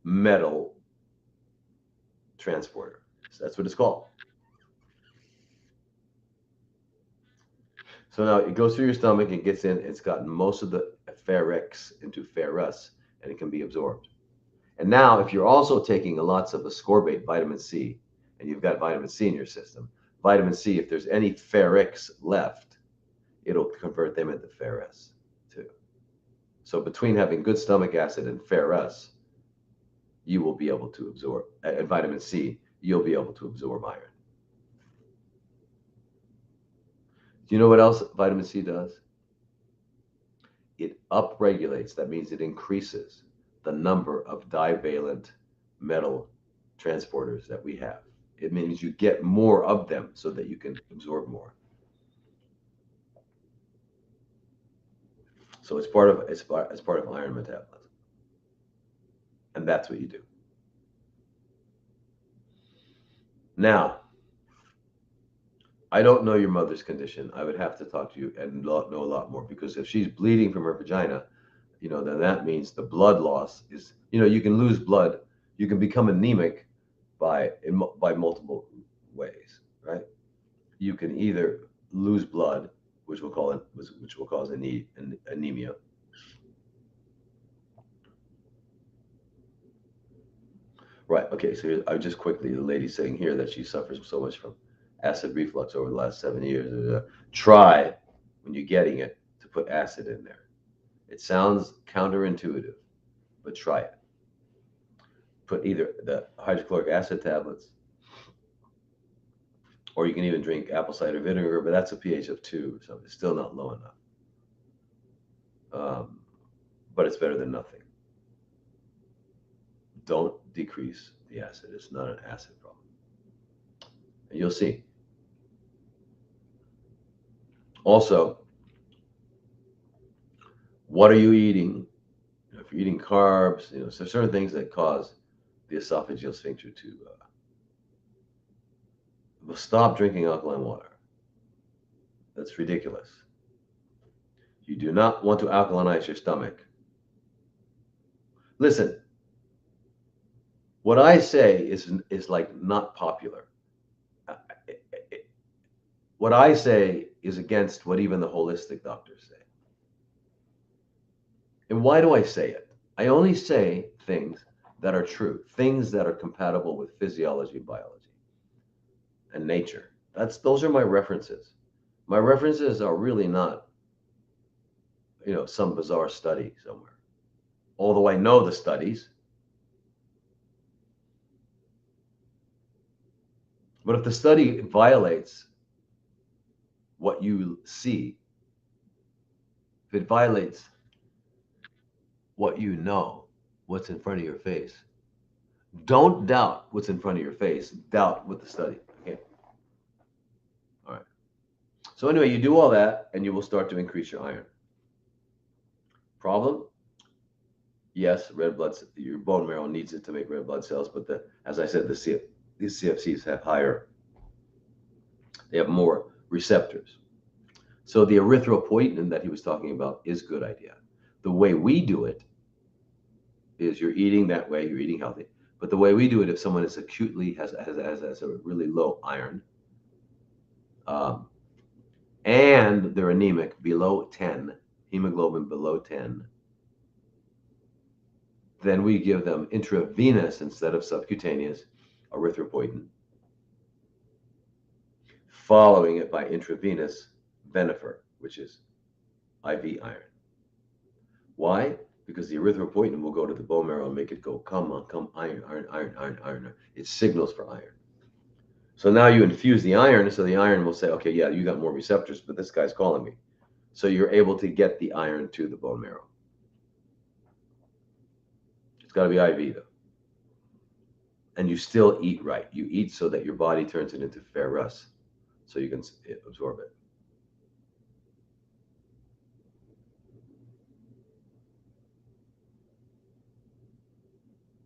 metal transporter. So that's what it's called. So now it goes through your stomach, it gets in, it's gotten most of the ferrex into ferrous, and it can be absorbed. And now, if you're also taking lots of ascorbate, vitamin C, and you've got vitamin C in your system, vitamin C, if there's any ferrix left, it'll convert them into ferrous too. So between having good stomach acid and ferrous, you will be able to absorb, and vitamin C, you'll be able to absorb iron. Do you know what else vitamin C does? It upregulates, that means it increases the number of divalent metal transporters that we have. It means you get more of them so that you can absorb more. So it's part of iron metabolism, and that's what you do. Now, I don't know your mother's condition. I would have to talk to you and know a lot more, because if she's bleeding from her vagina, then that means the blood loss is, you can lose blood. You can become anemic by multiple ways, right? You can either lose blood, which will cause anemia. Right. Okay. So I just quickly, the lady saying here that she suffers so much from acid reflux over the last 7 years. Try, when you're getting it, to put acid in there. It sounds counterintuitive, but try it. Put either the hydrochloric acid tablets, or you can even drink apple cider vinegar, but that's a pH of 2, so it's still not low enough. But it's better than nothing. Don't decrease the acid. It's not an acid problem. And you'll see. Also, what are you eating? If you're eating carbs, so certain things that cause the esophageal sphincter to stop drinking alkaline water. That's ridiculous. You do not want to alkalinize your stomach. Listen, what I say is like not popular. What I say is against what even the holistic doctors say. And why do I say it? I only say things that are true, things that are compatible with physiology, biology, and nature. Those are my references. My references are really not, some bizarre study somewhere. Although I know the studies. But if the study violates what you see, if it violates what you know, what's in front of your face, don't doubt what's in front of your face. Doubt what the study. Okay. All right. So anyway, you do all that, and you will start to increase your iron. Problem? Yes, red blood. Your bone marrow needs it to make red blood cells, but as I said, these CFCs have they have more receptors. So the erythropoietin that he was talking about is a good idea. The way we do it is you're eating that way, you're eating healthy. But the way we do it, if someone is acutely has a really low iron, and they're anemic, below 10, hemoglobin below 10, then we give them intravenous instead of subcutaneous erythropoietin, following it by intravenous venifer, which is IV iron. Why? Because the erythropoietin will go to the bone marrow and make it go, come on, come, iron, iron, iron, iron, iron. It signals for iron. So now you infuse the iron, so the iron will say, okay, yeah, you got more receptors, but this guy's calling me. So you're able to get the iron to the bone marrow. It's got to be IV, though. And you still eat right. You eat so that your body turns it into ferrous, so you can absorb it.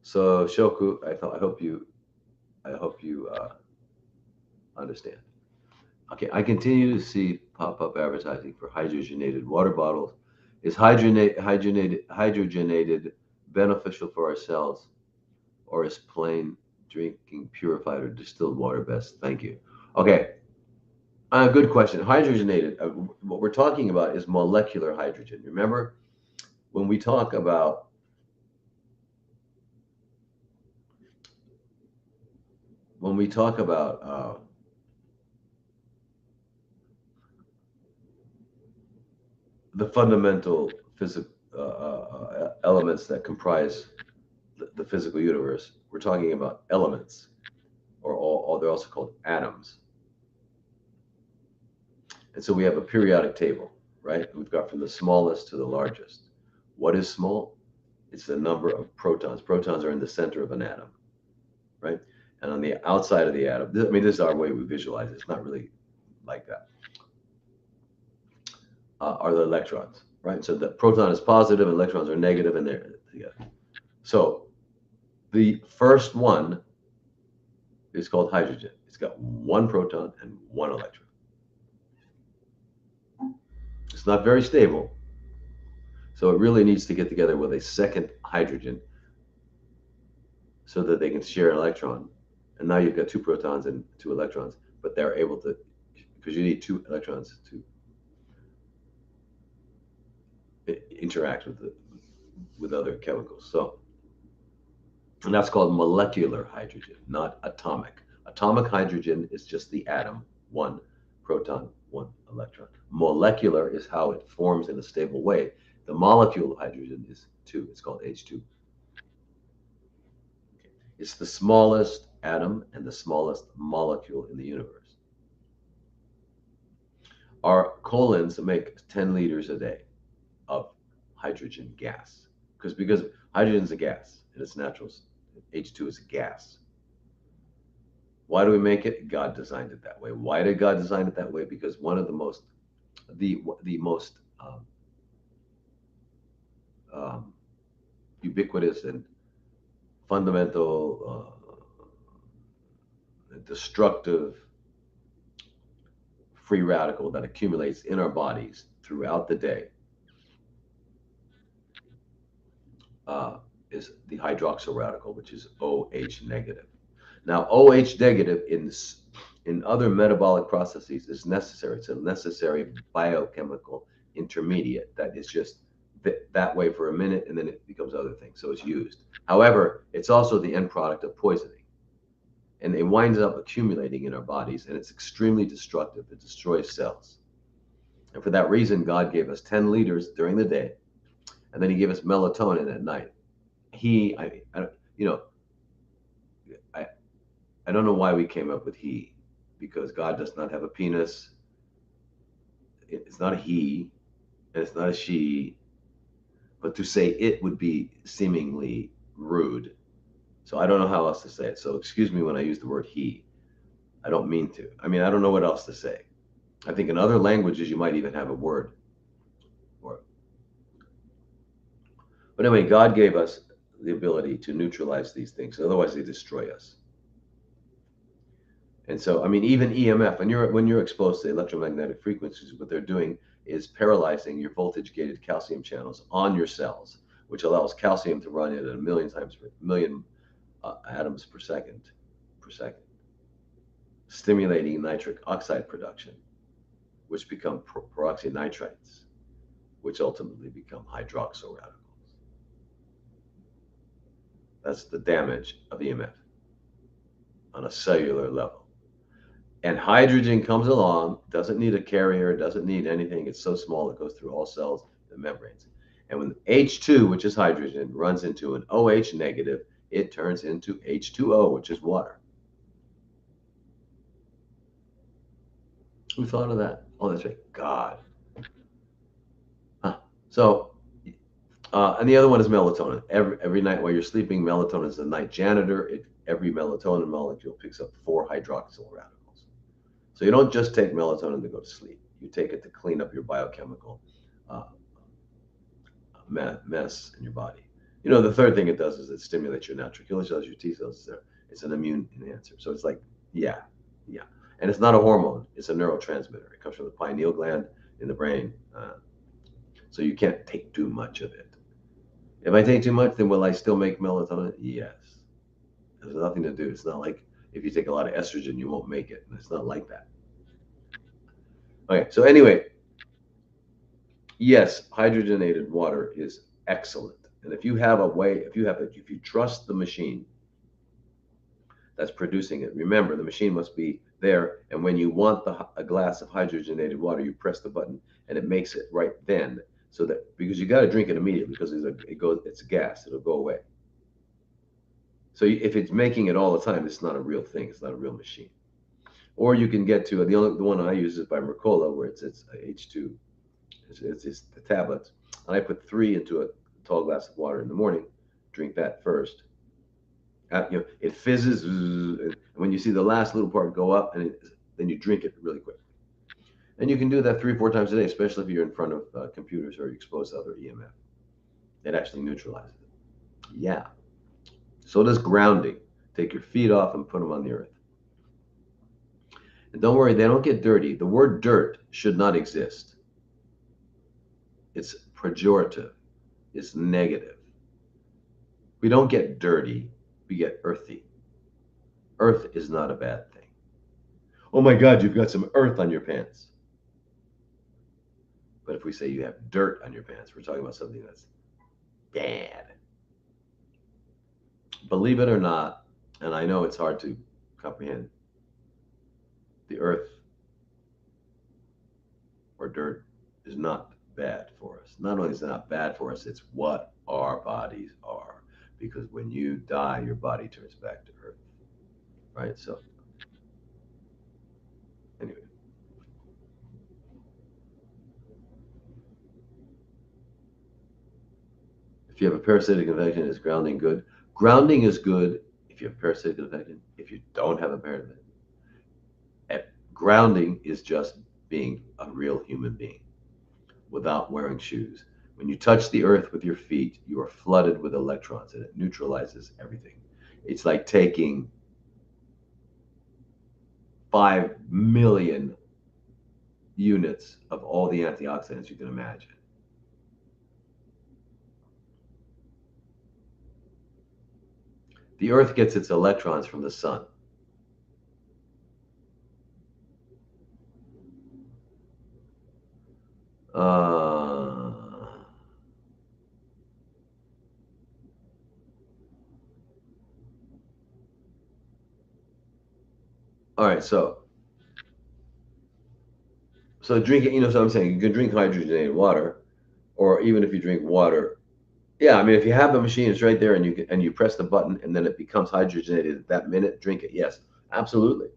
So Shoku, I hope you understand. Okay, I continue to see pop-up advertising for hydrogenated water bottles. Is hydrogenated beneficial for our cells, or is plain Drinking purified or distilled water best. Thank you. Okay, good question. Hydrogenated. What we're talking about is molecular hydrogen. Remember, when we talk about when we talk about the fundamental physical elements that comprise the physical universe, we're talking about elements, or they're also called atoms. And so we have a periodic table, right? We've got from the smallest to the largest. What is small? It's the number of protons. Protons are in the center of an atom, right? And on the outside of the atom, I mean, this is our way we visualize it. It's not really like that. Are the electrons, right? So the proton is positive, and electrons are negative, and they're together. So the first one is called hydrogen. It's got one proton and one electron. It's not very stable, so it really needs to get together with a second hydrogen so that they can share an electron. And now you've got two protons and two electrons, but they're able to, because you need two electrons to interact with other chemicals. So, and that's called molecular hydrogen, not atomic. Atomic hydrogen is just the atom, one proton, one electron. Molecular is how it forms in a stable way. The molecule of hydrogen is two. It's called H2. It's the smallest atom and the smallest molecule in the universe. Our colons make 10 liters a day of hydrogen gas because hydrogen is a gas and it's natural. H2 is a gas. Why do we make it? God designed it that way. Why did God design it that way? Because one of the most ubiquitous and fundamental destructive free radical that accumulates in our bodies throughout the day is the hydroxyl radical, which is OH negative. Now, OH negative in other metabolic processes is necessary. It's a necessary biochemical intermediate that is just that way for a minute and then it becomes other things. So it's used. However, it's also the end product of poisoning. And it winds up accumulating in our bodies and it's extremely destructive. It destroys cells. And for that reason, God gave us 10 liters during the day and then he gave us melatonin at night. I don't know why we came up with he, because God does not have a penis. It's not a he, and it's not a she, but to say it would be seemingly rude. So I don't know how else to say it. So excuse me when I use the word he. I don't mean to. I mean, I don't know what else to say. I think in other languages you might even have a word for it. But anyway, God gave us the ability to neutralize these things. Otherwise, they destroy us. And so, I mean, even EMF, when you're exposed to electromagnetic frequencies, what they're doing is paralyzing your voltage-gated calcium channels on your cells, which allows calcium to run at a million atoms per second, stimulating nitric oxide production, which become peroxynitrites, which ultimately become hydroxyl radicals. That's the damage of EMF on a cellular level. And hydrogen comes along, doesn't need a carrier, doesn't need anything. It's so small it goes through all cells and membranes. And when H2, which is hydrogen, runs into an OH negative, it turns into H2O, which is water. Who thought of that? Oh, that's right, God. Huh. So, and the other one is melatonin. Every night while you're sleeping, melatonin is the night janitor. Every melatonin molecule picks up 4 hydroxyl radicals. So you don't just take melatonin to go to sleep. You take it to clean up your biochemical mess in your body. You know, the third thing it does is it stimulates your natural killer cells, your T cells. It's an immune enhancer. So it's like, yeah. And it's not a hormone. It's a neurotransmitter. It comes from the pineal gland in the brain. So you can't take too much of it. If I take too much, then will I still make melatonin? Yes. There's nothing to do. It's not like if you take a lot of estrogen, you won't make it. It's not like that. Okay, so anyway, yes, hydrogenated water is excellent. And if you have a way, if you trust the machine that's producing it, remember the machine must be there. And when you want a glass of hydrogenated water, you press the button and it makes it right then. So that because you got to drink it immediately because it's gas, it'll go away. So if it's making it all the time, it's not a real thing. It's not a real machine. Or you can get to the one I use is by Mercola, where it's H2. It's the tablets, and I put 3 into a tall glass of water in the morning. Drink that first. It fizzes, and when you see the last little part go up, then you drink it really quick. And you can do that 3 or 4 times a day, especially if you're in front of computers or you're exposed to other EMF. It actually neutralizes it. Yeah. So does grounding. Take your feet off and put them on the earth. And don't worry, they don't get dirty. The word dirt should not exist. It's pejorative. It's negative. We don't get dirty, we get earthy. Earth is not a bad thing. Oh my God, you've got some earth on your pants. But if we say you have dirt on your pants, we're talking about something that's bad. Believe it or not, and I know it's hard to comprehend, the earth or dirt is not bad for us. Not only is it not bad for us, it's what our bodies are. Because when you die, your body turns back to earth. Right? So, anyway. If you have a parasitic infection, is grounding good? Grounding is good if you have a parasitic infection. If you don't have a parasitic, grounding is just being a real human being without wearing shoes. When you touch the earth with your feet, you are flooded with electrons and it neutralizes everything. It's like taking 5 million units of all the antioxidants you can imagine. The earth gets its electrons from the sun. Uh, all right, so drink it. So I'm saying you can drink hydrogenated water, or even if you drink water. Yeah, I mean, if you have the machine, it's right there, and you press the button, and then it becomes hydrogenated at that minute. Drink it. Yes, absolutely.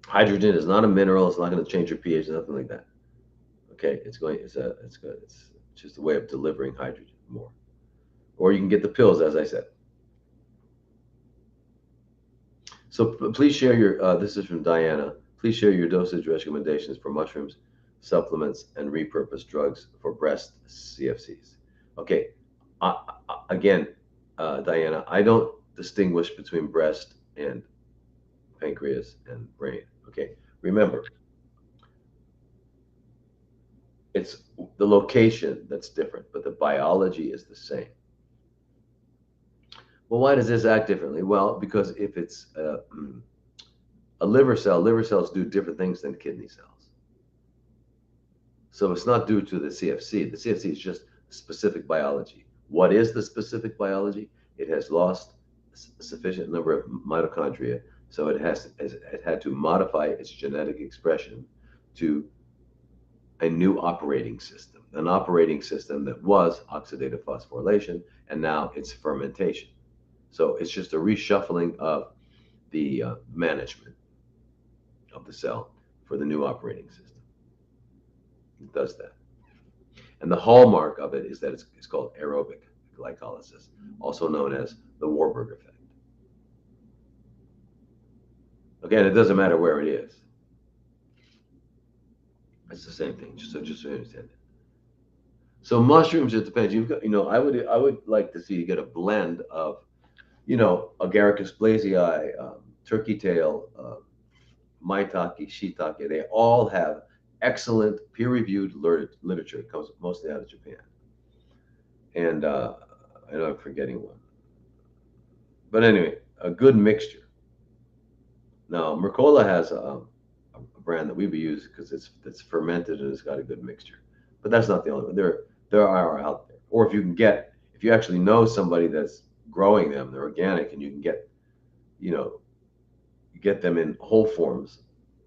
Hydrogen is not a mineral. It's not going to change your pH. Nothing like that. Okay, it's good. It's just a way of delivering hydrogen more. Or you can get the pills, as I said. So please share your. This is from Diana. Please share your dosage recommendations for mushrooms, supplements, and repurposed drugs for breast CFCs. Okay, again, Diana, I don't distinguish between breast and pancreas and brain. Okay, remember, it's the location that's different, but the biology is the same. Well, why does this act differently? Well, because if it's a liver cells do different things than kidney cells. So it's not due to the CFC. The CFC is just specific biology. What is the specific biology? It has lost a sufficient number of mitochondria, so it had to modify its genetic expression to a new operating system, an operating system that was oxidative phosphorylation, and now it's fermentation. So it's just a reshuffling of the management of the cell for the new operating system. It does that. And the hallmark of it is that it's called aerobic glycolysis, also known as the Warburg effect. Again, it doesn't matter where it is. It's the same thing. Just so you understand it. So mushrooms, it depends. You've got, I would like to see you get a blend of, agaricus blazei, turkey tail, maitake, shiitake. They all have excellent peer-reviewed literature. It comes mostly out of Japan. And I know I'm forgetting one. But anyway, a good mixture. Now, Mercola has a brand that we've used because it's fermented and it's got a good mixture. But that's not the only one. There are out there. Or if you actually know somebody that's growing them, they're organic, and you can you know, get them in whole forms.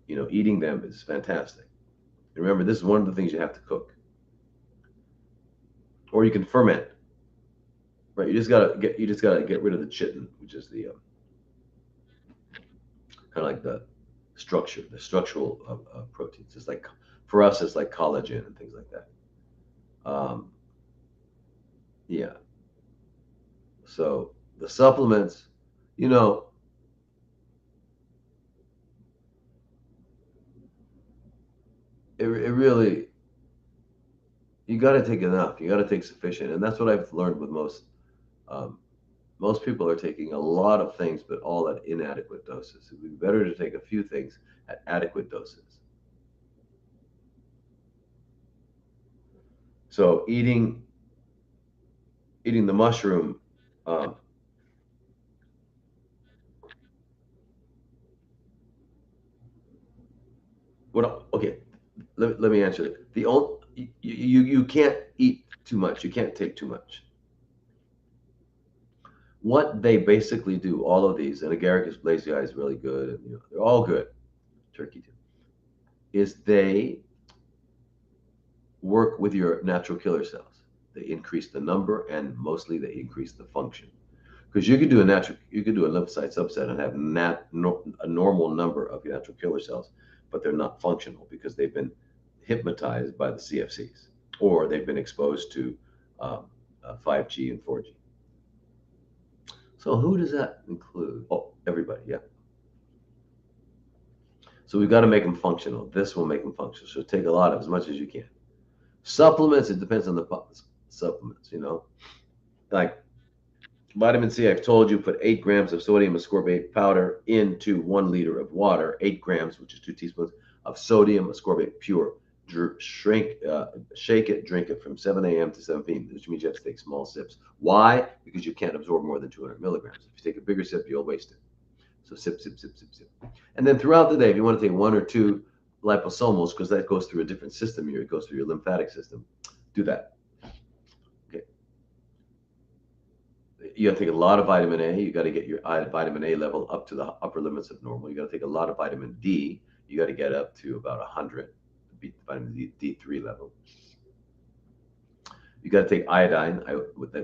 Eating them is fantastic. And remember, this is one of the things you have to cook, or you can ferment. Right? You just gotta get rid of the chitin, which is the kind of like the structural proteins. It's like for us, it's like collagen and things like that. Um, yeah. So the supplements, you know, it really you got to take enough. You got to take sufficient, and that's what I've learned with most. Um, most people are taking a lot of things, but all at inadequate doses. It would be better to take a few things at adequate doses. So eating the mushroom. Um, what? Okay, let me answer it. The only you can't eat too much. You can't take too much. What they basically do, all of these, and agaricus blazei is really good, and they're all good. Turkey too, is they work with your natural killer cells. They increase the number, and mostly they increase the function. Because you could do a lymphocyte subset and have a normal number of your natural killer cells, but they're not functional because they've been hypnotized by the CFCs, or they've been exposed to 5G and 4G. So who does that include? Oh, everybody, yeah. So we've got to make them functional. This will make them functional. So take a lot of as much as you can. Supplements, it depends on the supplements. Like vitamin C, I've told you, put 8 grams of sodium ascorbate powder into 1 liter of water, 8 grams, which is 2 teaspoons of sodium ascorbate pure. Shake it, drink it from 7 a.m. to 7 p.m., which means you have to take small sips. Why? Because you can't absorb more than 200 milligrams. If you take a bigger sip, you'll waste it. So sip, sip, sip, sip, sip. And then throughout the day, if you want to take 1 or 2 liposomals, because that goes through a different system here, it goes through your lymphatic system, do that. Okay. You got to take a lot of vitamin A. You got to get your vitamin A level up to the upper limits of normal. You got to take a lot of vitamin D. You got to get up to about 100 to beat the vitamin D3 level. You got to take iodine,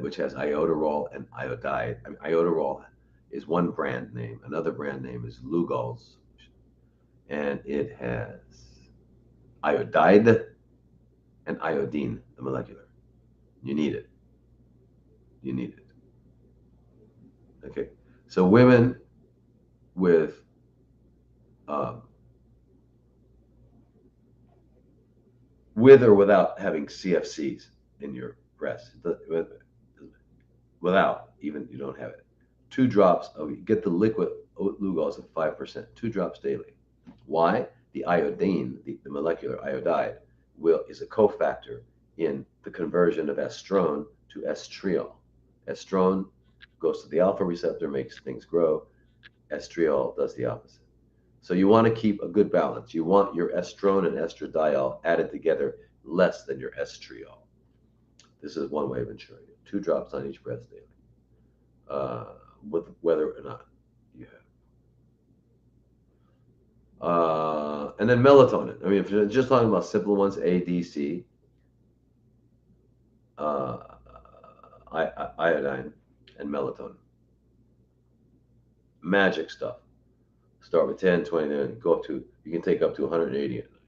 which has iodoral and iodide. I mean, iodoral is one brand name. Another brand name is Lugol's, and it has iodide and iodine, the molecular. You need it. You need it. Okay. So women with um, with or without having CFCs in your breast, without even you don't have it. 2 drops of get the liquid Lugol's at 5%. 2 drops daily. Why? The iodine, the molecular iodide, is a cofactor in the conversion of estrone to estriol. Estrone goes to the alpha receptor, makes things grow. Estriol does the opposite. So you want to keep a good balance. You want your estrone and estradiol added together less than your estriol. This is one way of ensuring it. 2 drops on each breast daily, with whether or not you have. And then melatonin. I mean, if you're just talking about simple ones, A, D, C, uh, iodine, and melatonin. Magic stuff. Start with 10, 20, then go up to, you can take up to 180 at night.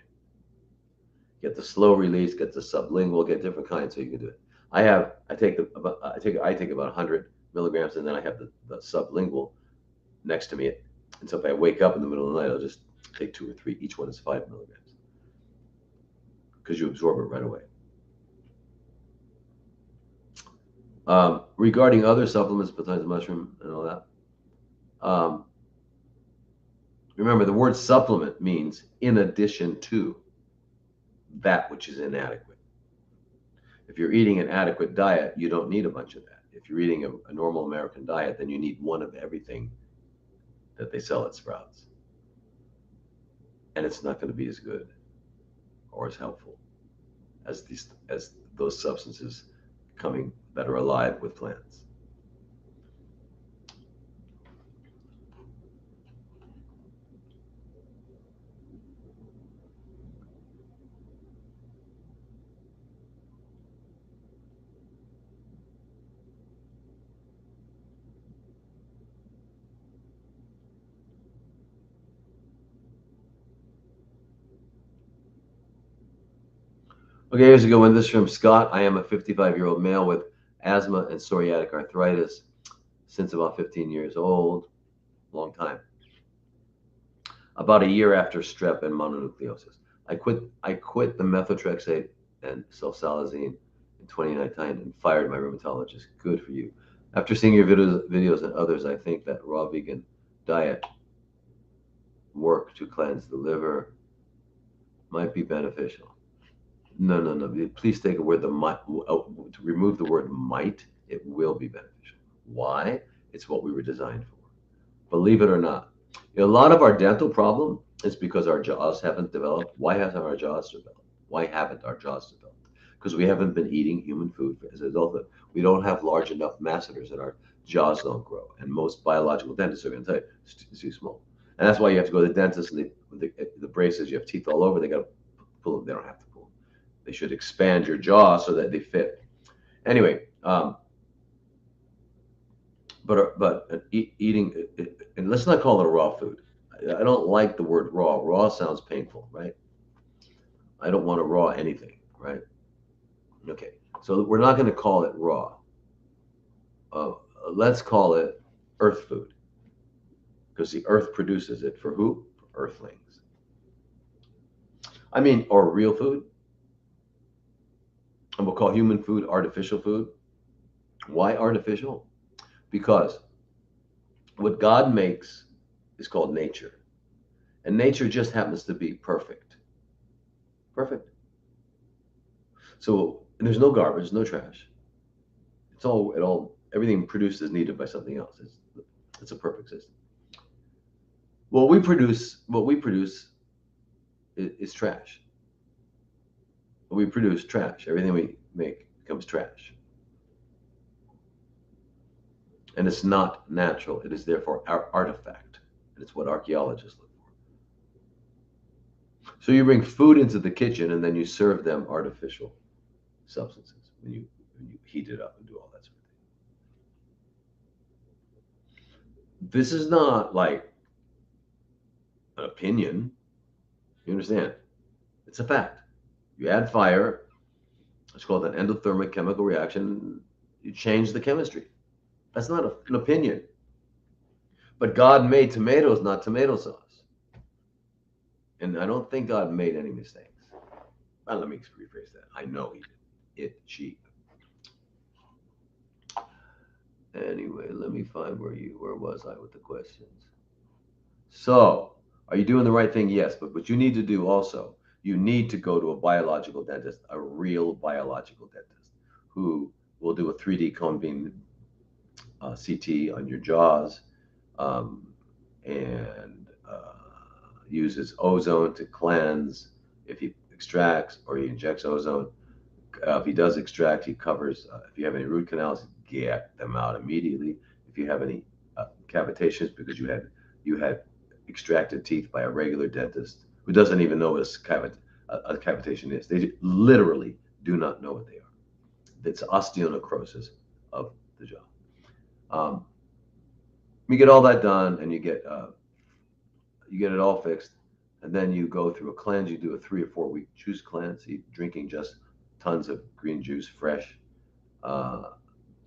Get the slow release, get the sublingual, get different kinds so you can do it. I take about 100 milligrams, and then I have the sublingual next to me. And so if I wake up in the middle of the night, I'll just take 2 or 3. Each one is 5 milligrams because you absorb it right away. Regarding other supplements besides mushroom and all that, remember the word supplement means in addition to that which is inadequate. If you're eating an adequate diet, you don't need a bunch of that. if you're eating a normal American diet, then you need one of everything that they sell at Sprouts, and it's not going to be as good or as helpful as those substances coming that are alive with plants. Okay, here's a good one. This is from Scott. I am a 55-year-old male with asthma and psoriatic arthritis since about 15 years old. Long time. About a year after strep and mononucleosis. I quit the methotrexate and sulfasalazine in 2019 and fired my rheumatologist. Good for you. After seeing your videos and others, I think that raw vegan diet work to cleanse the liver might be beneficial. No, no, no. Please take away the might. To remove the word might, it will be beneficial. Why? It's what we were designed for. Believe it or not. A lot of our dental problem is because our jaws haven't developed. Why hasn't our jaws developed? Why haven't our jaws developed? Because we haven't been eating human food as a adulthood. We don't have large enough masseters and our jaws don't grow. And most biological dentists are going to tell you it's too small. And that's why you have to go to the dentist and the braces, you have teeth all over, they got to pull them. They don't have to pull them. They should expand your jaw so that they fit. Anyway, eating, and let's not call it a raw food. I don't like the word raw. Raw sounds painful, right? I don't want to raw anything, right? Okay, so we're not going to call it raw. Let's call it earth food, because the earth produces it for who? For earthlings. I mean, or real food. And we'll call human food artificial food. Why artificial? Because what God makes is called nature. And nature just happens to be perfect. Perfect. So and there's no garbage, no trash. Everything produced is needed by something else. It's a perfect system. What we produce is trash. We produce trash. Everything we make becomes trash. And it's not natural. It is therefore our artifact. And it's what archaeologists look for. So you bring food into the kitchen and then you serve them artificial substances when you heat it up and do all that sort of thing. This is not like an opinion. You understand? It's a fact. You add fire, it's called an endothermic chemical reaction. You change the chemistry. That's not an opinion. But God made tomatoes, not tomato sauce. And I don't think God made any mistakes. Well, let me rephrase that. I know he did. She. Anyway, let me find where was I with the questions? So, are you doing the right thing? Yes, but what you need to do also, you need to go to a biological dentist, a real biological dentist, who will do a 3D cone beam CT on your jaws, and uses ozone to cleanse if he extracts or he injects ozone. If he does extract, he covers. If you have any root canals, get them out immediately. If you have any cavitations because you had extracted teeth by a regular dentist who doesn't even know what a cavitation is, they literally do not know what they are. It's osteonecrosis of the jaw. You get all that done, and you get it all fixed, and then you go through a cleanse. You do a 3 or 4 week juice cleanse, drinking just tons of green juice, fresh.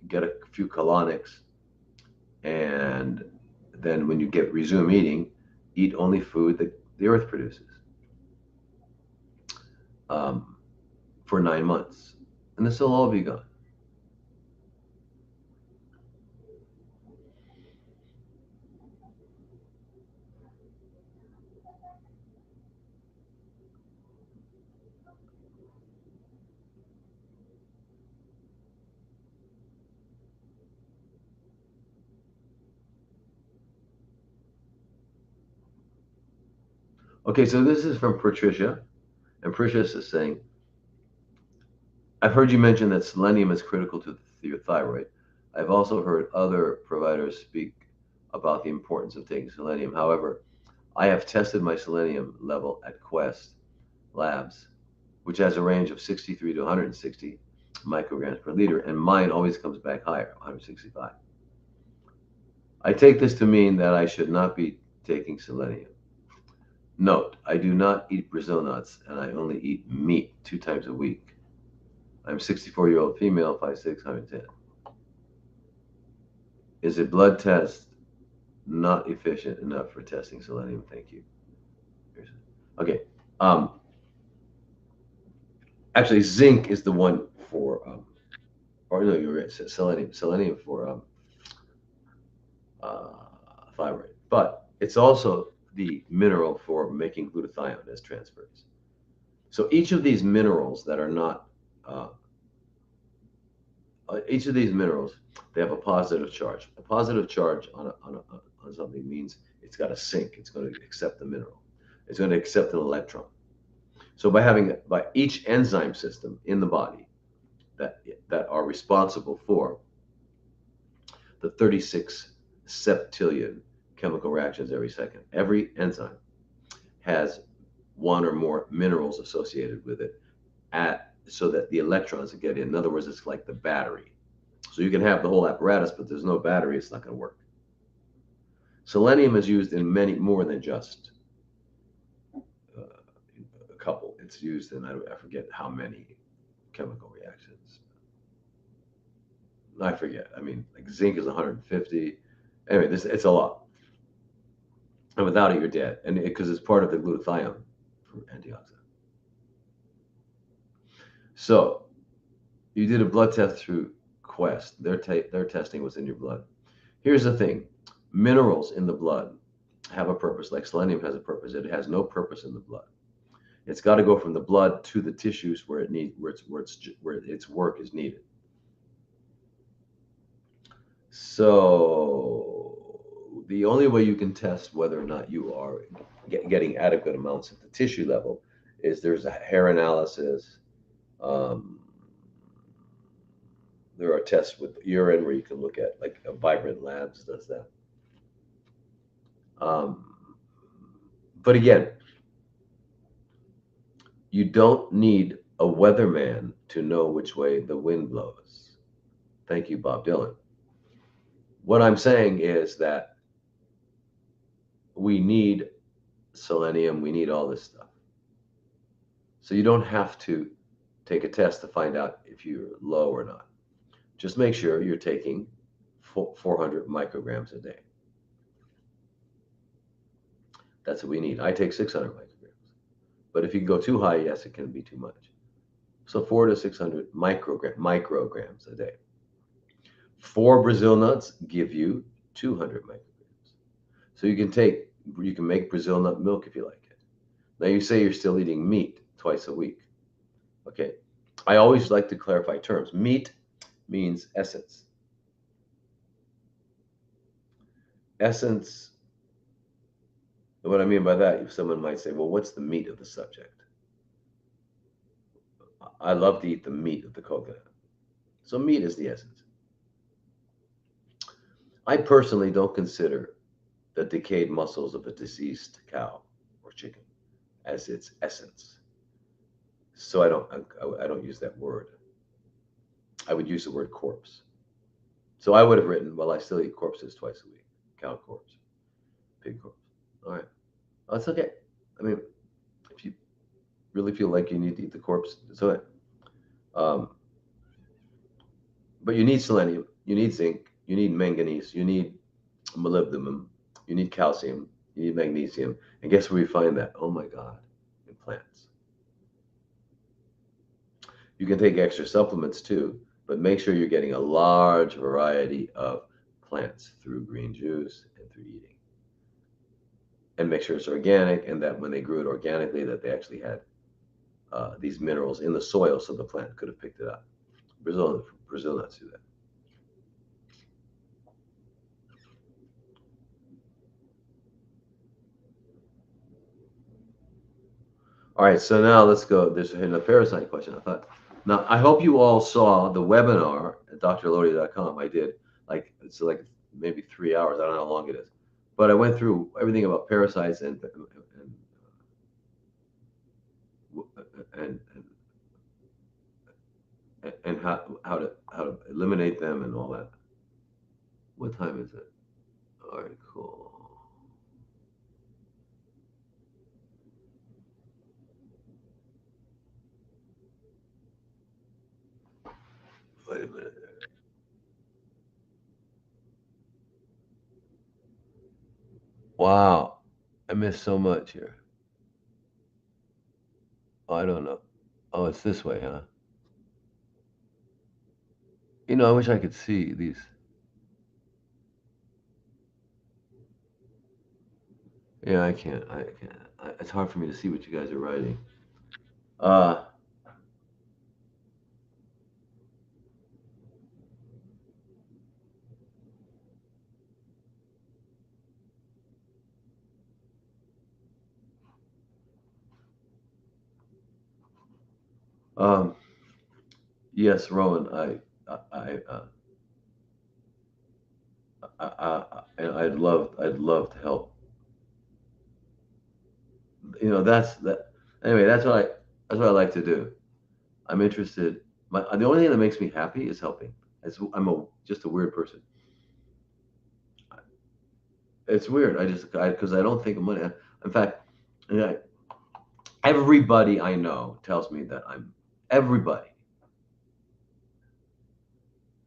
Get a few colonics, and then when you resume eating, eat only food that the earth produces for 9 months, and this will all be gone. Okay, so this is from Patricia, and Patricia is saying, I've heard you mention that selenium is critical to your thyroid. I've also heard other providers speak about the importance of taking selenium. However, I have tested my selenium level at Quest Labs, which has a range of 63 to 160 micrograms per liter, and mine always comes back higher, 165. I take this to mean that I should not be taking selenium. Note, I do not eat Brazil nuts, and I only eat meat 2 times a week. I'm 64-year-old female, 5'6", 110. Is a blood test not efficient enough for testing selenium? Thank you. Okay. Um, Actually, zinc is the one for, or no, you're right, selenium. Selenium for uh, thyroid. But it's also the mineral for making glutathione as transferase. So each of these minerals that are not, uh, each of these minerals, they have a positive charge. A positive charge on something means it's got a sink. It's going to accept the mineral. It's going to accept an electron. So by each enzyme system in the body that are responsible for the 36 septillion chemical reactions every second, every enzyme has one or more minerals associated with it so that the electrons get in. In other words, it's like the battery. So you can have the whole apparatus, but there's no battery, it's not going to work. Selenium is used in many more than just a couple. It's used in, I forget how many chemical reactions. I forget. I mean, like zinc is 150. Anyway, it's a lot. And without it, you're dead. And because it's part of the glutathione for antioxidant. So you did a blood test through Quest. Their testing was in your blood. Here's the thing: minerals in the blood have a purpose. Like selenium has a purpose. It has no purpose in the blood. It's got to go from the blood to the tissues where its work is needed. So the only way you can test whether or not you are getting adequate amounts at the tissue level is there's a hair analysis. Um, there are tests with urine where you can look at, like Vibrant Labs does that. Um, but again, you don't need a weatherman to know which way the wind blows. Thank you, Bob Dylan. What I'm saying is that we need selenium, we need all this stuff. So you don't have to take a test to find out if you're low or not. Just make sure you're taking 400 micrograms a day. That's what we need. I take 600 micrograms. But if you go too high, yes, it can be too much. So 400 to 600 micrograms a day. 4 Brazil nuts give you 200 micrograms. So you can make Brazil nut milk if you like it. Now you say you're still eating meat twice a week. Okay. I always like to clarify terms. Meat means essence. Essence, what I mean by that, if someone might say, well, what's the meat of the subject? I love to eat the meat of the coconut. So meat is the essence. I personally don't consider the decayed muscles of a deceased cow or chicken as its essence. So I don't use that word. I would use the word corpse. So I would have written, well, I still eat corpses twice a week. Cow corpse, pig corpse. All right. That's okay. I mean, if you really feel like you need to eat the corpse, it's okay. Um, but you need selenium, you need zinc, you need manganese, you need molybdenum, you need calcium, you need magnesium. And guess where we find that? Oh my God, in plants. You can take extra supplements too, but make sure you're getting a large variety of plants through green juice and through eating. And make sure it's organic, and that when they grew it organically, that they actually had these minerals in the soil so the plant could have picked it up. Brazil nuts do that. All right, so now let's go. There's a parasite question. I thought, now I hope you all saw the webinar at drlodi.com. I did like it's like maybe 3 hours. I don't know how long it is, but I went through everything about parasites and and how to eliminate them and all that. What time is it? All right, cool. Wait a minute. Wow, I missed so much here. Oh, I don't know. Oh, it's this way, huh? I wish I could see these. Yeah, I can't. I can't. It's hard for me to see what you guys are writing. Uh, um, yes, Rowan. And I'd love to help. That's that. Anyway, that's what I like to do. I'm interested. The only thing that makes me happy is helping. I'm just a weird person. It's weird. Because I don't think of money. In fact, yeah, everybody I know tells me that I'm everybody,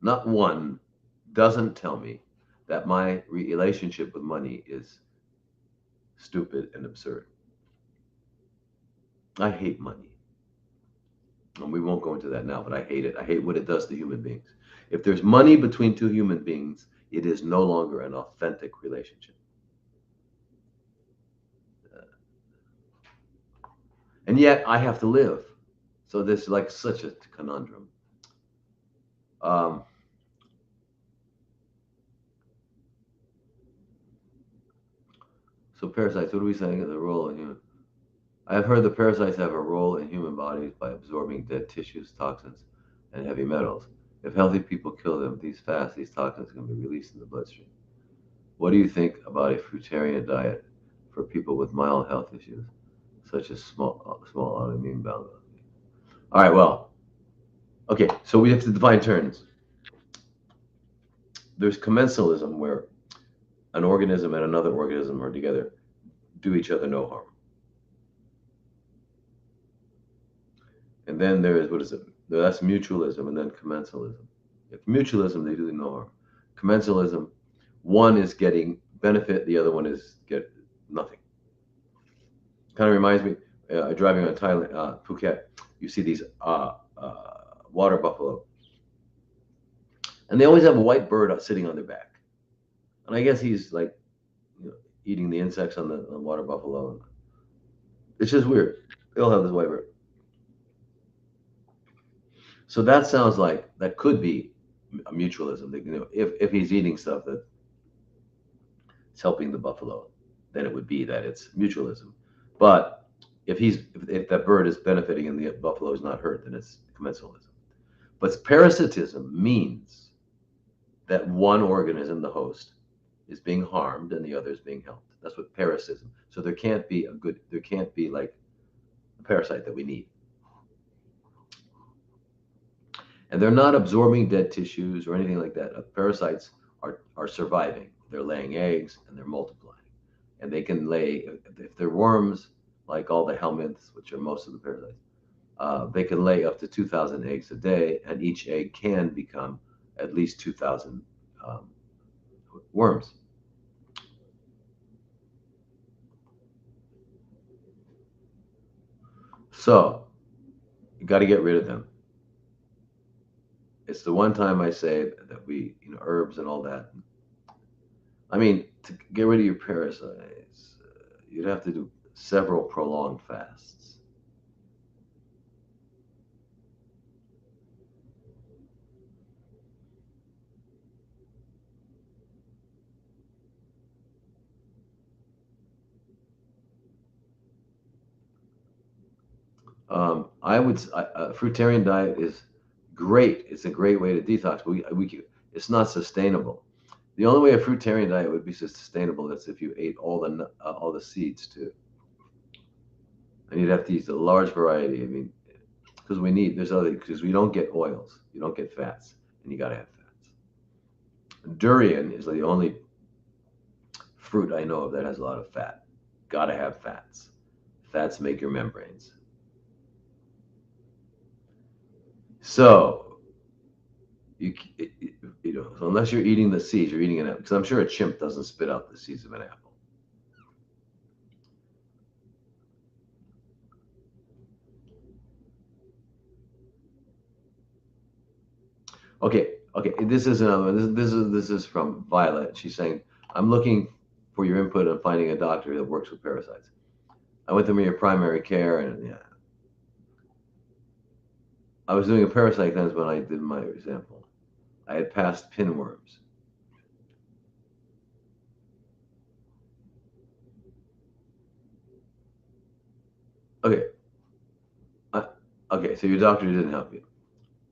not one, doesn't tell me that my relationship with money is stupid and absurd. I hate money. And we won't go into that now, but I hate it. I hate what it does to human beings. If there's money between two human beings, it is no longer an authentic relationship. And yet I have to live. So this is like such a conundrum. Um, so parasites, what are we saying? The role in human? I have heard the parasites have a role in human bodies by absorbing dead tissues, toxins, and heavy metals. If healthy people kill them these toxins can be released in the bloodstream. What do you think about a fruitarian diet for people with mild health issues, such as small autoimmune bowel? All right, well, okay, so we have to define terms. There's commensalism, where an organism and another organism are together, do each other no harm. And then there is, what is it? That's mutualism, and then commensalism. If mutualism, they do no harm. Commensalism, one is getting benefit, the other one is get nothing. Kind of reminds me, driving on Thailand, Phuket, you see these water buffalo, and they always have a white bird sitting on their back. And I guess he's like, eating the insects on the water buffalo. It's just weird. They all have this white bird. So that sounds like that could be a mutualism. If he's eating stuff that's helping the buffalo, then it would be that it's mutualism. But if that bird is benefiting and the buffalo is not hurt, then it's commensalism. But parasitism means that one organism, the host, is being harmed and the other is being helped. That's what parasitism. So there can't be like a parasite that we need. And they're not absorbing dead tissues or anything like that. Parasites are surviving. They're laying eggs and they're multiplying. And they can lay, if they're worms, like all the helminths, which are most of the parasites, they can lay up to 2,000 eggs a day, and each egg can become at least 2,000 um, worms. So you got to get rid of them. It's the one time I say that herbs and all that. I mean, to get rid of your parasites, you'd have to do several prolonged fasts. A fruitarian diet is great. It's a great way to detox, but it's not sustainable. The only way a fruitarian diet would be sustainable is if you ate all the seeds too, and you'd have to eat a large variety. I mean, because because we don't get oils, you don't get fats, and you got to have fats. Durian is the only fruit I know of that has a lot of fat. Got to have fats. Fats make your membranes. So you so unless you're eating the seeds, you're eating an apple. Because I'm sure a chimp doesn't spit out the seeds of an apple. Okay. This is another one. This is from Violet. She's saying, "I'm looking for your input on finding a doctor that works with parasites. I went to your primary care, and yeah, I was doing a parasite cleanse when I did my example. I had passed pinworms. Okay, uh, okay. So your doctor didn't help you.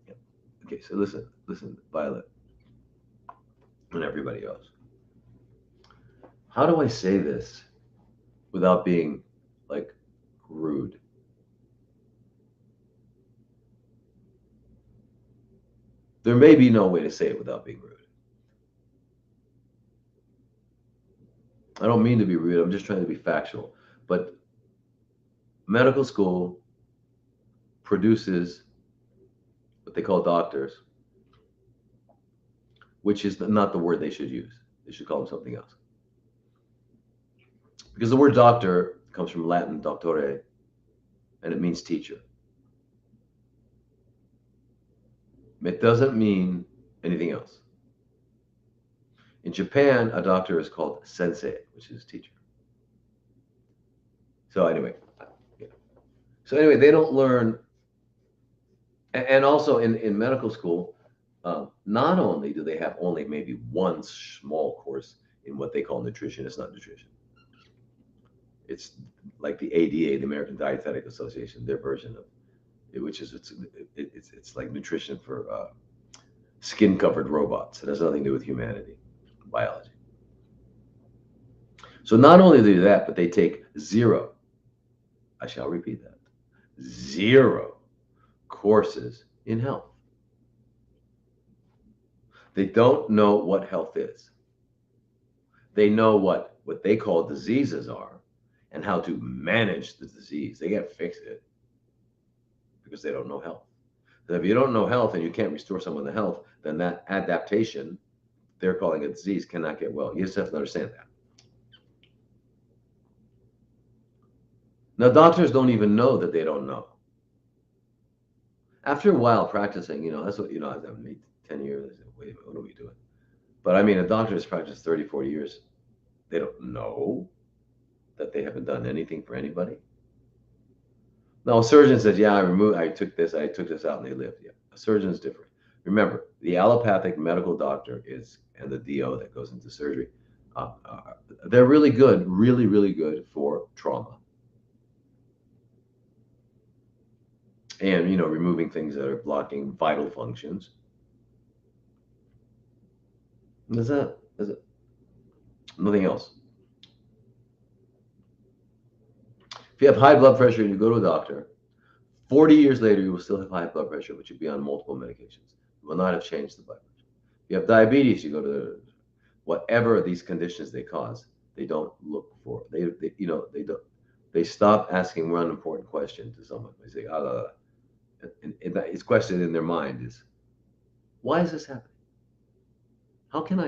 Yeah. Okay, so listen, Violet, and everybody else. How do I say this without being like rude? There may be no way to say it without being rude. I don't mean to be rude. I'm just trying to be factual. But medical school produces what they call doctors, which is not the word they should use. They should call them something else. Because the word doctor comes from Latin doctore, and it means teacher. It doesn't mean anything else. In Japan, a doctor is called sensei, which is teacher. So anyway, yeah. So anyway, they don't learn, and also in medical school, not only do they have only maybe one small course in what they call nutrition, it's not nutrition. It's like the ADA, the American Dietetic Association, their version of it, which is it's like nutrition for skin covered robots. It has nothing to do with humanity, biology. So not only do they do that, but they take zero. I shall repeat that: zero courses in health. They don't know what health is. They know what they call diseases are and how to manage the disease. They can't fix it because they don't know health. So if you don't know health and you can't restore someone to health, then that adaptation, they're calling a disease, cannot get well. You just have to understand that. Now, doctors don't even know that they don't know. After a while practicing, that's what, I've done 10 years. I said, wait a minute, what are we doing? But I mean, a doctor has practiced 30, 40 years. They don't know that they haven't done anything for anybody. Now, a surgeon says, yeah, I took this out and they lived. Yeah, a surgeon is different. Remember, the allopathic medical doctor and the DO that goes into surgery, they're really good, really, really good for trauma. And, removing things that are blocking vital functions. That's it. Nothing else. If you have high blood pressure and you go to a doctor, 40 years later, you will still have high blood pressure, but you'll be on multiple medications. You will not have changed the blood pressure. If you have diabetes, you go to whatever these conditions they cause, they don't look for, they don't, they stop asking one important question to someone. They say, and his question in their mind is, why is this happening? How can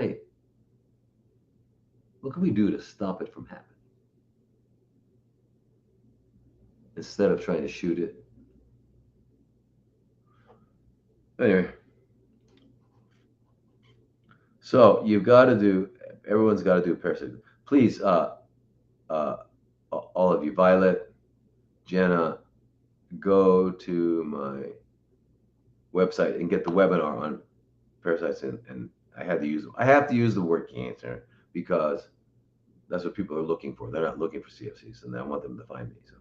what can we do to stop it from happening? Instead of trying to shoot it. Anyway, so everyone's got to do parasitic. Please, uh, all of you, Violet, Jenna, go to my website and get the webinar on parasites, and I have to use the word cancer because that's what people are looking for. They're not looking for CFCs, and I want them to find me. So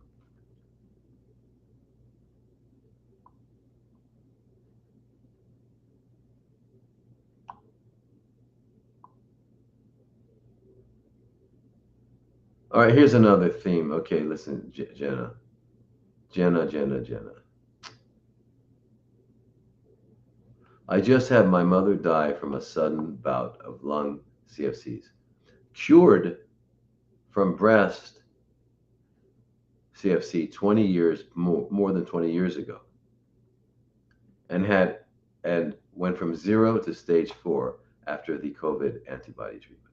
All right, here's another theme. Okay, listen, Jenna. I just had my mother die from a sudden bout of lung CFCs, cured from breast CFC 20 years more than 20 years ago, and had and went from 0 to stage 4 after the COVID antibody treatment.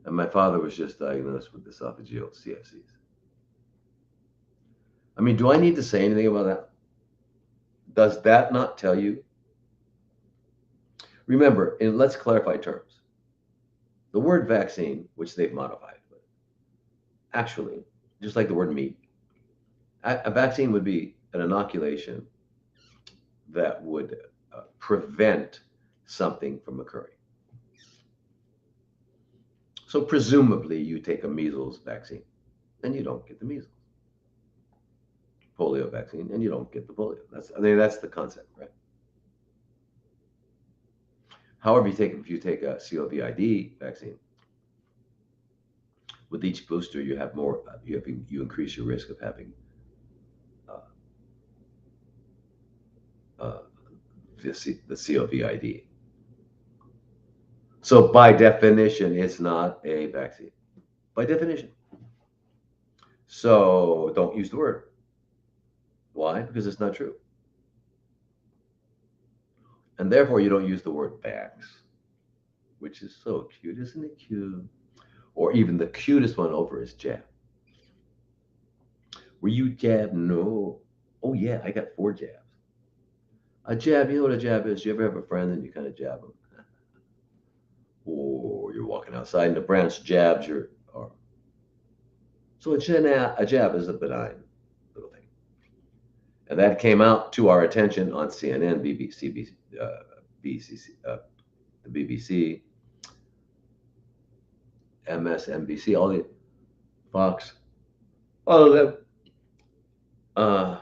And my father was just diagnosed with esophageal CFCs. I mean, do I need to say anything about that? Does that not tell you? Remember, and let's clarify terms. The word vaccine, which they've modified, but actually, just like the word meat, a vaccine would be an inoculation that would prevent something from occurring. So presumably, you take a measles vaccine and you don't get the measles. Polio vaccine and you don't get the polio. That's the concept, right? However, if you take a COVID vaccine, with each booster you have more you increase your risk of having uh, uh, the COVID. So by definition, it's not a vaccine. By definition. So don't use the word. Why? Because it's not true. And therefore you don't use the word vax, which is so cute, isn't it cute? Or even the cutest one over is jab. Were you jabbed? No. Oh yeah, I got 4 jabs. A jab, you know what a jab is? You ever have a friend and you kind of jab them? Or you're walking outside and the branch jabs your arm. So a jab is a benign little thing. And that came out to our attention on CNN, BBC, BCC, the BBC, MSNBC, all the Fox, all of them, uh,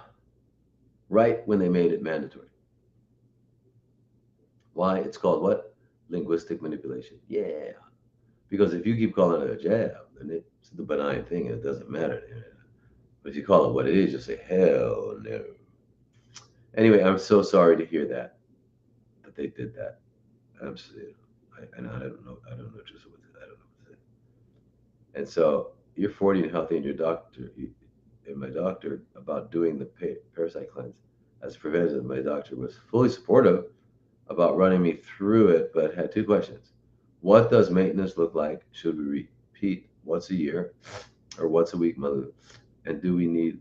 right when they made it mandatory. Why? It's called what? Linguistic manipulation. Yeah. Because if you keep calling it a jab, then it's the benign thing and it doesn't matter. But if you call it what it is, you say, hell no. Anyway, I'm so sorry to hear that they did that. I'm, and I don't know. I don't know just what I don't know what to say. And so you're 40 and healthy, and and my doctor about doing the parasite cleanse as preventative. My doctor was fully supportive about running me through it, but had 2 questions. What does maintenance look like? Should we repeat once a year or once a week monthly? And do we need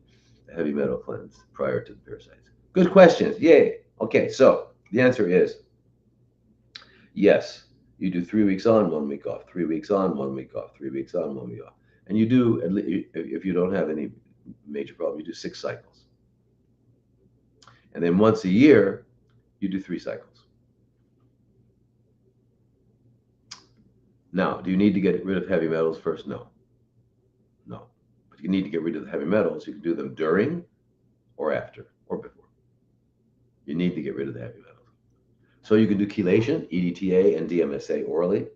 a heavy metal cleanse prior to the parasites? Good questions. Yay. Okay, so the answer is yes. You do 3 weeks on, 1 week off, 3 weeks on, 1 week off, 3 weeks on, 1 week off. And you do, at least, if you don't have any major problem, you do 6 cycles. And then once a year, you do 3 cycles. Now, do you need to get rid of heavy metals first? No. No. But you need to get rid of the heavy metals. You can do them during or after or before. You need to get rid of the heavy metals. So you can do chelation, EDTA, and DMSA orally,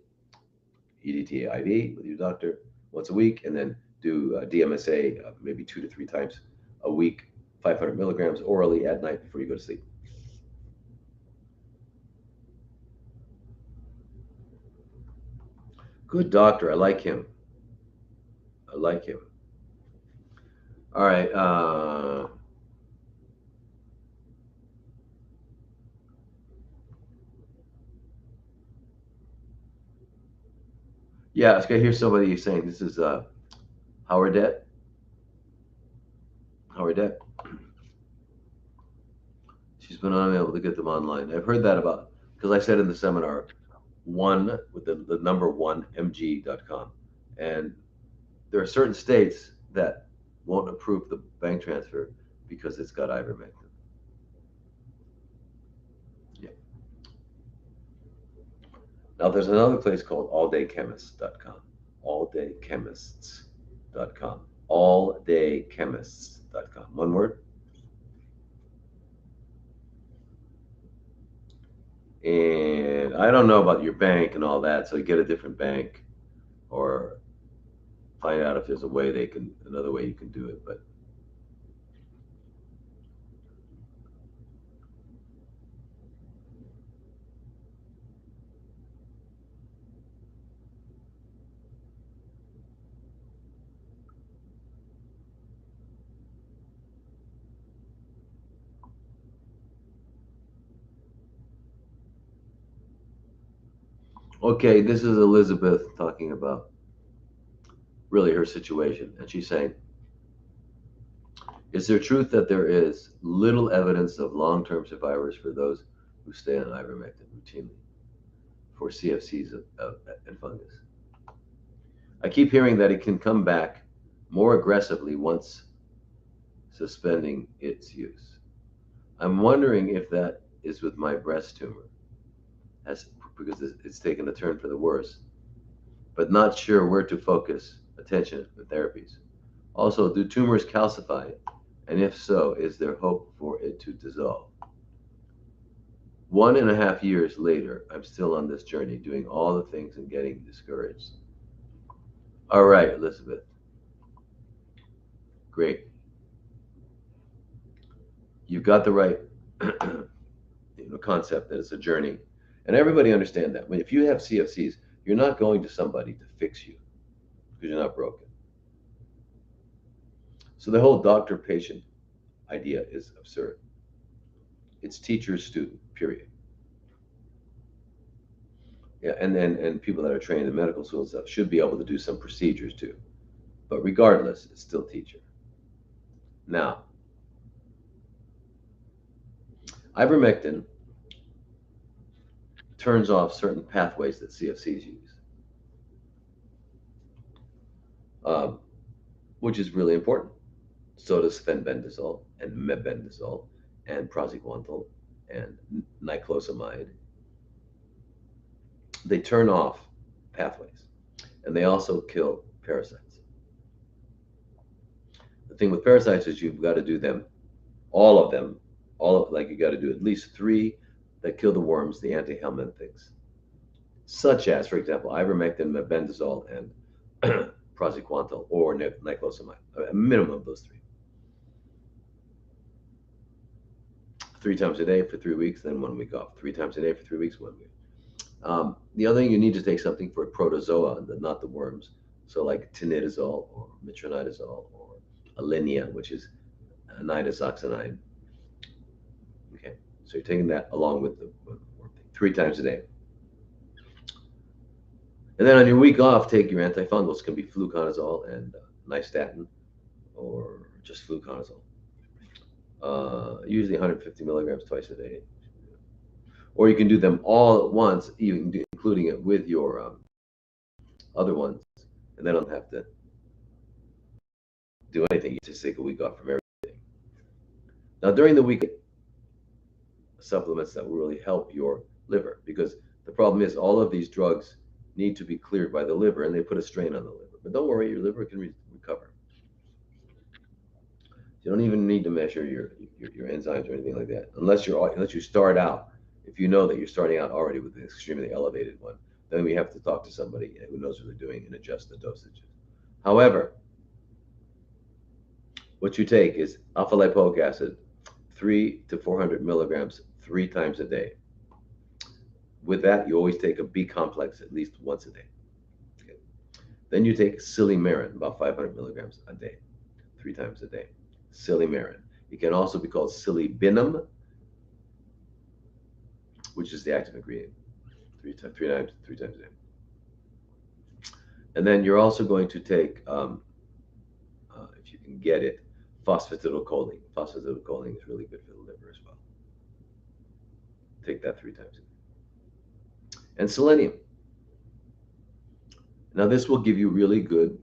EDTA IV with your doctor once a week, and then do DMSA maybe 2 to 3 times a week, 500 milligrams orally at night before you go to sleep. Good doctor. I like him. I like him. All right. Yeah, I hear somebody saying this is Howard Debt. Howard Debt. She's been unable to get them online. I've heard that about because I said in the seminar one with the number one mg.com, and there are certain states that won't approve the bank transfer because it's got ivermectin. Yeah. Now there's another place called alldaychemists.com. Alldaychemists.com. Alldaychemists.com. One word. And I don't know about your bank and all that, so get a different bank or find out if there's a way another way you can do it. But okay, this is Elizabeth talking about really her situation. And she's saying, is there truth that there is little evidence of long term survivors for those who stay on ivermectin routinely for CFCs and fungus? I keep hearing that it can come back more aggressively once suspending its use. I'm wondering if that is with my breast tumor, as, because it's taken a turn for the worse, but not sure where to focus attention with therapies. Also, do tumors calcify? And if so, is there hope for it to dissolve? 1.5 years later, I'm still on this journey, doing all the things and getting discouraged. All right, Elizabeth. Great. You've got the right concept that it's a journey. And everybody understand that. If you have CFCs, you're not going to somebody to fix you because you're not broken. So the whole doctor patient idea is absurd. It's teacher student, period. Yeah, and people that are trained in medical school and stuff should be able to do some procedures too. But regardless, it's still teacher. Now, ivermectin turns off certain pathways that CFCs use, um, which is really important. So does fenbendazole and mebendazole and praziquantel and niclosamide. They turn off pathways, and they also kill parasites. The thing with parasites is you've got to do them, all of them, like you got to do at least three that kill the worms, the anti-helminthics, such as, for example, ivermectin, mebendazole, and praziquantel or niclosamide. A minimum of those three. 3 times a day for 3 weeks, then 1 week off. 3 times a day for 3 weeks, 1 week. The other thing, you need to take something for protozoa, not the worms. So like tinidazole or metronidazole or Alinea, which is nitazoxanide. Okay, so you're taking that along with the worm thing 3 times a day. And then on your week off, take your antifungals. It can be fluconazole and nystatin or just fluconazole. Usually 150 milligrams twice a day. Or you can do them all at once, even including it with your other ones, and then don't have to do anything. You just take a week off from everything. Now, during the week, supplements that will really help your liver, because the problem is all of these drugs need to be cleared by the liver, and they put a strain on the liver. But don't worry, your liver can recover. You don't even need to measure your enzymes or anything like that, unless you start out. If you know that you're starting out already with an extremely elevated one, then we have to talk to somebody who knows what they're doing and adjust the dosages. However, what you take is alpha lipoic acid, 3 to 400 milligrams 3 times a day. With that, you always take a B complex at least once a day. Okay. Then you take silymarin, about 500 milligrams a day, 3 times a day. Silymarin. It can also be called silybinum, which is the active ingredient, three times a day. And then you're also going to take, if you can get it, phosphatidylcholine. Phosphatidylcholine is really good for the liver as well. Take that 3 times a day. And selenium. Now, this will give you really good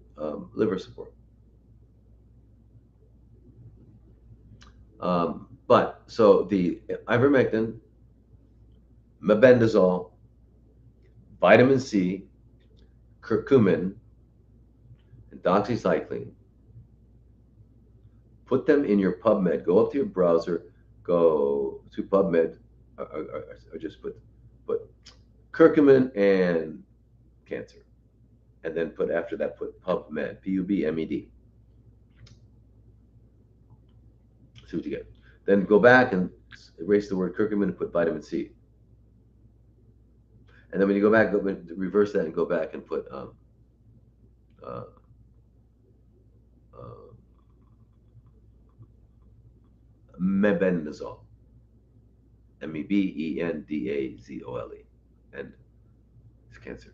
liver support. But so the ivermectin, mebendazole, vitamin C, curcumin, and doxycycline, put them in your PubMed. Go up to your browser, go to PubMed, or just put curcumin and cancer. And then put after that, put PubMed, PUBMED. See what you get. Then go back and erase the word curcumin and put vitamin C. And then when you go back, reverse that and go back and put uh, uh, mebendazole. Mebendazole. And it's cancer.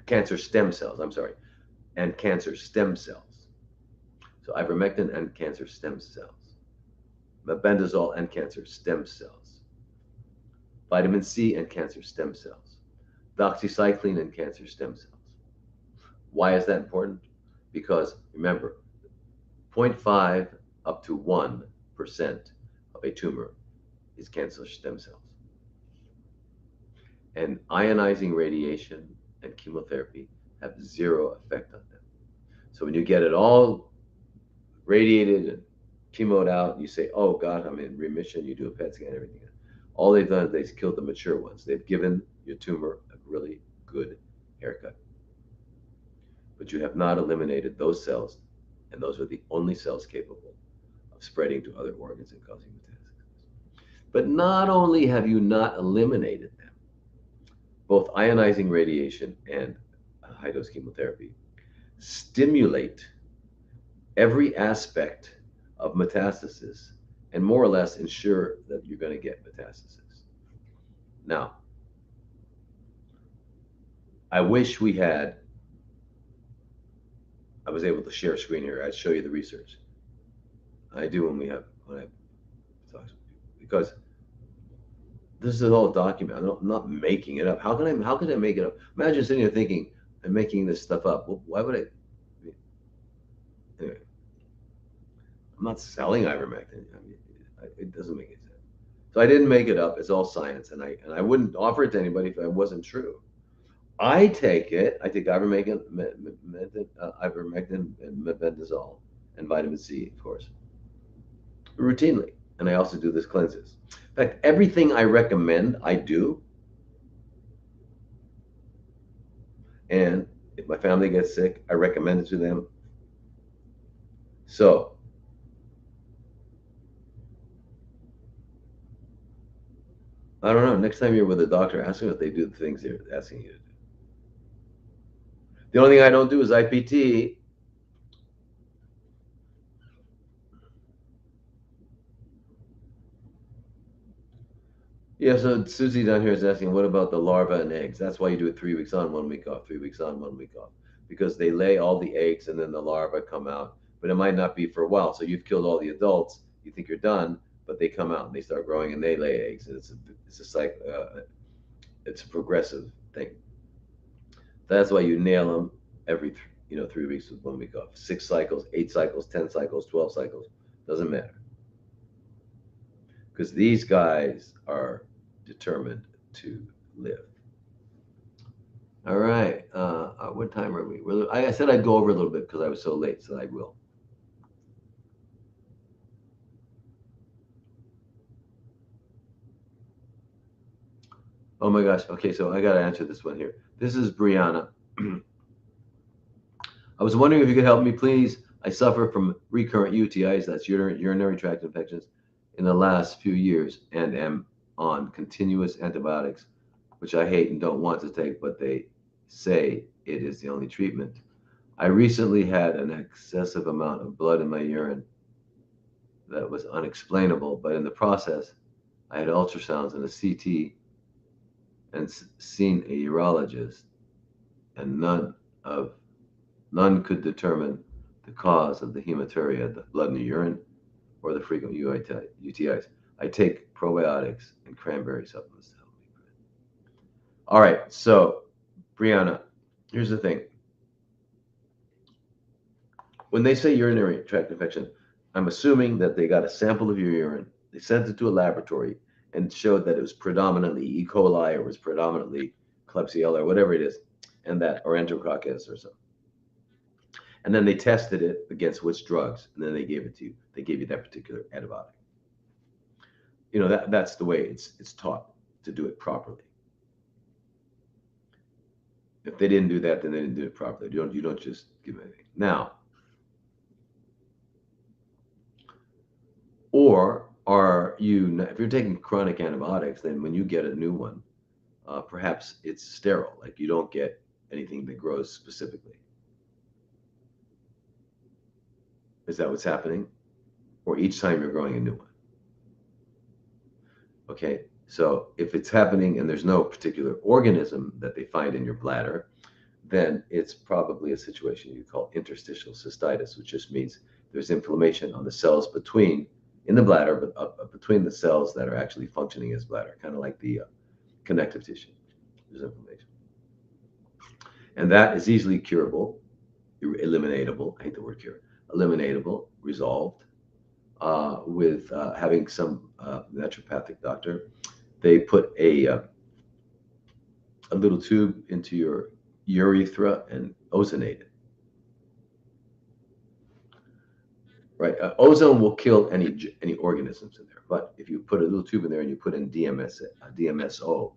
Cancer stem cells. I'm sorry. And cancer stem cells. So ivermectin and cancer stem cells. Mebendazole and cancer stem cells. Vitamin C and cancer stem cells. Doxycycline and cancer stem cells. Why is that important? Because remember, 0.5 up to 1% of a tumor is cancer stem cells. And ionizing radiation and chemotherapy have zero effect on them. So when you get it all radiated and chemoed out, you say, oh God, I'm in remission, you do a PET scan, everything. All they've done is they've killed the mature ones. They've given your tumor a really good haircut. But you have not eliminated those cells, and those are the only cells capable of spreading to other organs and causing metastasis. But not only have you not eliminated them, both ionizing radiation and high-dose chemotherapy stimulate every aspect of metastasis and more or less ensure that you're going to get metastasis. Now, I wish I was able to share a screen here. I'd show you the research. I do when I talk to people, because this is all documented. I'm not making it up. How can I make it up? Imagine sitting here thinking I'm making this stuff up. Well, why would I? Anyway, I'm not selling ivermectin. I mean, it doesn't make any sense. So I didn't make it up. It's all science, and I wouldn't offer it to anybody if it wasn't true. I take it. I take ivermectin, ivermectin and mebendazole and vitamin C, of course, routinely. And I also do this cleanses. In fact, everything I recommend, I do. And if my family gets sick, I recommend it to them. So, I don't know. Next time you're with a doctor, ask them if they do the things they're asking you to do. The only thing I don't do is IPT. Yeah, so Susie down here is asking, what about the larva and eggs? That's why you do it 3 weeks on, 1 week off, 3 weeks on, 1 week off. Because they lay all the eggs and then the larvae come out, but it might not be for a while. So you've killed all the adults, you think you're done, but they come out and they start growing and they lay eggs. And it's a cycle, it's a progressive thing. That's why you nail them every 3 weeks with 1 week off. 6 cycles, 8 cycles, 10 cycles, 12 cycles, doesn't matter. Because these guys are determined to live. All right. What time are we? I said I'd go over a little bit because I was so late, so I will. Oh my gosh. Okay, so I got to answer this one here. This is Brianna. I was wondering if you could help me, please. I suffer from recurrent UTIs, that's urinary tract infections, in the last few years and am on continuous antibiotics, which I hate and don't want to take, but they say it is the only treatment. I recently had an excessive amount of blood in my urine that was unexplainable, but in the process, I had ultrasounds and a CT and seen a urologist, and none could determine the cause of the hematuria, the blood in the urine, or the frequent UTIs. I take probiotics and cranberry supplements to help me. All right, so Brianna, here's the thing. When they say urinary tract infection, I'm assuming that they got a sample of your urine, they sent it to a laboratory, and showed that it was predominantly E. coli or was predominantly Klebsiella or whatever it is, and that, or Enterococcus or something. And then they tested it against which drugs, and then they gave it to you. They gave you that particular antibiotic. That's the way it's taught to do it properly. If they didn't do that, then they didn't do it properly. You don't just give anything. Now, or are you, if you're taking chronic antibiotics, then when you get a new one, perhaps it's sterile, like you don't get anything that grows specifically. Is that what's happening? Or each time you're growing a new one? Okay, so if it's happening and there's no particular organism that they find in your bladder, then it's probably a situation you call interstitial cystitis, which just means there's inflammation on the cells between in the bladder, but between the cells that are actually functioning as bladder, kind of like the connective tissue. There's inflammation, and that is easily curable, eliminatable. I hate the word cure. Eliminatable, resolved with having some naturopathic doctor. They put a little tube into your urethra and ozonate it. Right, ozone will kill any organisms in there. But if you put a little tube in there and you put in DMSO, dimethyl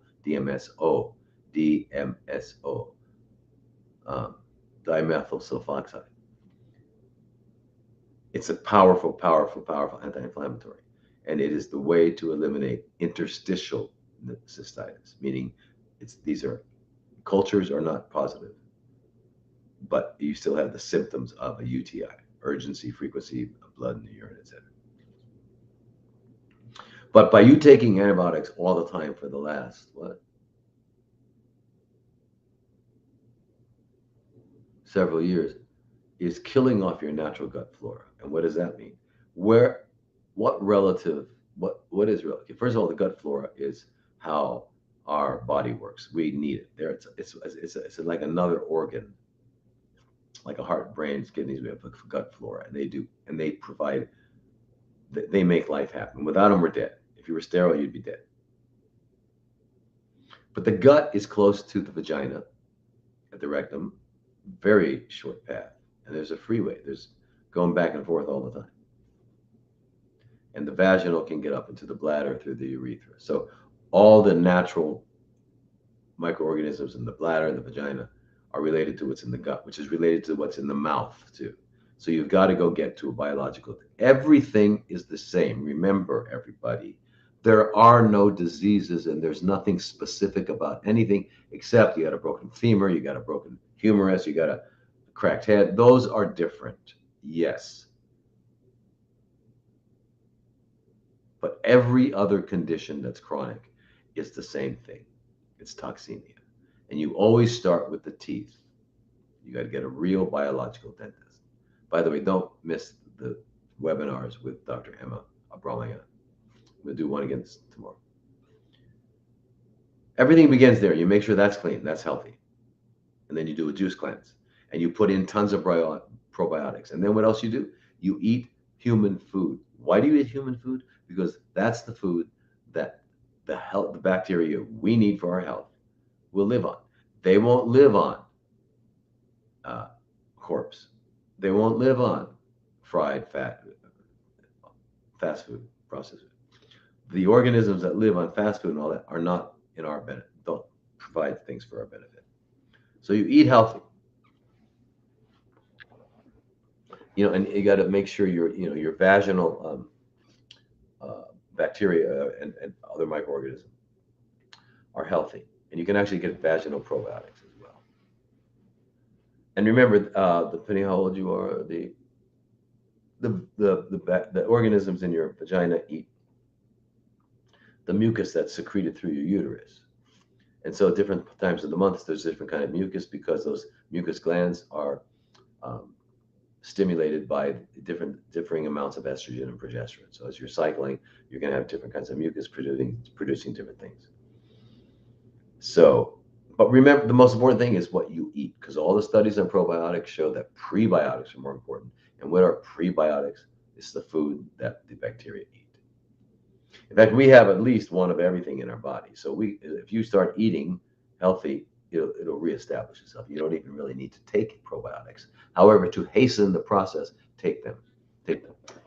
sulfoxide, it's a powerful, powerful, powerful anti-inflammatory, and it is the way to eliminate interstitial cystitis, meaning these are cultures are not positive, but you still have the symptoms of a UTI, urgency, frequency of blood in the urine, etc. But by you taking antibiotics all the time for the last, several years, is killing off your natural gut flora. And what does that mean? Where, what relative, what is relative? First of all, the gut flora is how our body works. We need it. There, it's like another organ, like a heart, brains, kidneys. We have a gut flora, and they provide, they make life happen. Without them, we're dead. If you were sterile, you'd be dead. But the gut is close to the vagina, at the rectum, very short path, and there's a freeway. There's going back and forth all the time, and the vaginal can get up into the bladder through the urethra. So all the natural microorganisms in the bladder and the vagina are related to what's in the gut, which is related to what's in the mouth too. So you've got to go get to a biological thing. Everything is the same. Remember, everybody, there are no diseases and there's nothing specific about anything except you got a broken femur, you got a broken humerus, you got a cracked head. Those are different, yes. But every other condition that's chronic is the same thing. It's toxemia. And you always start with the teeth. You got to get a real biological dentist. By the way, don't miss the webinars with Dr. Emma Abramayan. We'll do one again tomorrow. Everything begins there. You make sure that's clean, that's healthy. And then you do a juice cleanse. And you put in tons of probiotics. And then what else you do? You eat human food. Why do you eat human food? Because that's the food that the bacteria we need for our health will live on. They won't live on corpse. They won't live on fried fat, fast food, processed food. The organisms that live on fast food and all that are not in our benefit, don't provide things for our benefit. So you eat healthy. And you got to make sure your vaginal bacteria and other microorganisms are healthy, and you can actually get vaginal probiotics as well. And remember, depending how old you are, the organisms in your vagina eat the mucus that's secreted through your uterus. And so, at different times of the month, there's different kind of mucus because those mucus glands are stimulated by differing amounts of estrogen and progesterone. So as you're cycling, you're going to have different kinds of mucus producing different things. So, but remember, the most important thing is what you eat, because all the studies on probiotics show that prebiotics are more important. And what are prebiotics? It's the food that the bacteria eat. In fact, we have at least one of everything in our body. So if you start eating healthy, it'll reestablish itself. You don't even really need to take probiotics. However, to hasten the process, take them.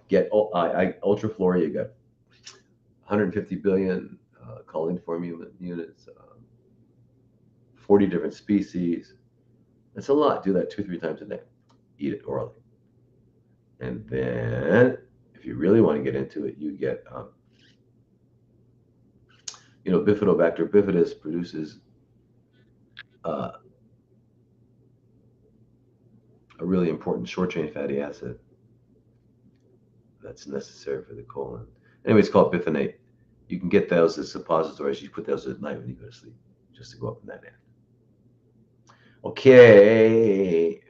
Get Ultraflora. You got 150 billion choline formula units, 40 different species. That's a lot. Do that 2, 3 times a day. Eat it orally. And then, if you really want to get into it, you get, Bifidobacter bifidus produces uh, a really important short chain fatty acid that's necessary for the colon. Anyway, it's called bifinate. You can get those as suppositories. You put those at night when you go to sleep, just to go up in that end. Okay.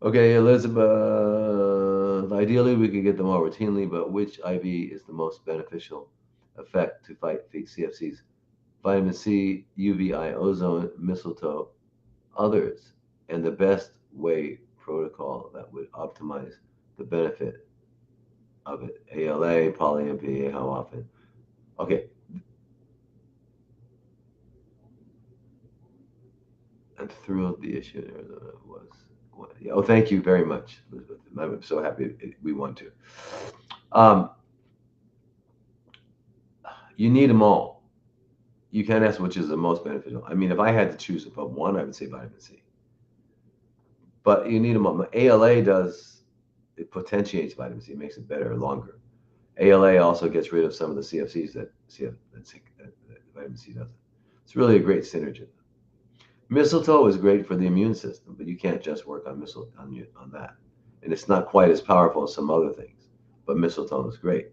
Okay, Elizabeth. Ideally, we could get them all routinely, but which IV is the most beneficial effect to fight CFCs? Vitamin C, UVI, ozone, mistletoe, others, and the best way protocol that would optimize the benefit of it. ALA, poly MPA, how often? Okay, I'm thrilled the issue in Arizona was. Oh, thank you very much, Elizabeth. I'm so happy we won too. Um, you need them all. You can't ask which is the most beneficial. I mean, if I had to choose above one, I would say vitamin C. But you need them all. ALA does, it potentiates vitamin C, it makes it better longer. ALA also gets rid of some of the CFCs that vitamin C doesn't. It's really a great synergy. Mistletoe is great for the immune system, but you can't just work on on that, and it's not quite as powerful as some other things. But mistletoe is great.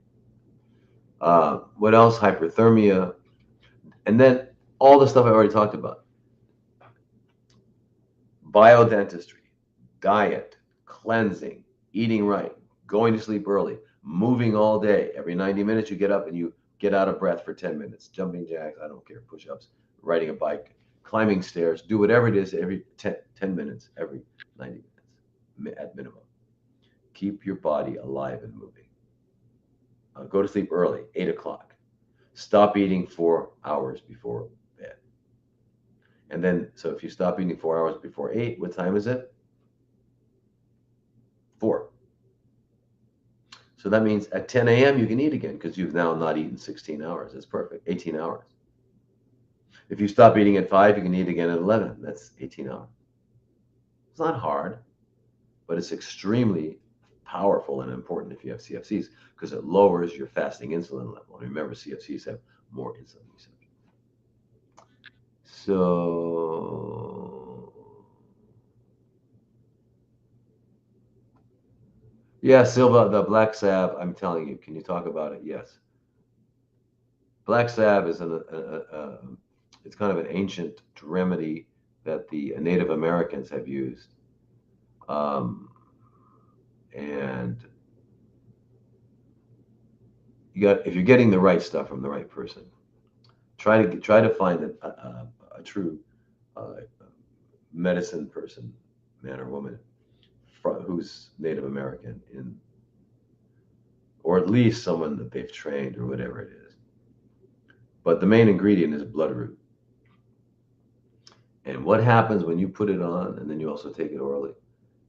What else? Hyperthermia, and then all the stuff I already talked about: biodentistry, diet, cleansing, eating right, going to sleep early, moving all day. Every 90 minutes, you get up and you get out of breath for 10 minutes, jumping jacks, I don't care, push ups, riding a bike, climbing stairs, do whatever it is every 10 minutes, every 90 minutes at minimum. Keep your body alive and moving. Go to sleep early, 8 o'clock. Stop eating 4 hours before bed. And then, so if you stop eating 4 hours before 8, what time is it? 4. So that means at 10 a.m. you can eat again because you've now not eaten 16 hours. That's perfect. 18 hours. If you stop eating at 5, you can eat again at 11. That's 18 hours. It's not hard, but it's extremely powerful and important if you have CFCs because it lowers your fasting insulin level. And remember, CFCs have more insulin receptors. So, yeah, Silva, the black salve, I'm telling you, can you talk about it? Yes. Black salve is it's kind of an ancient remedy that the Native Americans have used. Um, and if you're getting the right stuff from the right person, try to find a true uh, medicine person, man or woman, who's Native American, or at least someone that they've trained or whatever it is. But the main ingredient is bloodroot. And what happens when you put it on and then you also take it orally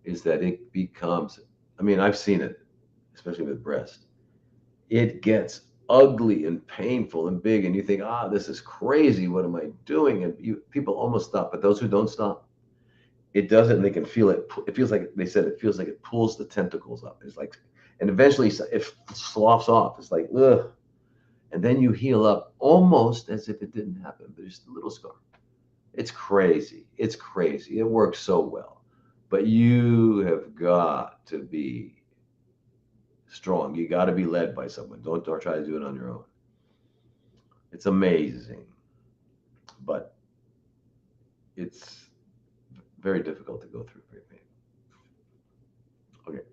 is that it becomes, I mean, I've seen it, especially with breast. It gets ugly and painful and big, and you think, this is crazy. What am I doing? And people almost stop, but those who don't stop, it doesn't. And they can feel it. It feels like they said it feels like it pulls the tentacles up. It's like, and eventually it sloughs off. It's like, ugh. And then you heal up almost as if it didn't happen, but just a little scar. It's crazy. It's crazy. It works so well. But you have got to be strong. You got to be led by someone. Don't try to do it on your own. It's amazing, but it's very difficult to go through. Very painful. Okay,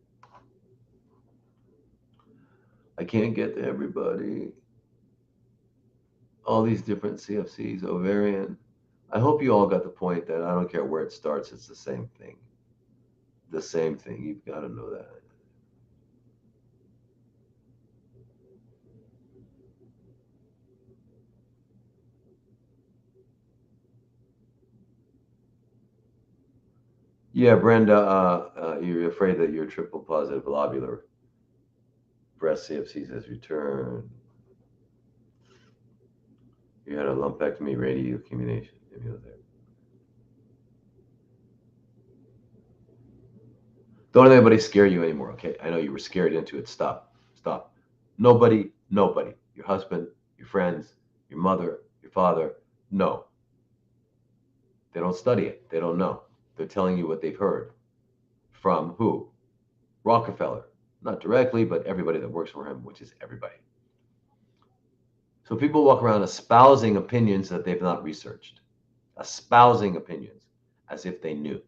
I can't get to everybody. All these different CFCs, ovarian. I hope you all got the point that I don't care where it starts. It's the same thing. The same thing. You've got to know that. Yeah, Brenda, you're afraid that your triple positive lobular breast CFCs has returned. You had a lumpectomy, radiocumulation, immunotherapy. Don't let anybody scare you anymore, okay? I know you were scared into it. Stop. Stop. Nobody. Your husband, your friends, your mother, your father. No. They don't study it. They don't know. They're telling you what they've heard. From who? Rockefeller. Not directly, but everybody that works for him, which is everybody. So people walk around espousing opinions that they've not researched, espousing opinions as if they knew.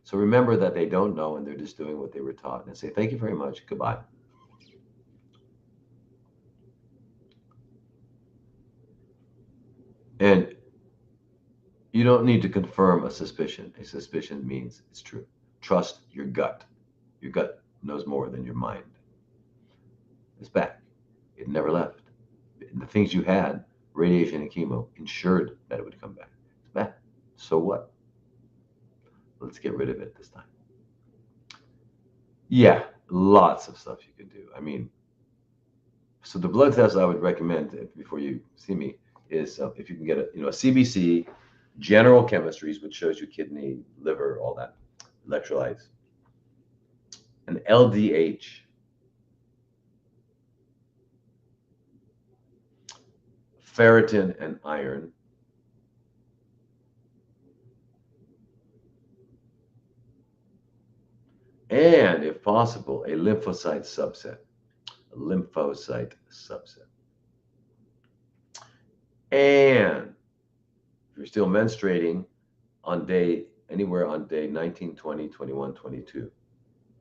So remember that they don't know and they're just doing what they were taught, and say, thank you very much. Goodbye. And you don't need to confirm a suspicion. A suspicion means it's true. Trust your gut. Your gut knows more than your mind. It's back. It never left. The things you had, radiation and chemo, ensured that it would come back. It's back. So what? Let's get rid of it this time. Yeah, lots of stuff you can do. I mean, so the blood test I would recommend before you see me is if you can get a CBC, general chemistries, which shows you kidney, liver, all that, electrolytes, an LDH, ferritin and iron, and if possible, a lymphocyte subset. A lymphocyte subset. And if you're still menstruating anywhere on day 19, 20, 21, 22,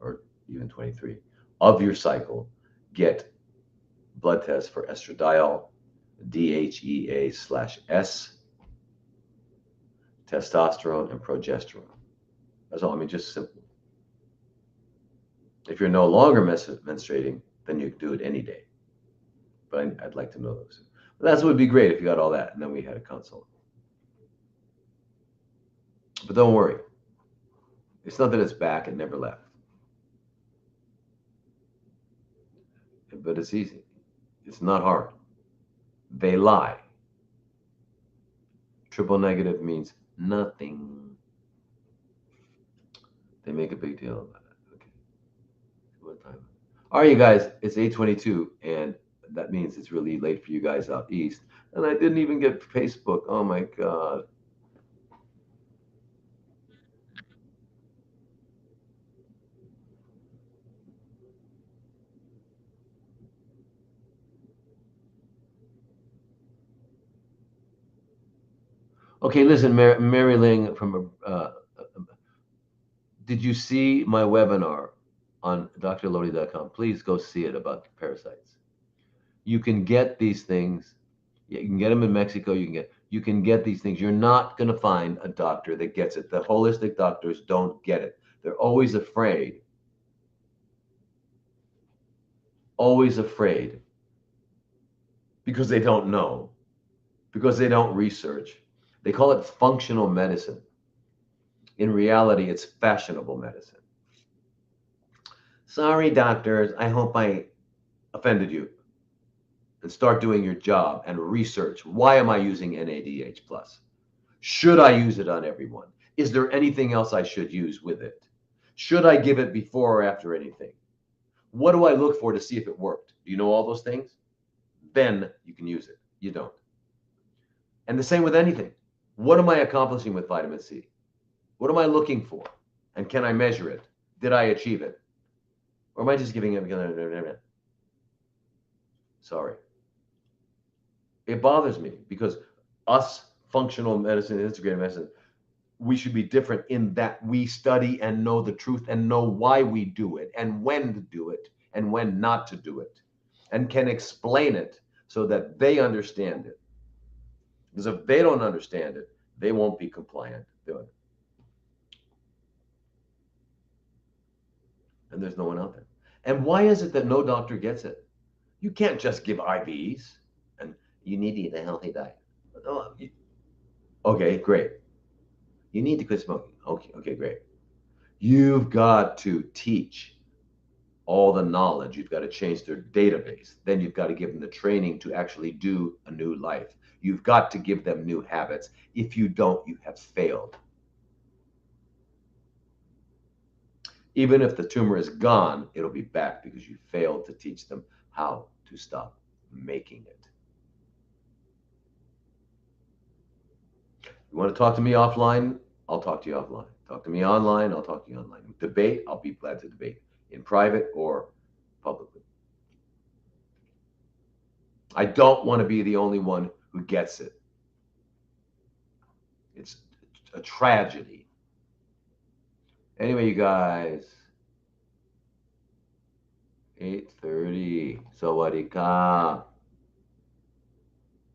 or even 23 of your cycle, get blood tests for estradiol, DHEA/S, testosterone, and progesterone. That's all. I mean, just simple. If you're no longer menstruating, then you can do it any day. But I'd like to know those. But that would be great if you got all that, and then we had a consult. But don't worry. It's not that it's back, it never left. But it's easy. It's not hard. They lie. Triple negative means nothing. They make a big deal about it. Okay. What time? All right, you guys, it's 8:22, and that means it's really late for you guys out east. And I didn't even get Facebook. Oh my God. Okay, listen, Mary Ling from did you see my webinar on drlodi.com? Please go see it about parasites. You can get these things. You can get them in Mexico. You can get these things. You're not going to find a doctor that gets it. The holistic doctors don't get it. They're always afraid because they don't know, because they don't research. They call it functional medicine. In reality, it's fashionable medicine. Sorry, doctors. I hope I offended you. And start doing your job and research. Why am I using NADH plus? Should I use it on everyone? Is there anything else I should use with it? Should I give it before or after anything? What do I look for to see if it worked? Do you know all those things? Then you can use it. You don't. And the same with anything. What am I accomplishing with vitamin C? What am I looking for? And can I measure it? Did I achieve it? Or am I just giving it? Sorry. It bothers me because us functional medicine, integrated medicine, we should be different in that we study and know the truth and know why we do it and when to do it and when not to do it and can explain it so that they understand it. Because if they don't understand it, they won't be compliant doing it. And there's no one out there. And why is it that no doctor gets it? You can't just give IVs and you need to eat a healthy diet. Okay, great. You need to quit smoking. Okay, great. You've got to teach all the knowledge. You've got to change their database. Then you've got to give them the training to actually do a new life. You've got to give them new habits. If you don't, you have failed. Even if the tumor is gone, it'll be back because you failed to teach them how to stop making it. You want to talk to me offline? I'll talk to you offline. Talk to me online? I'll talk to you online. Debate? I'll be glad to debate in private or publicly. I don't want to be the only one who gets it. It's a tragedy. Anyway, you guys, 8:30. Sawadee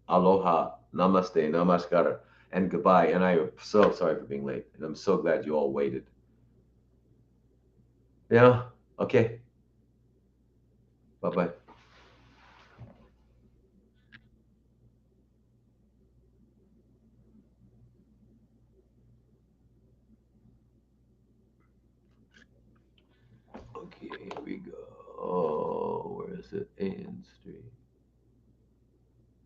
Aloha. Namaste. Namaskar. And goodbye. And I am so sorry for being late. And I'm so glad you all waited. Yeah. Okay. Bye bye. Okay, here we go. Oh, where is it? Ann Street.